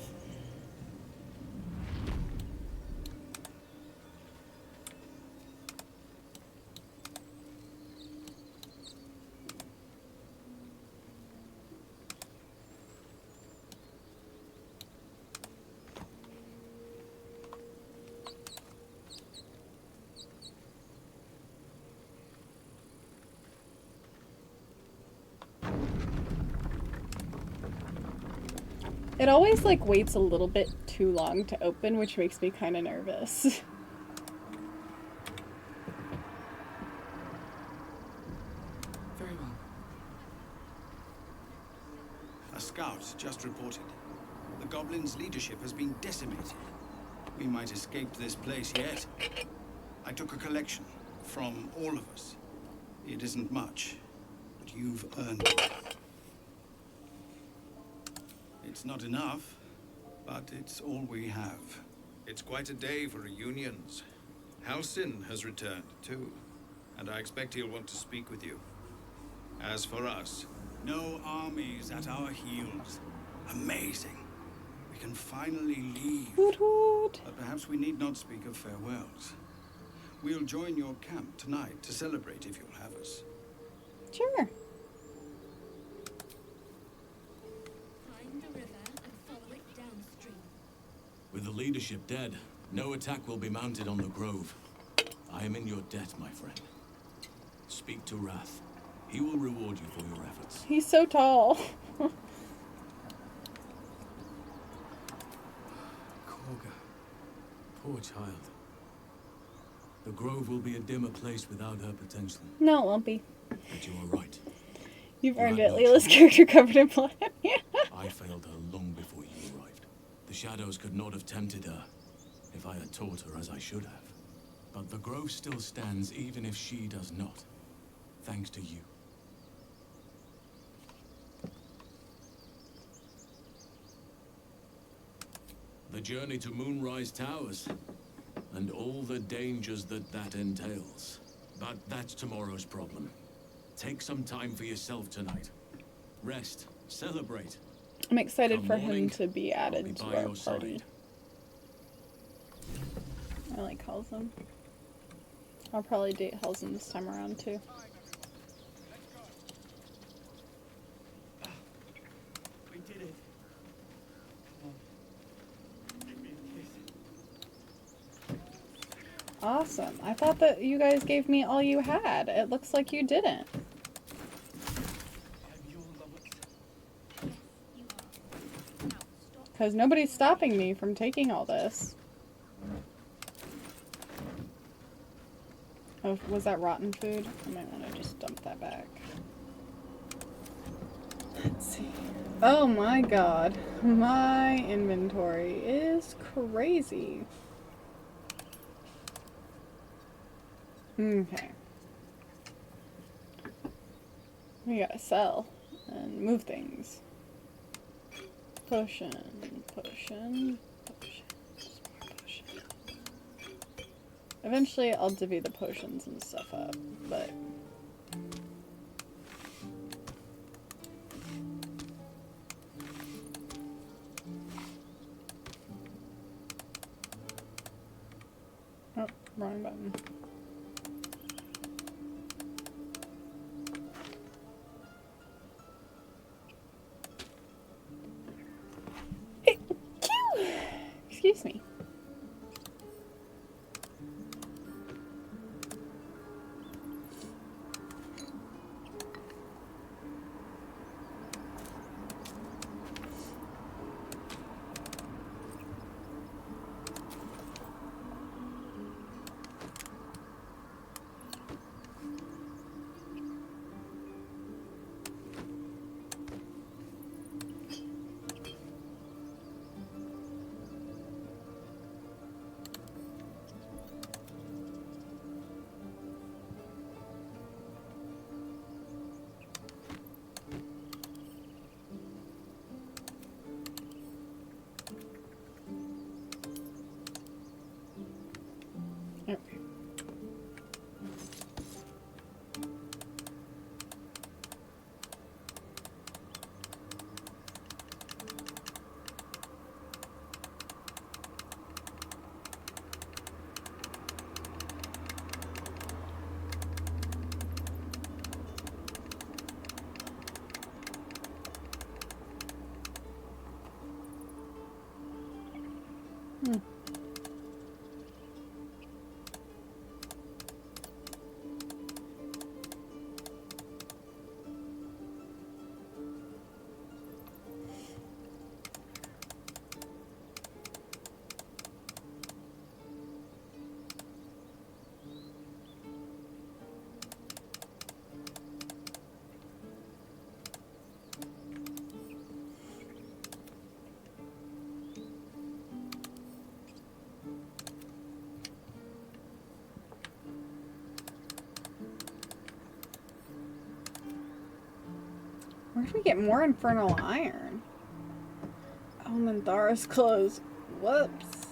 It always like waits a little bit too long to open, which makes me kind of nervous. Very well. A scout just reported. The goblins' leadership has been decimated. We might escape this place yet. I took a collection from all of us. It isn't much, but you've earned it. It's not enough, but it's all we have. It's quite a day for reunions. Halcyon has returned, too. and I expect he'll want to speak with you. As for us, No armies at our heels. Amazing. We can finally leave. Hoot hoot. But perhaps we need not speak of farewells. We'll join your camp tonight to celebrate if you'll have us. Sure. Find the river and follow it downstream. With the leadership dead, no attack will be mounted on the grove. I am in your debt, my friend. Speak to Wrath. He will reward you for your efforts. He's so tall. Korga. Poor child. The grove will be a dimmer place without her potential. No, it won't be. But you are right. You've You earned had it. no Layla's choice. character covered in blood. Yeah. I failed her long before you arrived. The shadows could not have tempted her if I had taught her as I should have. But the grove still stands even if she does not. Thanks to you. The journey to Moonrise Towers, and all the dangers that entails. But that's tomorrow's problem. Take some time for yourself tonight. Rest, celebrate. I'm excited Come for morning, him to be I'll added be to by our your party. side. I like Halsem. I'll probably date Halsem this time around too. We did it. Come on. Give me a kiss. Awesome. I thought that you guys gave me all you had. It looks like you didn't. I'm your lovers. Because nobody's stopping me from taking all this. Oh, was that rotten food? I might want to just dump that back. Let's see. Oh my god. My inventory is crazy. Okay. We gotta sell and move things. Potion, potion, potion, more potion. Eventually I'll divvy the potions and stuff up, but... Oh, wrong button. Excuse me. Where did we get more infernal iron? Oh, Mandara's closed. Whoops.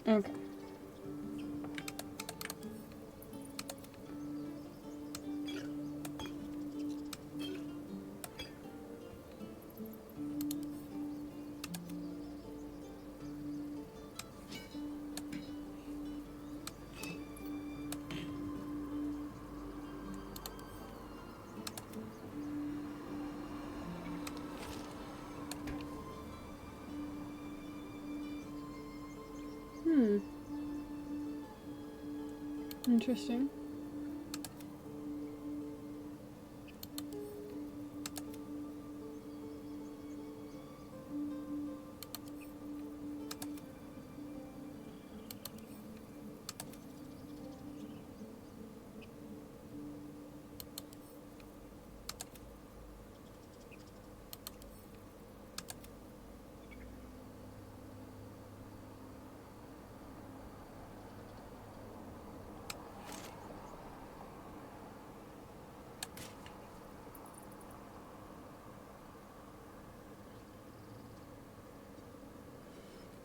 Okay. Interesting.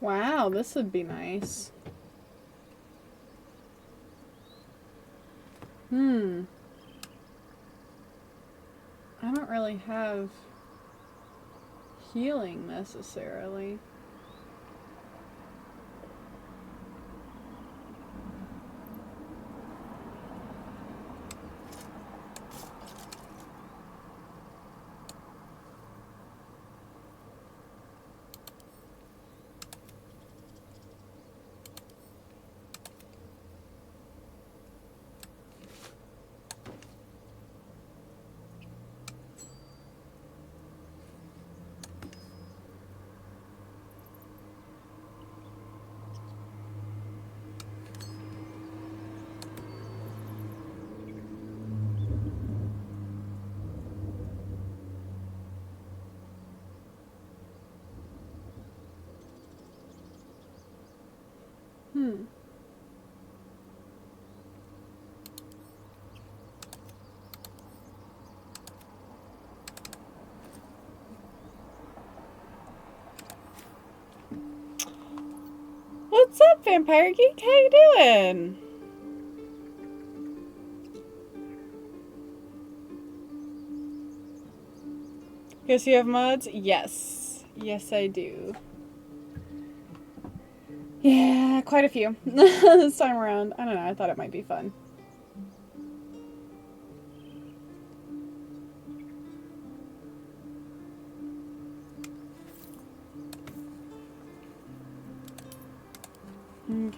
Wow, this would be nice. I don't really have healing necessarily. What's up, Vampire Geek? How you doing? Guess you have mods? Yes. Yes, I do. Yeah, quite a few this time around. I don't know, I thought it might be fun. Okay.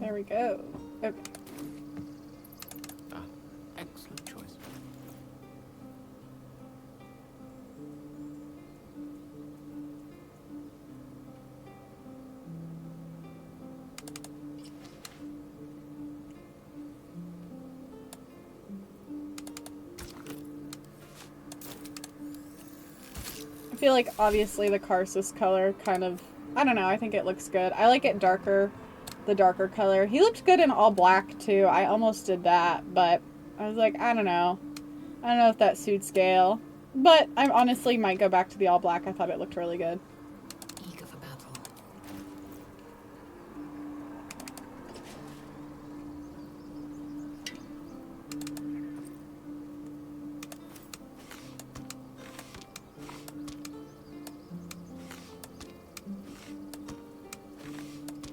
There we go. Okay. Ah, excellent choice. I feel like obviously the Karsus color kind of, I don't know, I think it looks good. I like it darker, the darker color. He looked good in all black too. I almost did that, but I was like, I don't know. I don't know if that suits Gale. But I honestly might go back to the all black. I thought it looked really good. Eager for battle.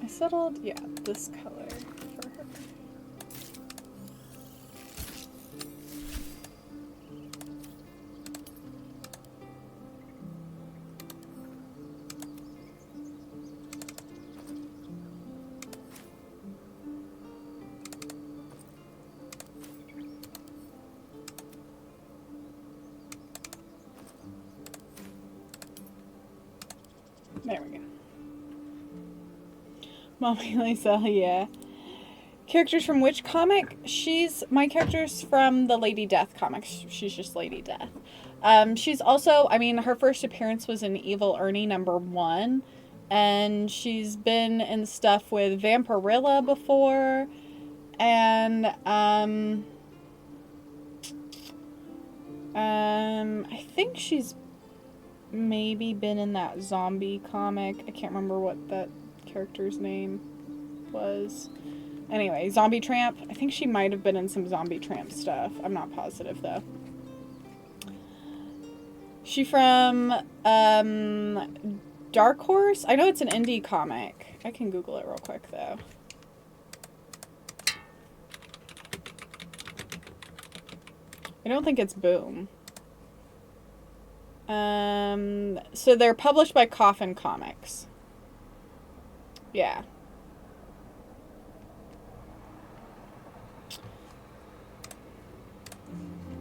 I settled, yeah, this color for her. There we go. Mommy Lisa, yeah. Characters from which comic? My character's from the Lady Death comics. She's just Lady Death. She's also, I mean, her first appearance was in Evil Ernie #1. And she's been in stuff with Vampirilla before. And I think she's maybe been in that zombie comic. I can't remember what that character's name was. Anyway, Zombie Tramp. I think she might have been in some Zombie Tramp stuff. I'm not positive though. She from Dark Horse? I know it's an indie comic. I can Google it real quick though. I don't think it's Boom. So they're published by Coffin Comics. Yeah.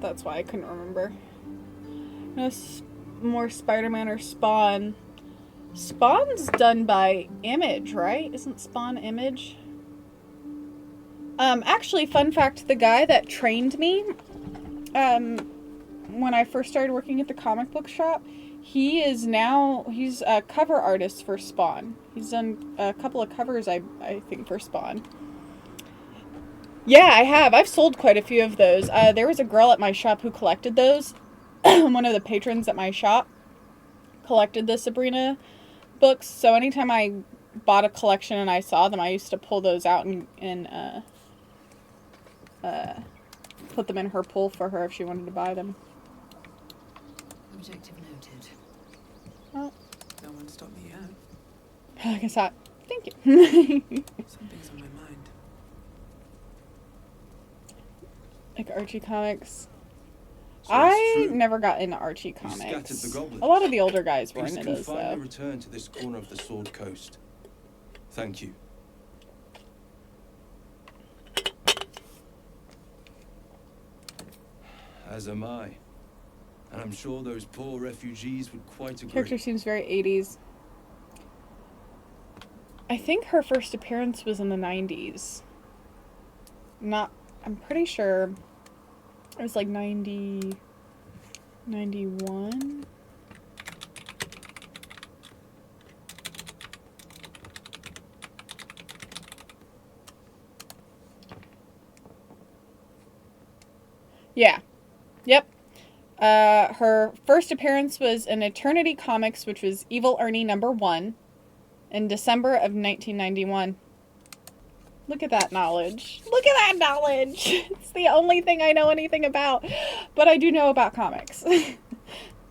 That's why I couldn't remember. No more Spider-Man or Spawn. Spawn's done by Image, right? Isn't Spawn Image? Actually, fun fact, the guy that trained me, when I first started working at the comic book shop, he's a cover artist for Spawn. He's done a couple of covers, I think, for Spawn. Yeah, I have. I've sold quite a few of those. There was a girl at my shop who collected those. One of the patrons at my shop collected the Sabrina books. So anytime I bought a collection and I saw them, I used to pull those out and put them in her pool for her if she wanted to buy them. Objective noted. Well, No one stopped me yet. like I said, thank you. Something's on my mind. Like Archie comics. So I never got into Archie scattered comics. the goblins. A lot of the older guys were Peace into can those finally though. return to this corner of the Sword Coast. Thank you. As am I. And I'm sure those poor refugees would quite agree. Character seems very 80s. I think her first appearance was in the 90s. I'm pretty sure it was like 90, 91. Yeah. Yep. Her first appearance was in Eternity Comics, which was Evil Ernie #1 in December of 1991. Look at that knowledge. Look at that knowledge. It's the only thing I know anything about. But I do know about comics.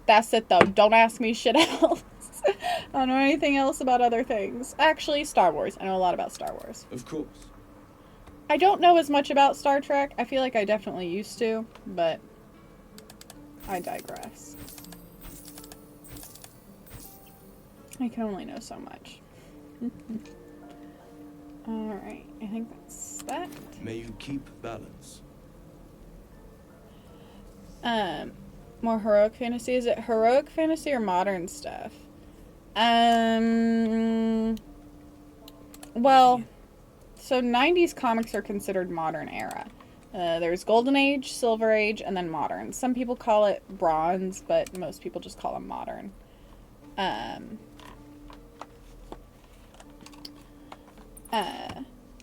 That's it though. Don't ask me shit else. I don't know anything else about other things. Actually, Star Wars. I know a lot about Star Wars. Of course. I don't know as much about Star Trek. I feel like I definitely used to, but I digress. I can only know so much. Alright, I think that's that. May you keep balance. More heroic fantasy. Is it heroic fantasy or modern stuff? Well, so 90s comics are considered modern era. There's Golden Age, Silver Age, and then modern. Some people call it bronze, but most people just call them modern.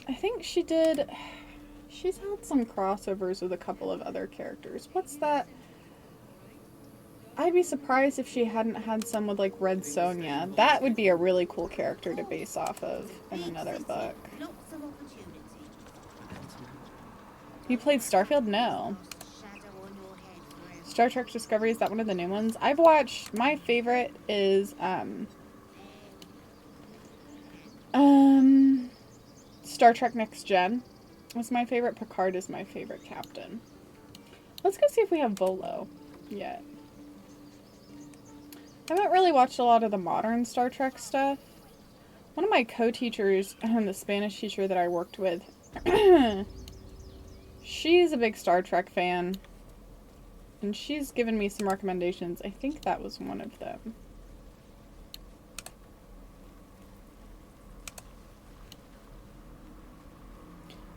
I think she's had some crossovers with a couple of other characters. What's that? I'd be surprised if she hadn't had some with like Red Sonja. That would be a really cool character to base off of in another book. You played Starfield? No. Star Trek Discovery, is that one of the new ones? I've watched, my favorite is Star Trek Next Gen was my favorite. Picard is my favorite captain. Let's go see if we have Volo yet. I haven't really watched a lot of the modern Star Trek stuff. One of my co-teachers, the Spanish teacher that I worked with, she's a big Star Trek fan. And she's given me some recommendations. I think that was one of them.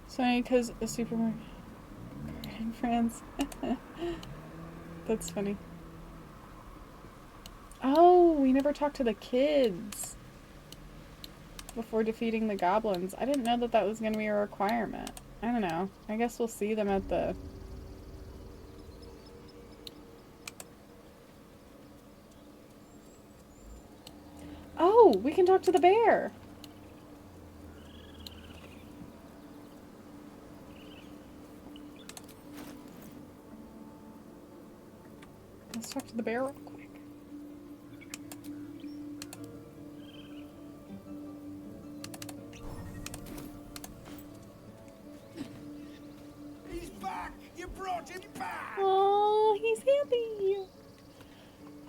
So, because a supermarket in France. That's funny. Oh, we never talked to the kids before defeating the goblins. I didn't know that that was going to be a requirement. I don't know. I guess we'll see them at the... Oh, we can talk to the bear. Let's talk to the bear real quick. He's back! You brought him back! Oh, he's happy.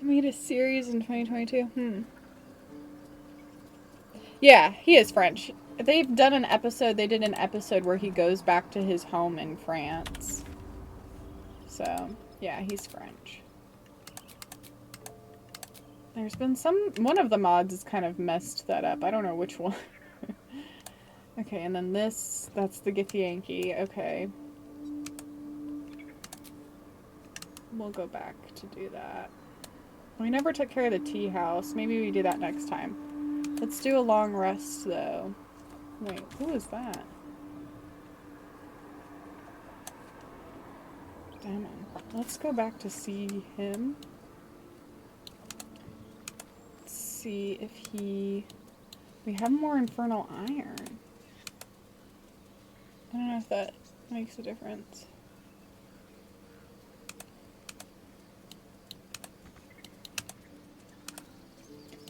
I made a series in 2022. Yeah, he is French. They've done an episode, they did an episode where he goes back to his home in France. So, yeah, he's French. There's been one of the mods has kind of messed that up. I don't know which one. Okay, and then this, that's the Githyanki. Okay. We'll go back to do that. We never took care of the tea house. Maybe we do that next time. Let's do a long rest, though. Wait, who is that? Damn it. Let's go back to see him. Let's see if he... We have more infernal iron. I don't know if that makes a difference.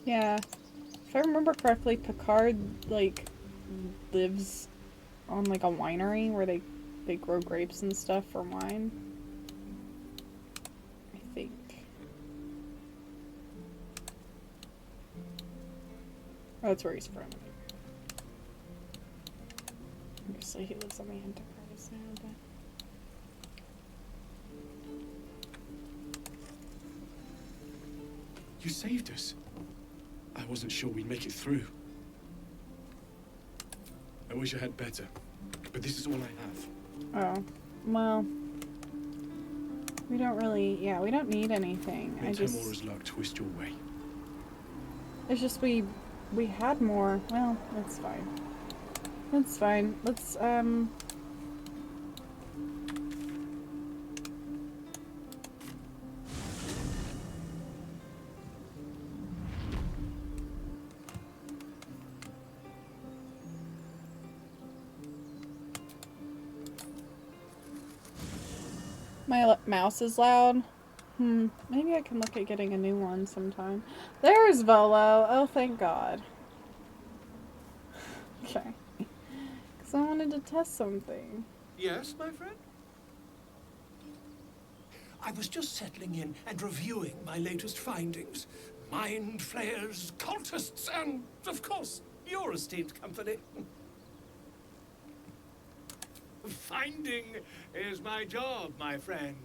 Yeah. If I remember correctly, Picard, like, lives on, like, a winery where they grow grapes and stuff for wine. I think. Oh, that's where he's from. Obviously, he lives on the Enterprise now, but... You saved us. I wasn't sure we'd make it through. I wish I had better, but this is all I have. Oh, well... We don't really... Yeah, we don't need anything. May Temora's luck twist your way. It's just we had more. Well, that's fine. That's fine. Let's, My mouse is loud. Maybe I can look at getting a new one sometime. There's Volo. Oh, thank God. Okay. Because I wanted to test something. Yes, my friend? I was just settling in and reviewing my latest findings. Mind flayers, cultists, and, of course, your esteemed company. Finding is my job, my friend.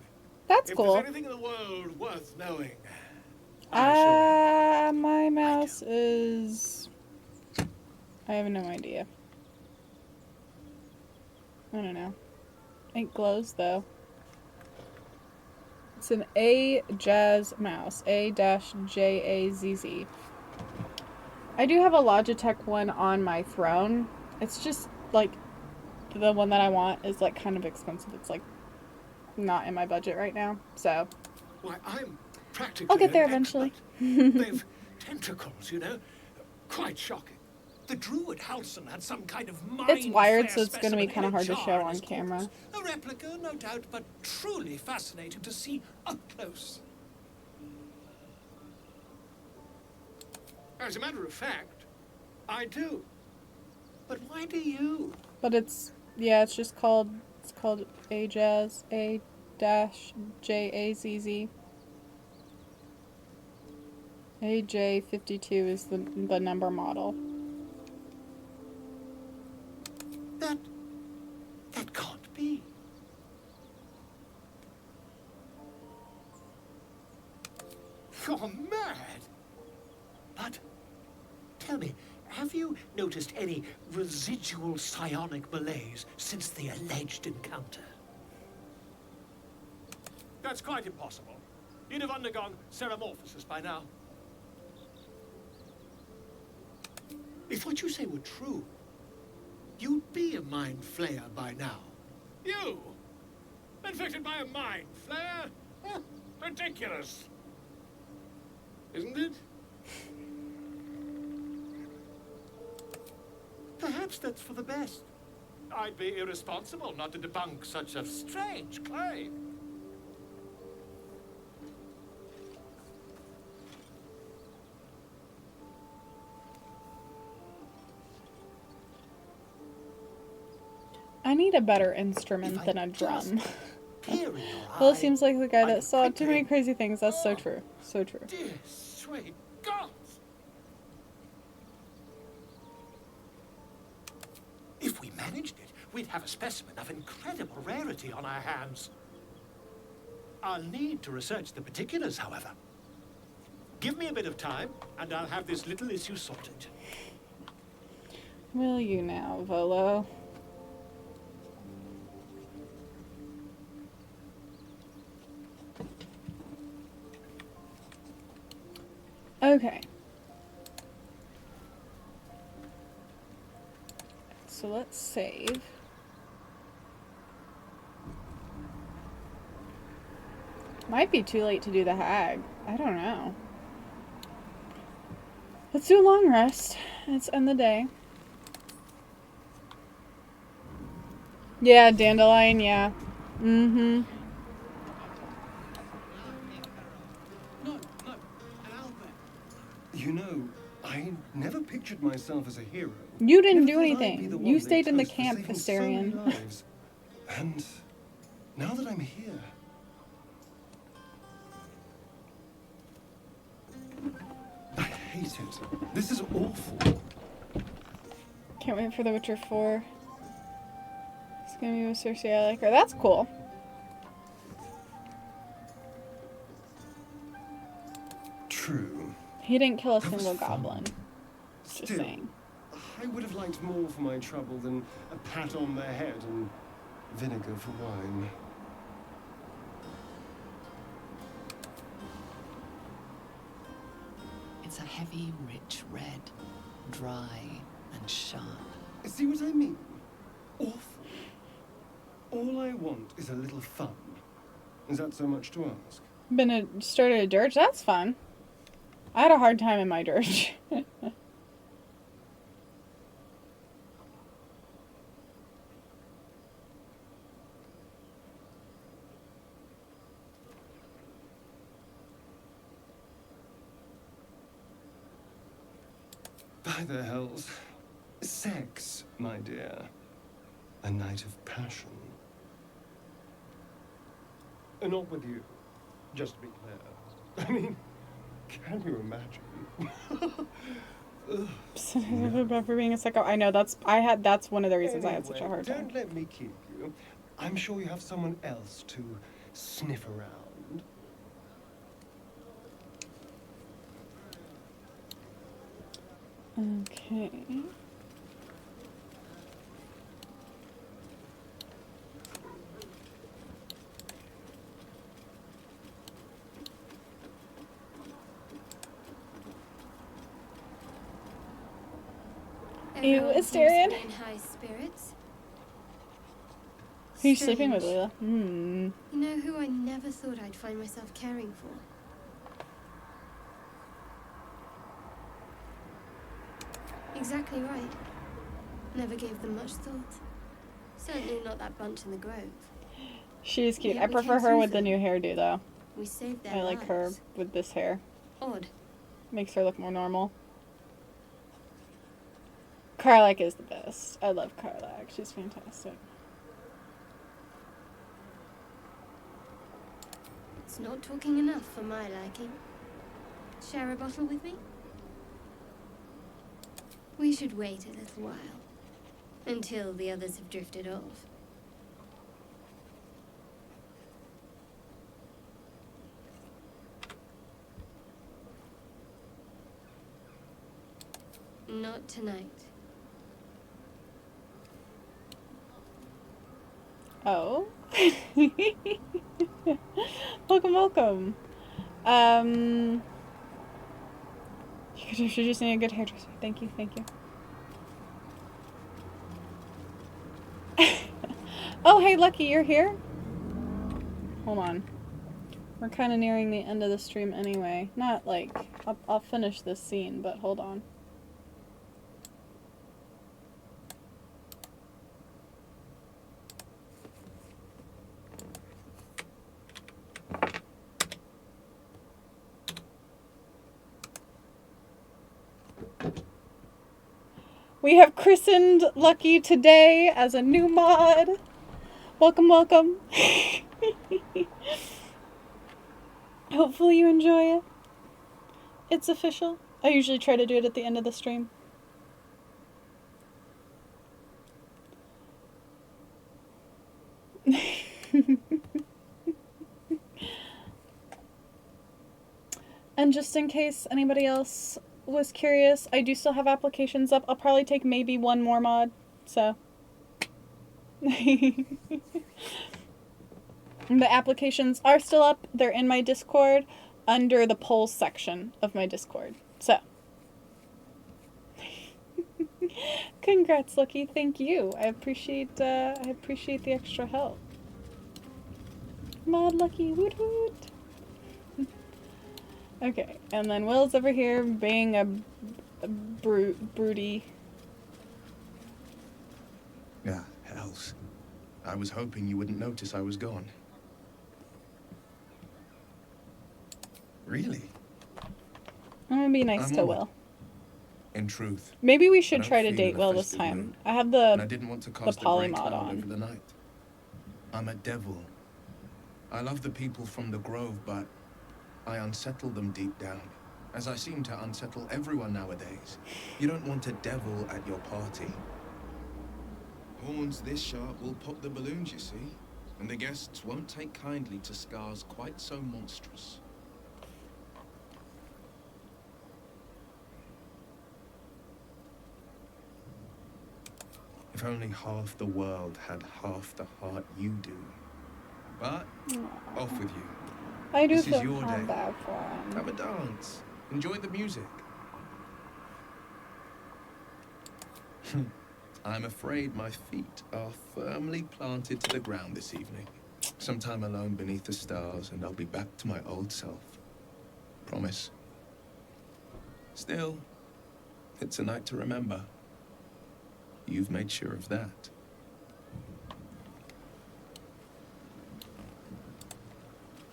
That's if cool. If there's anything in the world worth knowing, my mouse is... I have no idea. I don't know. It glows, though. It's an A-Jazz mouse. A-J-A-Z-Z. I do have a Logitech one on my throne. It's just, like, the one that I want is, like, kind of expensive. It's, like, not in my budget right now, so... Why, I'm practically I'll get there eventually. They've tentacles, you know? Quite shocking. The druid Halson had some kind of mind It's wired, so flare it's going to be specimen kind of in a hard to jar show in on his camera. corpus. A replica, no doubt, but truly fascinating to see up close. As a matter of fact, I do. But why do you? But it's, yeah, it's just called, it's called A-Jazz, A-J-A-Z-Z. AJ52 is the number model. That can't be. You're mad. But, tell me, have you noticed any residual psionic malaise since the alleged encounter? That's quite impossible. You'd have undergone ceramorphosis by now. If what you say were true, you'd be a mind flayer by now. You? Infected by a mind flayer? Huh, ridiculous. Isn't it? Perhaps that's for the best. I'd be irresponsible not to debunk such a strange claim. I need a better instrument than a drum. Here in your Well, it eye, seems like the guy I that could saw too many quickly- crazy things. That's so true. So true. Dear sweet gods! If we managed it, we'd have a specimen of incredible rarity on our hands. I'll need to research the particulars, however. Give me a bit of time, and I'll have this little issue sorted. Will you now, Volo? Okay. So let's save. Might be too late to do the hag. I don't know. Let's do a long rest. Let's end the day. Yeah, dandelion, yeah. Mm-hmm. You know, I never pictured myself as a hero. You didn't do Never thought I'd be anything. the one You they stayed in the toast for camp, saving so many Hysterian. lives. And now that I'm here, I hate it. This is awful. Can't wait for The Witcher 4. It's gonna be with Cersei. I like her. That's cool. True. He didn't kill a That was single fun. goblin. Just Still, saying. I would have liked more for my trouble than a pat on the head and vinegar for wine. It's a heavy, rich red, dry and sharp. See what I mean? Awful. All I want is a little fun. Is that so much to ask? Started a dirge? That's fun. I had a hard time in my dirge. By the hells. Sex, my dear. A night of passion. Not with you. Just to be clear. I mean, can you imagine? Ugh. For being a psycho. I know, that's one of the reasons I had such a hard Don't time. let me keep you. I'm sure you have someone else to sniff around. Okay. Ew, Everyone seems to Asterion. be in high spirits. Who are you sleeping with, Strange. Leela? Hmm. You know who I never thought I'd find myself caring for? Exactly right. Never gave them much thought. Certainly not that bunch in the grove. She's cute. Yeah, I we prefer came her through with the them. new hairdo, though. We saved their I like her lives. with this hair. Odd. Makes her look more normal. Karlak is the best. I love Karlak. She's fantastic. It's not talking enough for my liking. Share a bottle with me? We should wait a little while. Until the others have drifted off. Not tonight. Oh. Welcome, welcome. You could introduce me a good hairdresser. Thank you, thank you. Oh, hey, Lucky, you're here? Hold on. We're kind of nearing the end of the stream anyway. Not like... I'll finish this scene, but hold on. We have christened Lucky today as a new mod. Welcome, welcome. Hopefully you enjoy it. It's official. I usually try to do it at the end of the stream. And just in case anybody else was curious, I do still have applications up. I'll probably take maybe one more mod, so. The applications are still up. They're in my Discord under the polls section of my Discord. So. Congrats, Lucky. Thank you. I appreciate the extra help. Mod Lucky. Woot woot. Okay, and then Will's over here being a broody. Yeah, hells. I was hoping you wouldn't notice I was gone. Really? I'm gonna be nice to Will. In truth. Maybe we should try to date Will this time. I have the polymod on. Over the night. I'm a devil. I love the people from the Grove, but I unsettle them deep down, as I seem to unsettle everyone nowadays. You don't want a devil at your party. Horns this sharp will pop the balloons, you see, and the guests won't take kindly to scars quite so monstrous. If only half the world had half the heart you do. But, off with you. I do this feel is your day. bad for him. Have a dance. Enjoy the music. I'm afraid my feet are firmly planted to the ground this evening. Some time alone beneath the stars, and I'll be back to my old self. Promise. Still, it's a night to remember. You've made sure of that.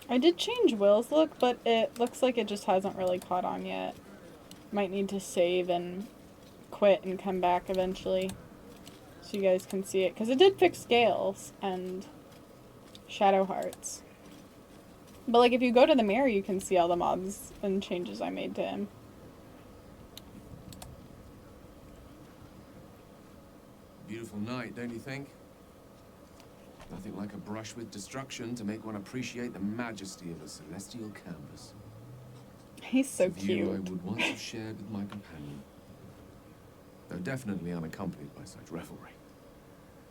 I did change Will's look, but it looks like it just hasn't really caught on yet. Might need to save and quit and come back eventually so you guys can see it. Because it did fix scales and shadow hearts. But like if you go to the mirror, you can see all the mods and changes I made to him. Beautiful night, don't you think? Nothing like a brush with destruction to make one appreciate the majesty of a celestial canvas. He's so It's a view cute. I would once have shared with my companion, though definitely unaccompanied by such revelry.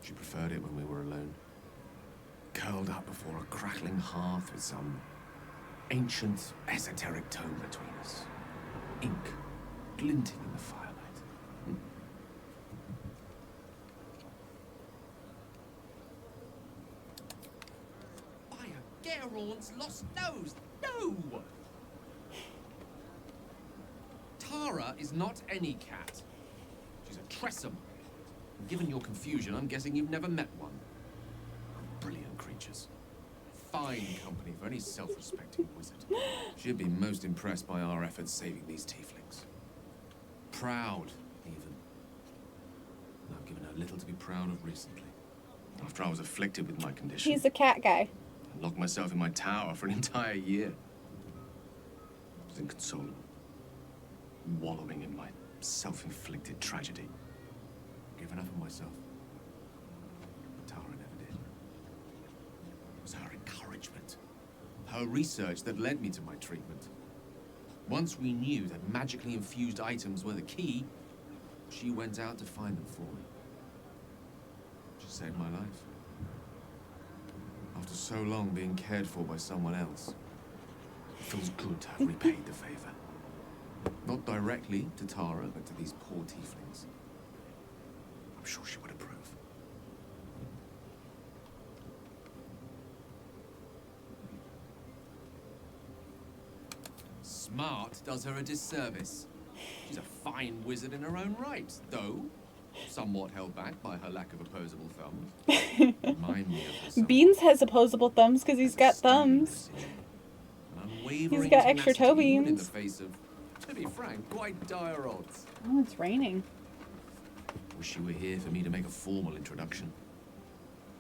She preferred it when we were alone, curled up before a crackling hearth with some ancient, esoteric tome between us, ink glinting in the firelight. Gerorn's lost nose. No! Tara is not any cat. She's a Tressum. Given your confusion, I'm guessing you've never met one. Brilliant creatures. Fine company for any self-respecting wizard. She'd be most impressed by our efforts saving these tieflings. Proud, even. I've given her little to be proud of recently. After I was afflicted with my condition. He's a cat guy. I locked myself in my tower for an entire year. It was inconsolable. Wallowing in my self-inflicted tragedy. Given up on myself. But Tara never did. It was her encouragement. Her research that led me to my treatment. Once we knew that magically infused items were the key, she went out to find them for me. She saved my life. After so long being cared for by someone else, it feels good to have repaid the favor. Not directly to Tara, but to these poor tieflings. I'm sure she would approve. smart does her a disservice. She's a fine wizard in her own right, though somewhat held back by her lack of opposable thumbs. Remind me of the Beans has opposable thumbs because he's got thumbs. unwavering He's got extra toe tenacity even in the beans. face of, to be frank, quite dire odds. Oh, it's raining. Wish you were here for me to make a formal introduction.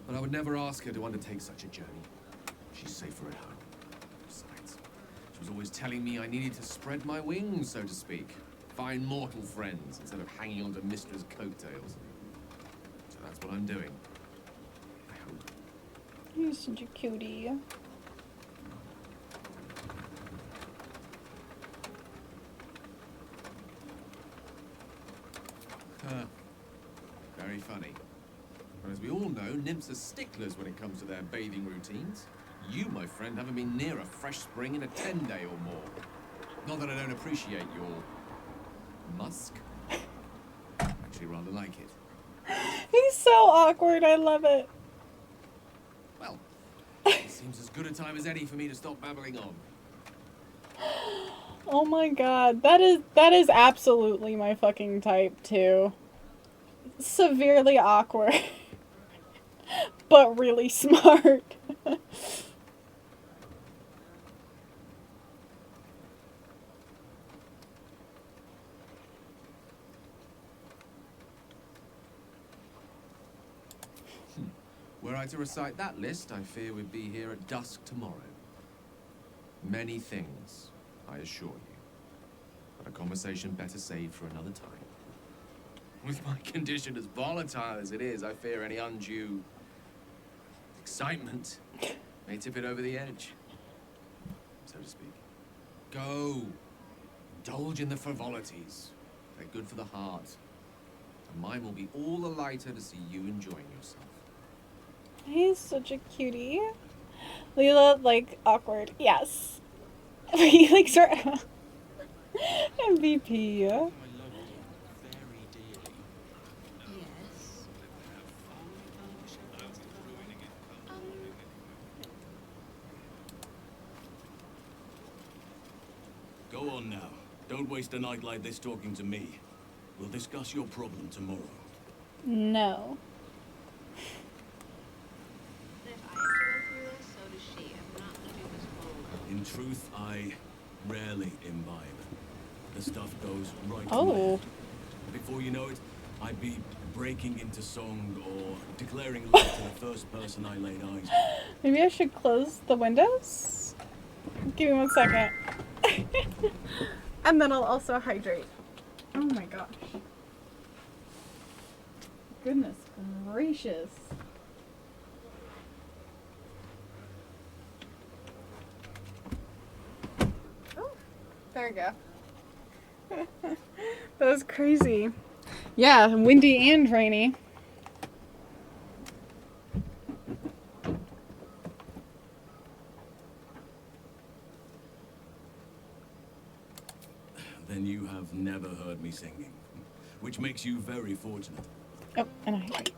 But I would never ask her to undertake such a journey. She's safer at home. Besides, she was always telling me I needed to spread my wings, so to speak. Find mortal friends instead of hanging onto Mistress' coattails. So that's what I'm doing. I hope. You're such a cutie. Very funny. But as we all know, nymphs are sticklers when it comes to their bathing routines. You, my friend, haven't been near a fresh spring in a 10-day or more. Not that I don't appreciate your musk. I actually rather like it. He's so awkward. I love it. Well, it seems as good a time as any for me to stop babbling on. Oh my god. That is absolutely my fucking type too. Severely awkward. But really smart. Were I to recite that list, I fear we'd be here at dusk tomorrow. Many things, I assure you. But a conversation better saved for another time. With my condition as volatile as it is, I fear any undue excitement may tip it over the edge, so to speak. Go. Indulge in the frivolities. They're good for the heart. And mine will be all the lighter to see you enjoying yourself. He's such a cutie. Leela, like, awkward. Yes. He likes her. MVP. Go on now. Don't waste a night like this talking to me. We'll discuss your problem tomorrow. No. In truth, I rarely imbibe. The stuff goes right to my Oh. head. Before you know it, I'd be breaking into song or declaring love to the first person I laid eyes on. Maybe I should close the windows? Give me 1 second. And then I'll also hydrate. Oh my gosh. Goodness gracious. Oh, there we go. That was crazy. Yeah, windy and rainy. Then you have never heard me singing, which makes you very fortunate. Oh, and I hydrate.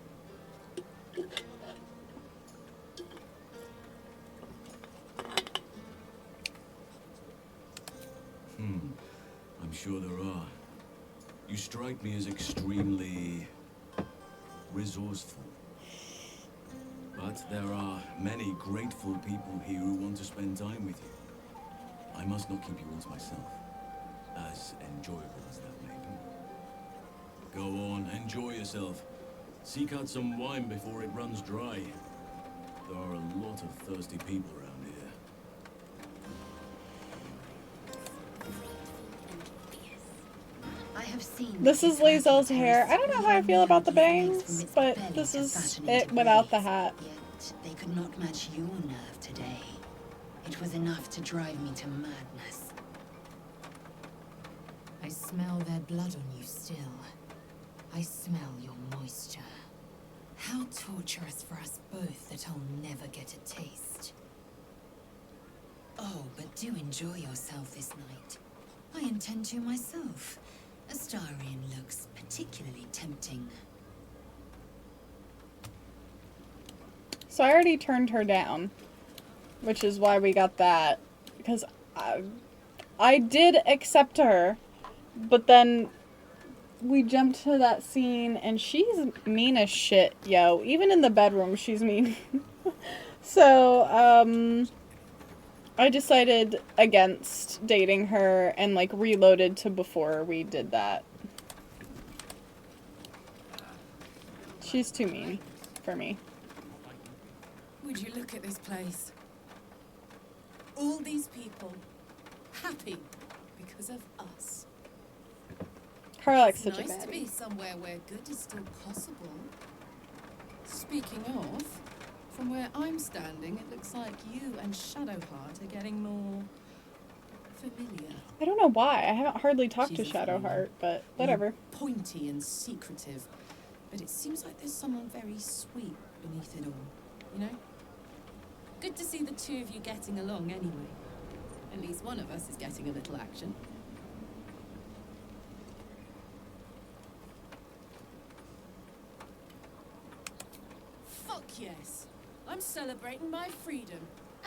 I'm sure there are. You strike me as extremely resourceful. But there are many grateful people here who want to spend time with you. I must not keep you all to myself, as enjoyable as that may be. Go on, enjoy yourself. Seek out some wine before it runs dry. There are a lot of thirsty people around here. I have seen This is Lae'zel's hair. I don't know how I feel about the bangs, but this is it without the hat. Yet they could not match your nerve today. It was enough to drive me to madness. I smell their blood on you still. I smell your moisture. How torturous for us both that I'll never get a taste. Oh, but do enjoy yourself this night. I intend to myself. Astarion looks particularly tempting. So I already turned her down, which is why we got that, because I did accept her, but then we jumped to that scene and she's mean as shit, yo. Even in the bedroom, she's mean. So, I decided against dating her and like reloaded to before we did that. She's too mean for me. Would you look at this place? All these people happy because of us. Carlack's It's such a nice to baddie. be somewhere where good is still possible. Speaking of, from where I'm standing, it looks like you and Shadowheart are getting more familiar. I don't know why. I haven't hardly talked to She's a funny one. Shadowheart, but whatever. More pointy and secretive, but it seems like there's someone very sweet beneath it all, you know? Good to see the two of you getting along anyway. At least one of us is getting a little action. Fuck yes! I'm celebrating my freedom,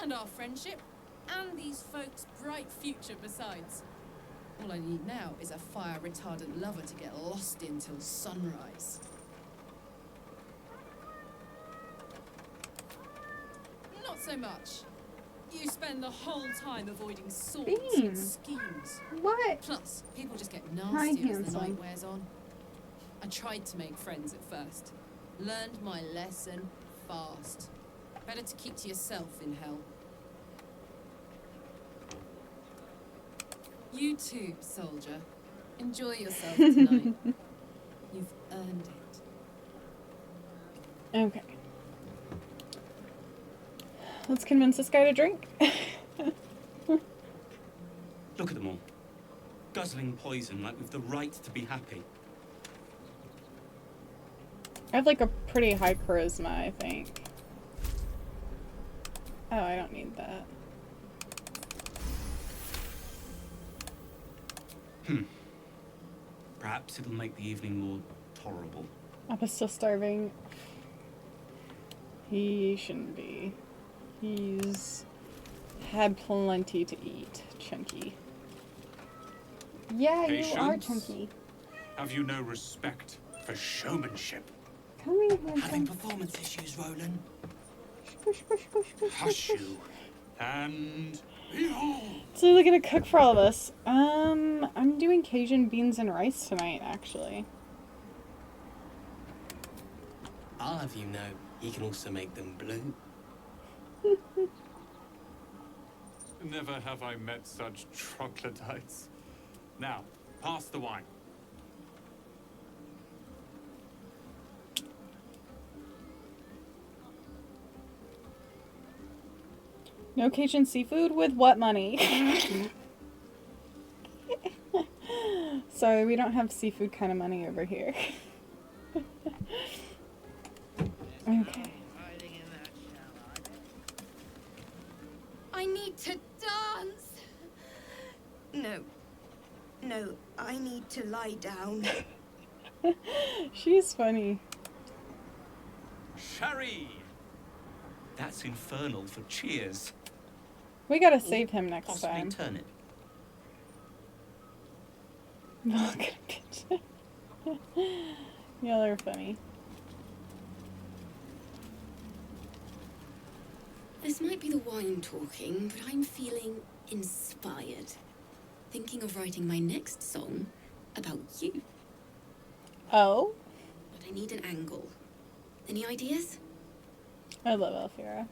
and our friendship, and these folks' bright future besides. All I need now is a fire-retardant lover to get lost in till sunrise. Not so much. You spend the whole time avoiding swords and Bean. schemes. What? Plus, people just get Hi, nastier as the handsome. night wears on. I tried to make friends at first. Learned my lesson fast. Better to keep to yourself in hell. You too, soldier. Enjoy yourself tonight. You've earned it. Okay. Let's convince this guy to drink. Look at them all. Guzzling poison like we've the right to be happy. I have like a pretty high charisma, I think. Oh, I don't need that. Perhaps it'll make the evening more tolerable. Appa's still starving. He shouldn't be. He's had plenty to eat. Chunky. Yeah, you are Patience? chunky. Have you no respect for showmanship? Come here, Having handsome. performance issues, Roland. Hush you. And behold! So they're gonna cook for all of us. I'm doing Cajun beans and rice tonight, actually. I'll have you know, he can also make them blue. Never have I met such troglodytes. Now, pass the wine. No Cajun seafood with what money? Sorry, we don't have seafood kind of money over here. Okay. I need to dance. No. No, I need to lie down. She's funny. Sherry! That's infernal for cheers. We gotta save him next Possibly time. turnip. Look at bitch. Y'all are funny. This might be the wine talking, but I'm feeling inspired. Thinking of writing my next song about you. Oh? But I need an angle. Any ideas? I love Alfira.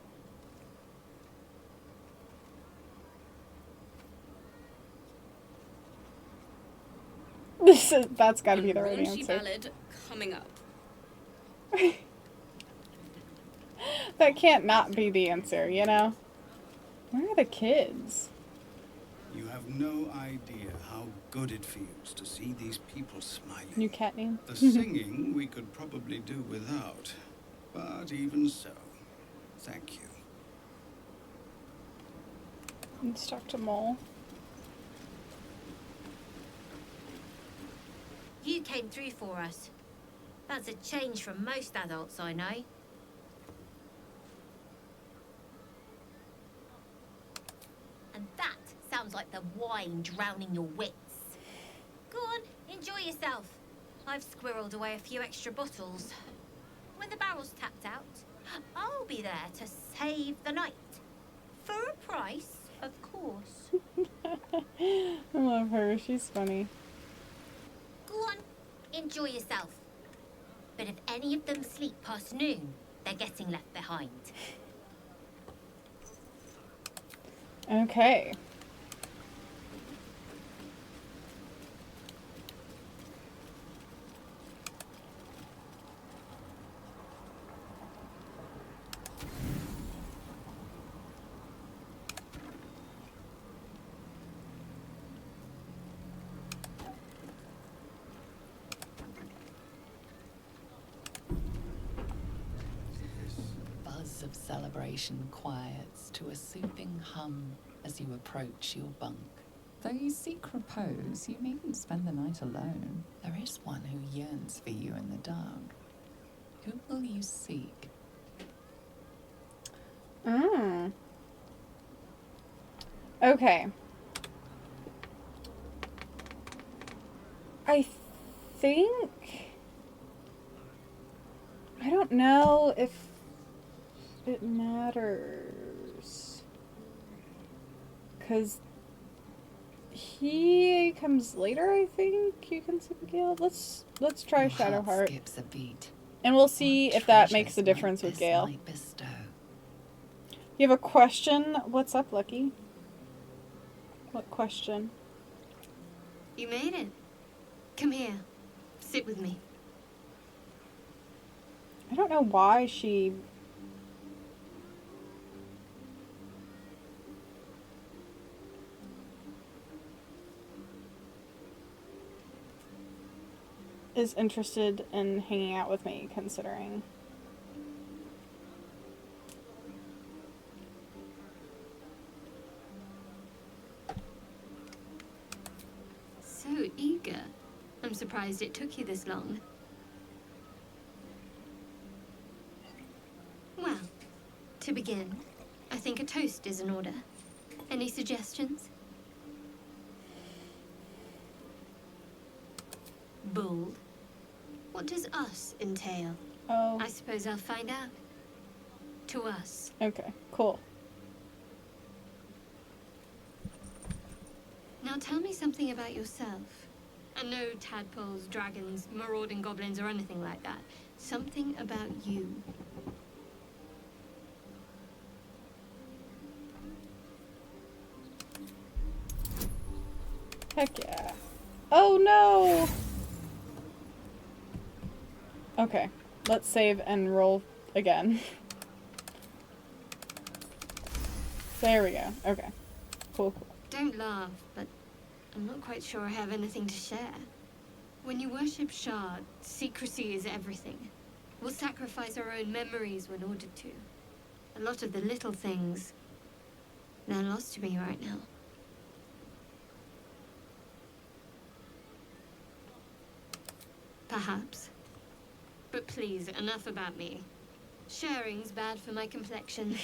That's gotta be the right Raunchy answer. ballad coming up. That can't not be the answer, you know? Where are the kids? You have no idea how good it feels to see these people smiling. New cat name? The singing we could probably do without, but even so, thank you. Let's talk to Mole. You came through for us. That's a change from most adults I know. And that sounds sounds like the wine drowning your wits. Go on, enjoy yourself. I've squirreled away a few extra bottles. When the barrel's tapped out, I'll be there to save the night. For a price, of course. I love her. She's funny. Go on, enjoy yourself. But if any of them sleep past noon, they're getting left behind. Okay. Buzz of celebration quiets to a soothing hum as you approach your bunk. Though you seek repose, you needn't spend the night alone. There is one who yearns for you in the dark. Who will you seek? Okay. I think... I don't know if it matters. Because he comes later, I think. You can see Gale. Let's try Shadowheart. Skips a beat. And we'll see if that makes a difference with Gale. You have a question? What's up, Lucky? What question? You made it. Come here. Sit with me. I don't know why she... is interested in hanging out with me, considering. So eager. I'm surprised it took you this long. Well, to begin, I think a toast is in order. Any suggestions? Bold. What does us entail? Oh. I suppose I'll find out. To us. Okay, cool. Now tell me something about yourself. And no tadpoles, dragons, marauding goblins, or anything like that. Something about you. Heck yeah. Oh no! Okay, let's save and roll again. There we go. Okay. Cool, cool. Don't laugh, but I'm not quite sure I have anything to share. When you worship Shard, secrecy is everything. We'll sacrifice our own memories when ordered to. A lot of the little things, they're lost to me right now. Perhaps. But please, enough about me. Sharing's bad for my complexion.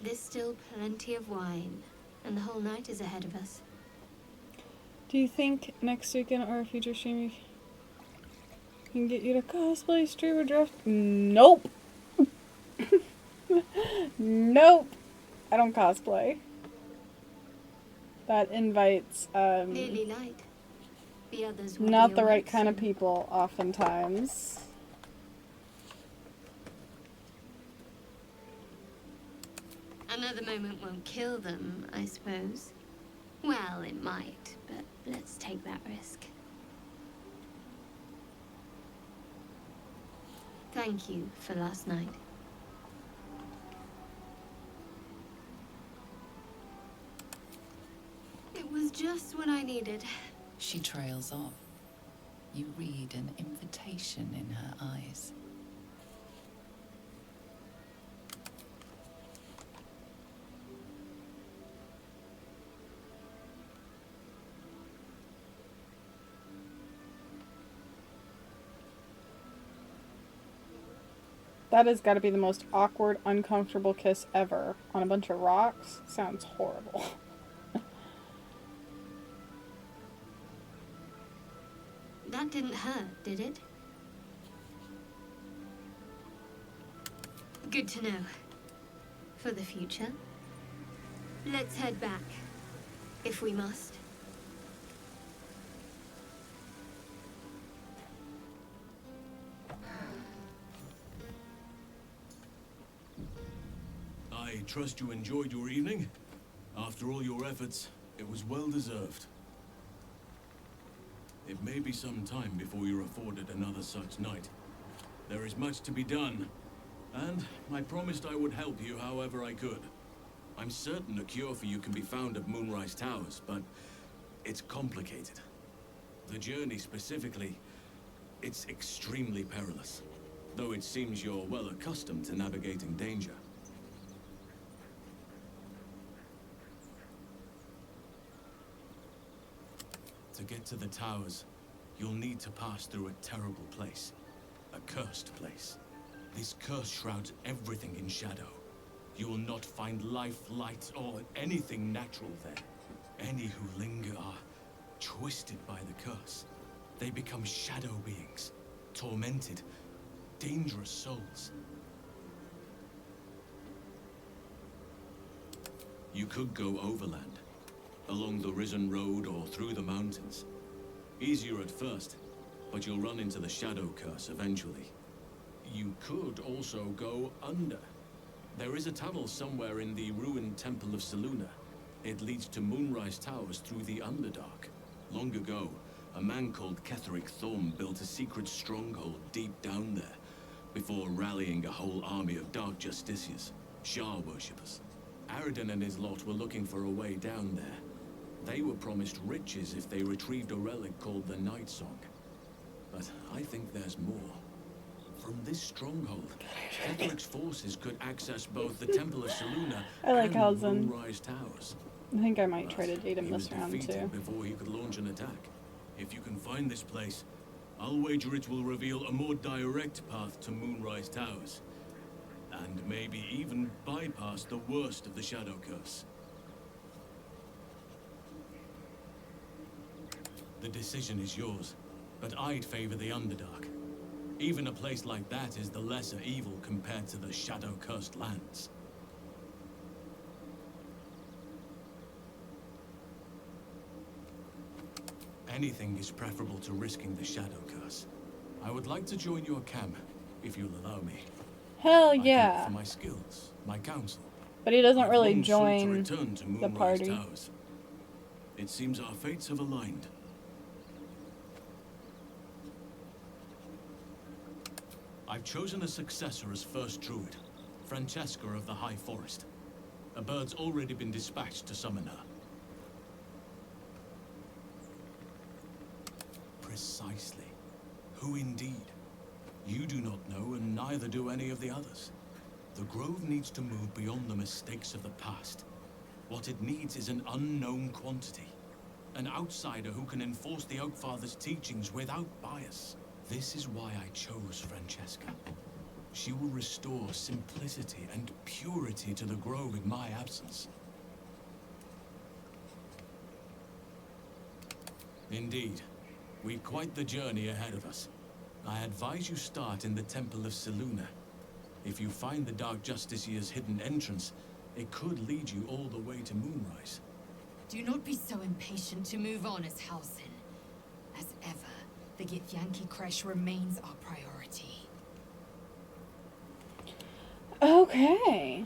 There's still plenty of wine, and the whole night is ahead of us. Do you think next weekend or a future stream we can get you to cosplay, stream, or draft? Nope. Nope. I don't cosplay. That invites, Nearly light. The others will not be the right awake kind of soon. people, oftentimes. Another moment won't kill them, I suppose. Well, it might, but let's take that risk. Thank you for last night. It was just what I needed. She trails off. You read an invitation in her eyes. That has got to be the most awkward, uncomfortable kiss ever on a bunch of rocks. Sounds horrible. That didn't hurt, did it? Good to know. For the future. Let's head back, if we must. I trust you enjoyed your evening. After all your efforts, it was well deserved. It may be some time before you're afforded another such night. There is much to be done, and I promised I would help you however I could. I'm certain a cure for you can be found at Moonrise Towers, but it's complicated. The journey specifically, it's extremely perilous, though it seems you're well accustomed to navigating danger. To get to the towers, you'll need to pass through a terrible place. A cursed place. This curse shrouds everything in shadow. You will not find life, light, or anything natural there. Any who linger are twisted by the curse. They become shadow beings, tormented, dangerous souls. You could go overland, along the Risen Road or through the mountains. Easier at first, but you'll run into the shadow curse eventually. You could also go under. There is a tunnel somewhere in the ruined Temple of Selûne. It leads to Moonrise Towers through the Underdark. Long ago, a man called Ketheric Thorm built a secret stronghold deep down there, before rallying a whole army of Dark Justiciars, Shah worshippers. Aradin and his lot were looking for a way down there. They were promised riches if they retrieved a relic called the Night Song. But I think there's more. From this stronghold, Ketheric's forces could access both the Temple of Selûne and Moonrise Towers. I think I might try to date him He was this round defeated too. before he could launch an attack. If you can find this place, I'll wager it will reveal a more direct path to Moonrise Towers. And maybe even bypass the worst of the Shadow Curse. The decision is yours, but I'd favor the Underdark. Even a place like that is the lesser evil compared to the shadow-cursed lands. Anything is preferable to risking the shadow curse. I would like to join your camp, if you'll allow me. Hell I hope yeah. for my skills, my counsel. But he doesn't I've really long sought to join return to the Moonrise party. Towers. It seems our fates have aligned. I've chosen a successor as first druid, Francesca of the High Forest. A bird's already been dispatched to summon her. Precisely. Who indeed? You do not know, and neither do any of the others. The Grove needs to move beyond the mistakes of the past. What it needs is an unknown quantity. An outsider who can enforce the Oakfather's teachings without bias. This is why I chose Francesca. She will restore simplicity and purity to the Grove in my absence. Indeed. We've quite the journey ahead of us. I advise you start in the Temple of Selûne. If you find the Dark Justiciar's hidden entrance, it could lead you all the way to Moonrise. Do not be so impatient to move on as Halsin. As ever, the Githyanki Kresh remains our priority. Okay.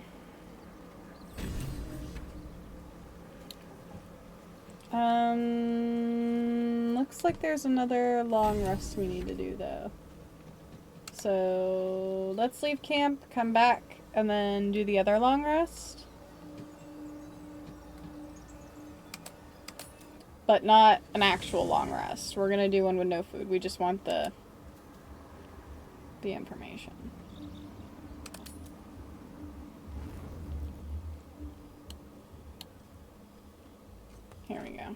Looks like there's another long rest we need to do though. So let's leave camp, come back, and then do the other long rest. But not an actual long rest. We're gonna do one with no food. We just want the information. Here we go.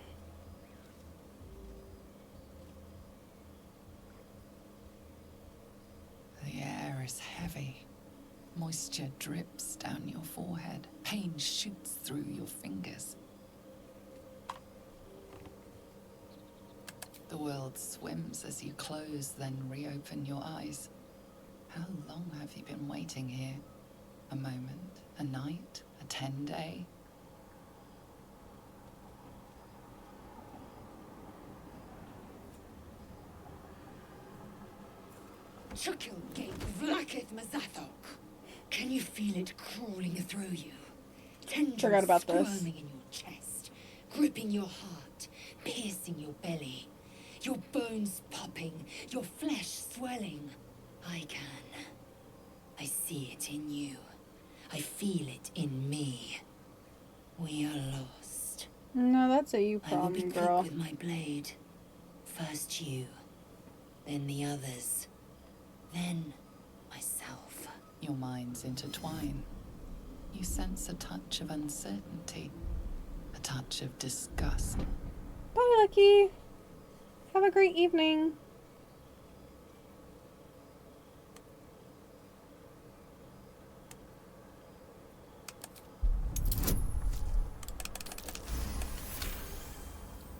The air is heavy. Moisture drips down your forehead. Pain shoots through your fingers. The world swims as you close, then reopen your eyes. How long have you been waiting here? A moment? A night? A 10-day? Chukil gate vlaketh mazathok. Can you feel it crawling through you? Tendrils Forgot about this. squirming in your chest, gripping your heart, piercing your belly. Your bones popping, your flesh swelling. I can. I see it in you. I feel it in me. We are lost. No, that's a you I will be problem, quick girl. with my blade. First you, then the others, then myself. Your minds intertwine. You sense a touch of uncertainty, a touch of disgust. Bye, Lucky. Have a great evening.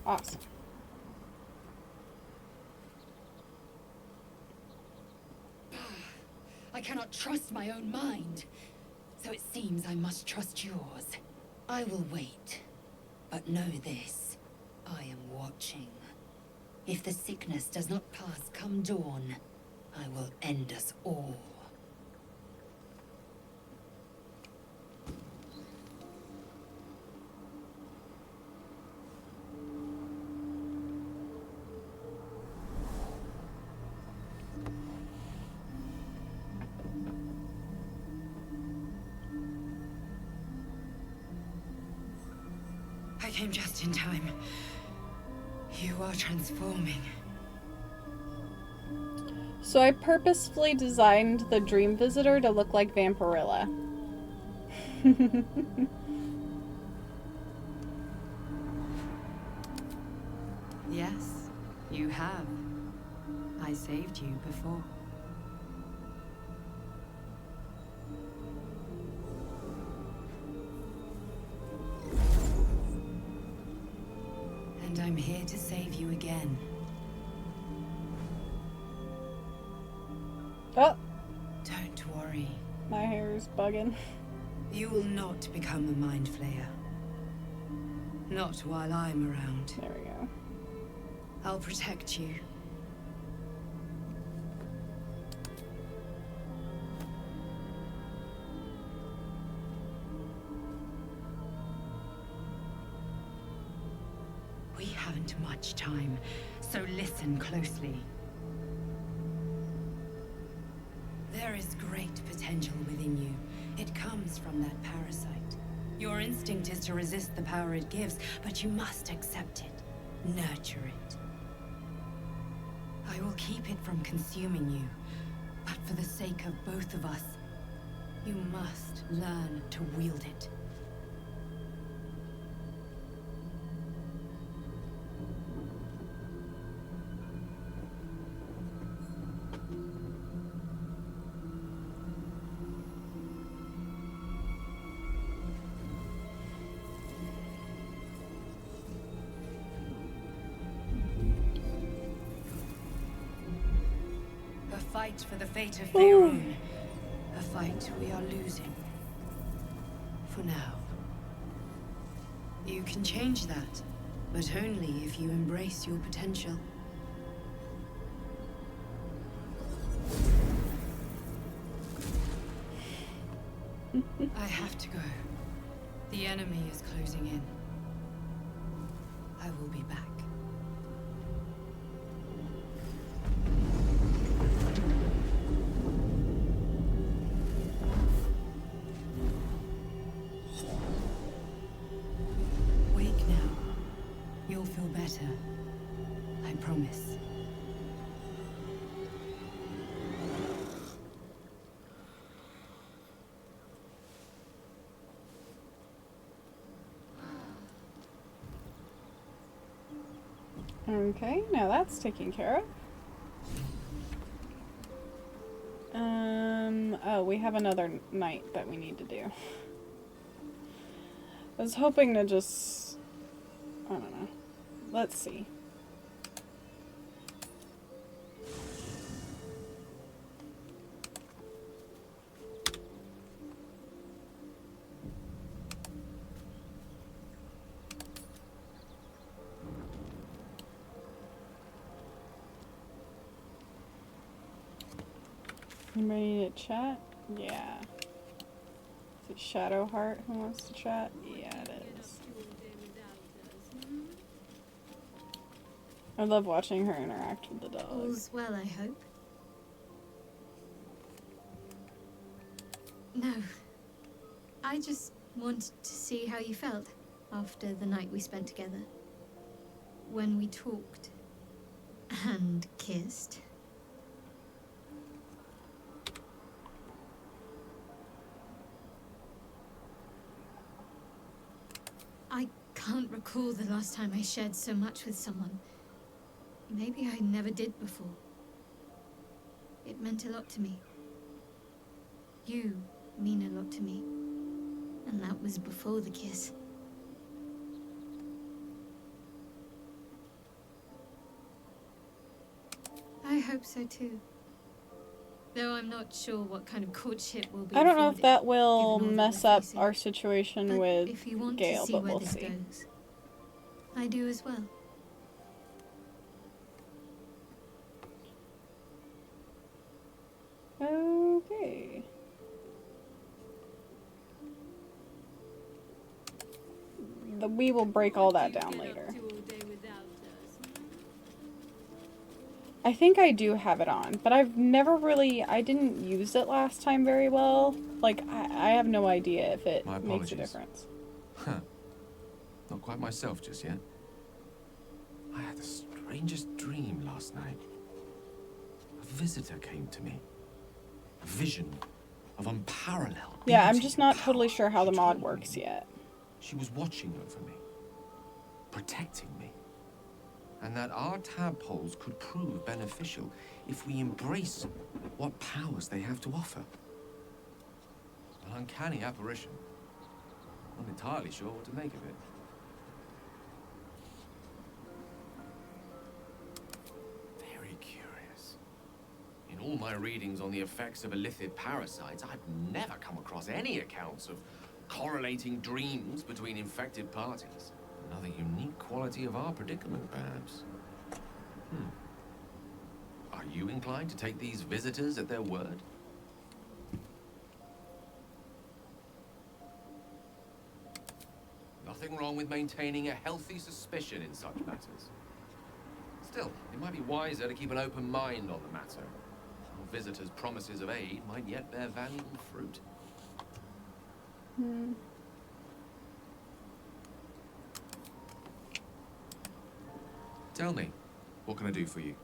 Awesome. I cannot trust my own mind, so it seems I must trust yours. I will wait, but know this, I am watching. If the sickness does not pass come dawn, I will end us all. I came just in time. You are transforming. So I purposefully designed the Dream Visitor to look like Vampirilla. Yes, you have. I saved you before. And I'm here to save you again. Oh, Don't worry. my hair is bugging. You will not become a mind flayer. Not while I'm around. There we go. I'll protect you. We haven't much time, so listen closely. There is great potential within you. It comes from that parasite. Your instinct is to resist the power it gives, but you must accept it. Nurture it. I will keep it from consuming you, but for the sake of both of us, you must learn to wield it. A fight for the fate of Faerun. A fight we are losing. For now. You can change that, but only if you embrace your potential. I have to go. The enemy is closing in. I will be back. Wake now. You'll feel better. I promise. Okay, now that's taken care of. Oh, we have another night that we need to do. I was hoping to just, I don't know. Let's see. Anybody need to chat? Yeah. Is it Shadowheart who wants to chat? Yeah, it is. I love watching her interact with the dog. All's well, I hope. No. I just wanted to see how you felt after the night we spent together. When we talked and kissed. I can't recall the last time I shared so much with someone. Maybe I never did before. It meant a lot to me. You mean a lot to me. And that was before the kiss. I hope so too. Though I'm not sure what kind of courtship will be. I don't know if afforded, that will given all that mess we're up facing. our situation with If you want Gale, to see but where we'll this see. goes, I do as well. Okay. We will break all that down later. I think I do have it on, but I've never really, I didn't use it last time very well. Like, I have no idea if it My makes a apologies. difference. Huh. Not quite myself just yet. I had the strangest dream last night. A visitor came to me. A vision of unparalleled Yeah, I'm beauty just and not power. totally sure how the mod works yet. She was watching over me, protecting me, and that our tadpoles could prove beneficial if we embrace what powers they have to offer. An uncanny apparition. Not entirely sure what to make of it. Very curious. In all my readings on the effects of illithid parasites, I've never come across any accounts of correlating dreams between infected parties. Another unique quality of our predicament, perhaps. Are you inclined to take these visitors at their word? Nothing wrong with maintaining a healthy suspicion in such matters. Still, it might be wiser to keep an open mind on the matter. Our visitors' promises of aid might yet bear valuable fruit. Tell me, what can I do for you?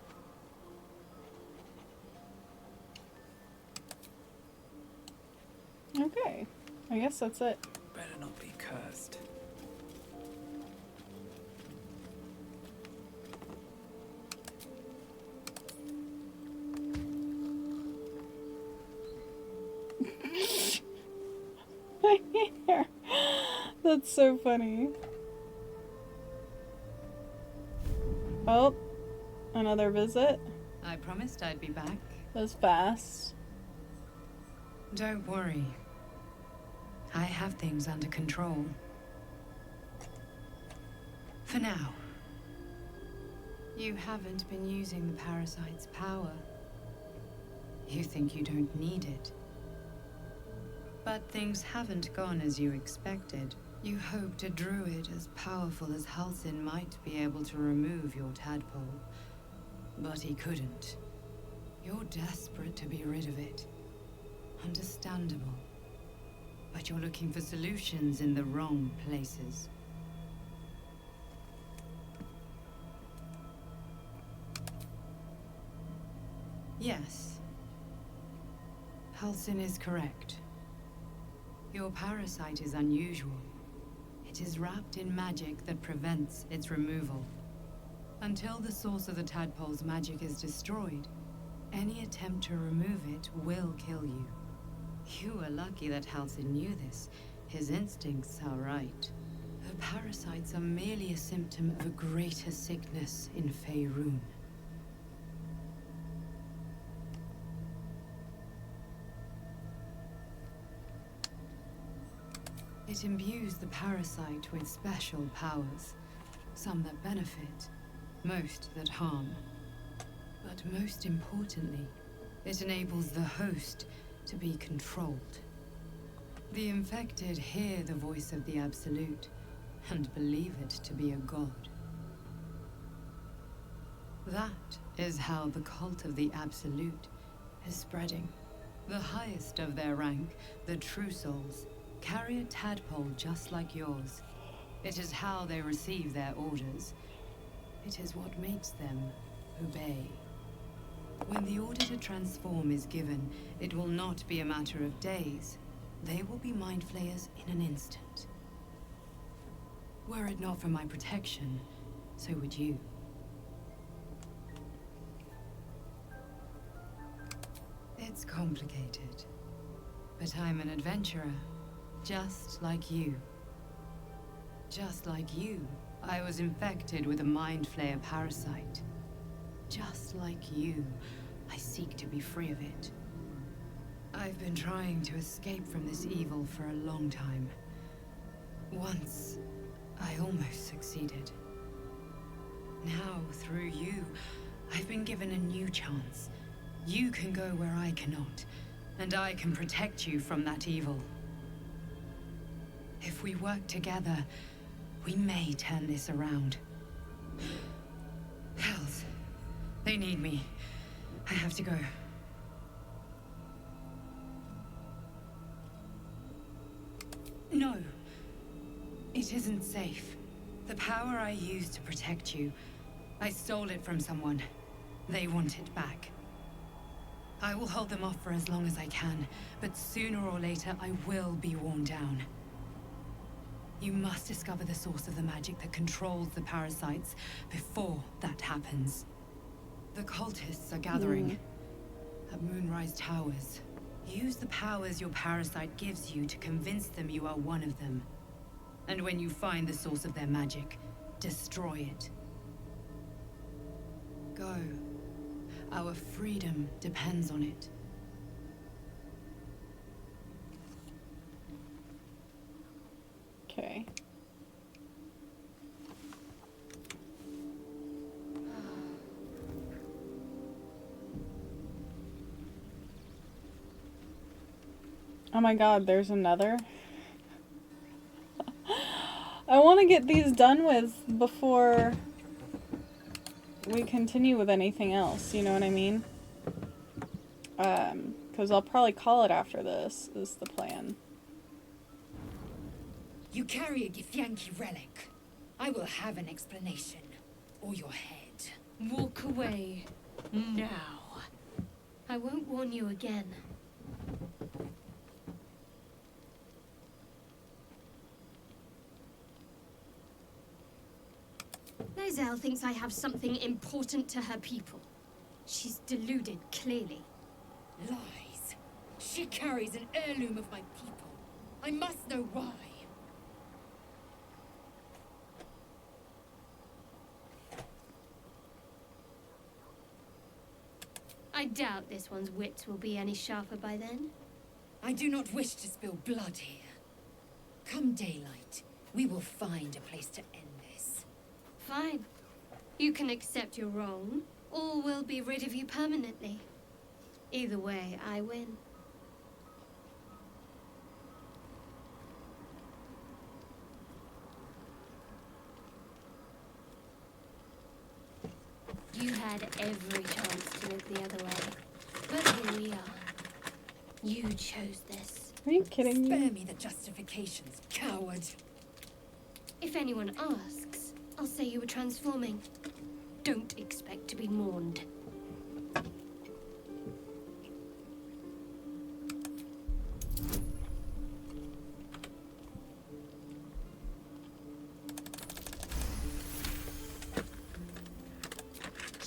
Okay, I guess that's it. Better not be cursed. My hair. That's so funny. Oh, another visit. I promised I'd be back. That was fast. Don't worry. I have things under control. For now. You haven't been using the parasite's power. You think you don't need it. But things haven't gone as you expected. You hoped a druid as powerful as Halsin might be able to remove your tadpole. But he couldn't. You're desperate to be rid of it. Understandable. But you're looking for solutions in the wrong places. Yes. Halsin is correct. Your parasite is unusual. It is wrapped in magic that prevents its removal. Until the source of the tadpole's magic is destroyed, any attempt to remove it will kill you. You were lucky that Halsin knew this. His instincts are right. The parasites are merely a symptom of a greater sickness in Faerun. It imbues the parasite with special powers. Some that benefit, most that harm. But most importantly, It enables the host to be controlled. The infected hear the voice of the Absolute and believe it to be a god. That is how the cult of the Absolute is spreading. The highest of their rank, the True Souls, carry a tadpole just like yours. It is how they receive their orders. It is what makes them obey. When the order to transform is given, it will not be a matter of days. They will be mind flayers in an instant. Were it not for my protection, so would you. It's complicated, but I'm an adventurer, just like you. Just like you, I was infected with a mind flayer parasite. Just like you, I seek to be free of it. I've been trying to escape from this evil for a long time. Once, I almost succeeded. Now, through you, I've been given a new chance. You can go where I cannot, and I can protect you from that evil. If we work together, we may turn this around. Hells, they need me. I have to go. No, it isn't safe. The power I used to protect you, I stole it from someone. They want it back. I will hold them off for as long as I can, but sooner or later I will be worn down. You must discover the source of the magic that controls the parasites before that happens. The cultists are gathering at Moonrise Towers. Use the powers your parasite gives you to convince them you are one of them. And when you find the source of their magic, destroy it. Go. Our freedom depends on it. Okay. Oh my god, there's another. I want to get these done with before we continue with anything else, you know what I mean? Because I'll probably call it after this, is the plan. You carry a Githyanki relic. I will have an explanation. Or your head. Walk away. Now. I won't warn you again. Lae'zel thinks I have something important to her people. She's deluded, clearly. Lies. She carries an heirloom of my people. I must know why. I doubt this one's wits will be any sharper by then. I do not wish to spill blood here. Come daylight, we will find a place to end this. Fine. You can accept you're wrong, or we'll be rid of you permanently. Either way, I win. You had every chance to look the other way. But here we are. You chose this. Are you kidding me? Spare me the justifications, coward. If anyone asks, I'll say you were transforming. Don't expect to be mourned.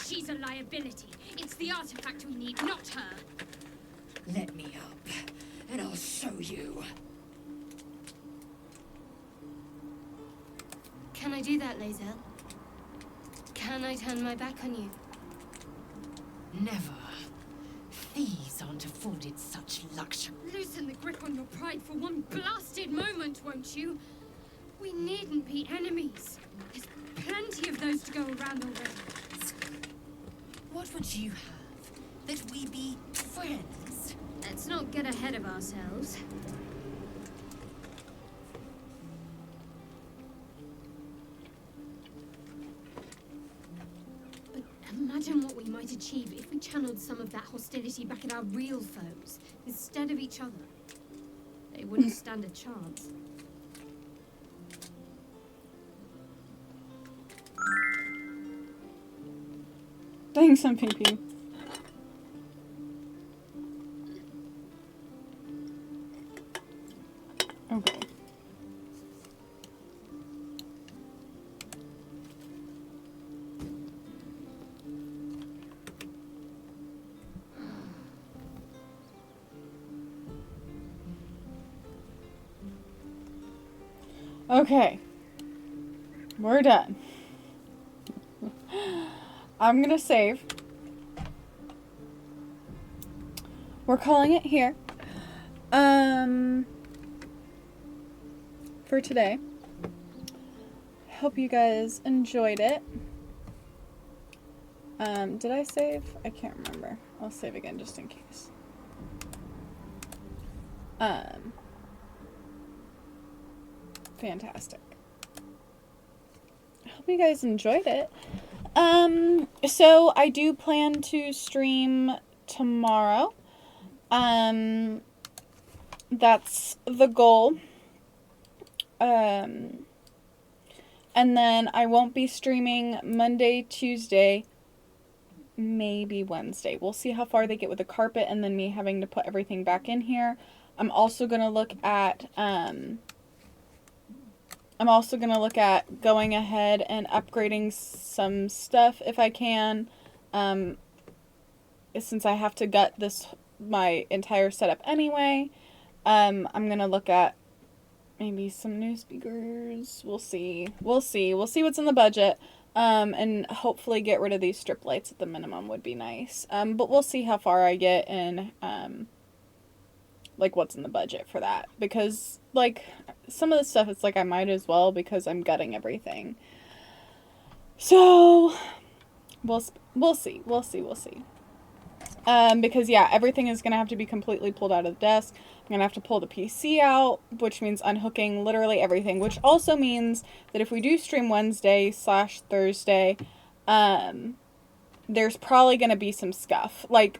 She's a liability. It's the artifact we need, not her. Let me up, and I'll show you. Can I do that, Lae'zel? Can I turn my back on you? Never. Thieves aren't afforded such luxury. Loosen the grip on your pride for one blasted moment, won't you? We needn't be enemies. There's plenty of those to go around already. What would you have? That we be friends. Let's not get ahead of ourselves. But imagine what we might achieve if we channeled some of that hostility back at our real foes, instead of each other. They wouldn't stand a chance. Thanks, MPP. Okay. Okay. We're done. I'm gonna save. We're calling it here. For today. Hope you guys enjoyed it. Did I save? I can't remember. I'll save again just in case. Fantastic. I hope you guys enjoyed it. So I do plan to stream tomorrow. That's the goal. And then I won't be streaming Monday, Tuesday, maybe Wednesday. We'll see how far they get with the carpet and then me having to put everything back in here. I'm also going to look at going ahead and upgrading some stuff if I can. Since I have to gut my entire setup anyway. I'm going to look at maybe some new speakers. We'll see. We'll see what's in the budget. And hopefully get rid of these strip lights at the minimum would be nice. But we'll see how far I get and, like, what's in the budget for that. Because, like, some of the stuff, it's like I might as well because I'm gutting everything. So, we'll see. Because, yeah, everything is going to have to be completely pulled out of the desk. I'm going to have to pull the PC out, which means unhooking literally everything, which also means that if we do stream Wednesday/Thursday, there's probably going to be some scuff. Like,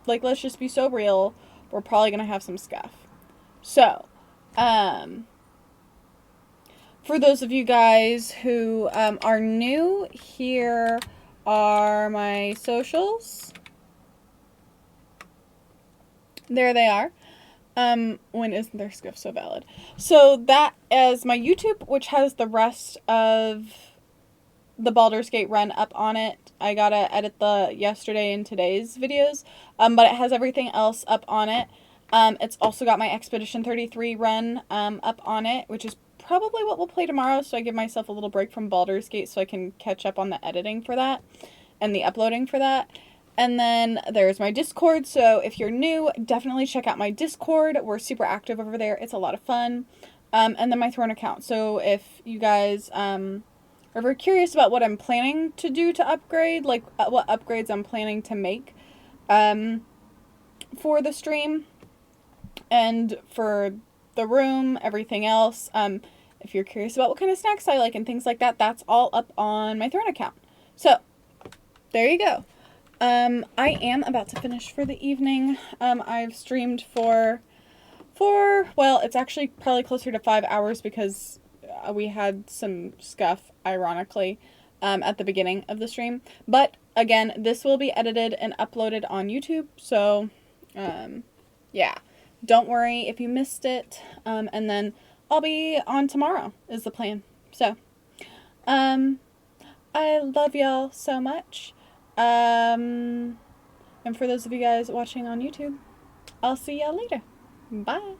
let's just be so real. We're probably going to have some scuff. So, for those of you guys who are new, here are my socials. There they are. When isn't their scuff so valid? So that is my YouTube, which has the rest of the Baldur's Gate run up on it. I gotta edit the yesterday and today's videos, but it has everything else up on it. It's also got my Expedition 33 run up on it, which is probably what we'll play tomorrow, so I give myself a little break from Baldur's Gate so I can catch up on the editing for that and the uploading for that. And then there's my Discord, so if you're new, definitely check out my Discord. We're super active over there. It's a lot of fun. And then my Throne account. So if you guys are ever curious about what I'm planning to do to upgrade, like what upgrades I'm planning to make for the stream and for the room, everything else, if you're curious about what kind of snacks I like and things like that, that's all up on my Throne account. So, there you go. I am about to finish for the evening. I've streamed for, well, it's actually probably closer to 5 hours because we had some scuff, ironically, at the beginning of the stream. But, again, this will be edited and uploaded on YouTube, so, yeah. Don't worry if you missed it, and then I'll be on tomorrow, is the plan. So, I love y'all so much. And for those of you guys watching on YouTube, I'll see y'all later. Bye.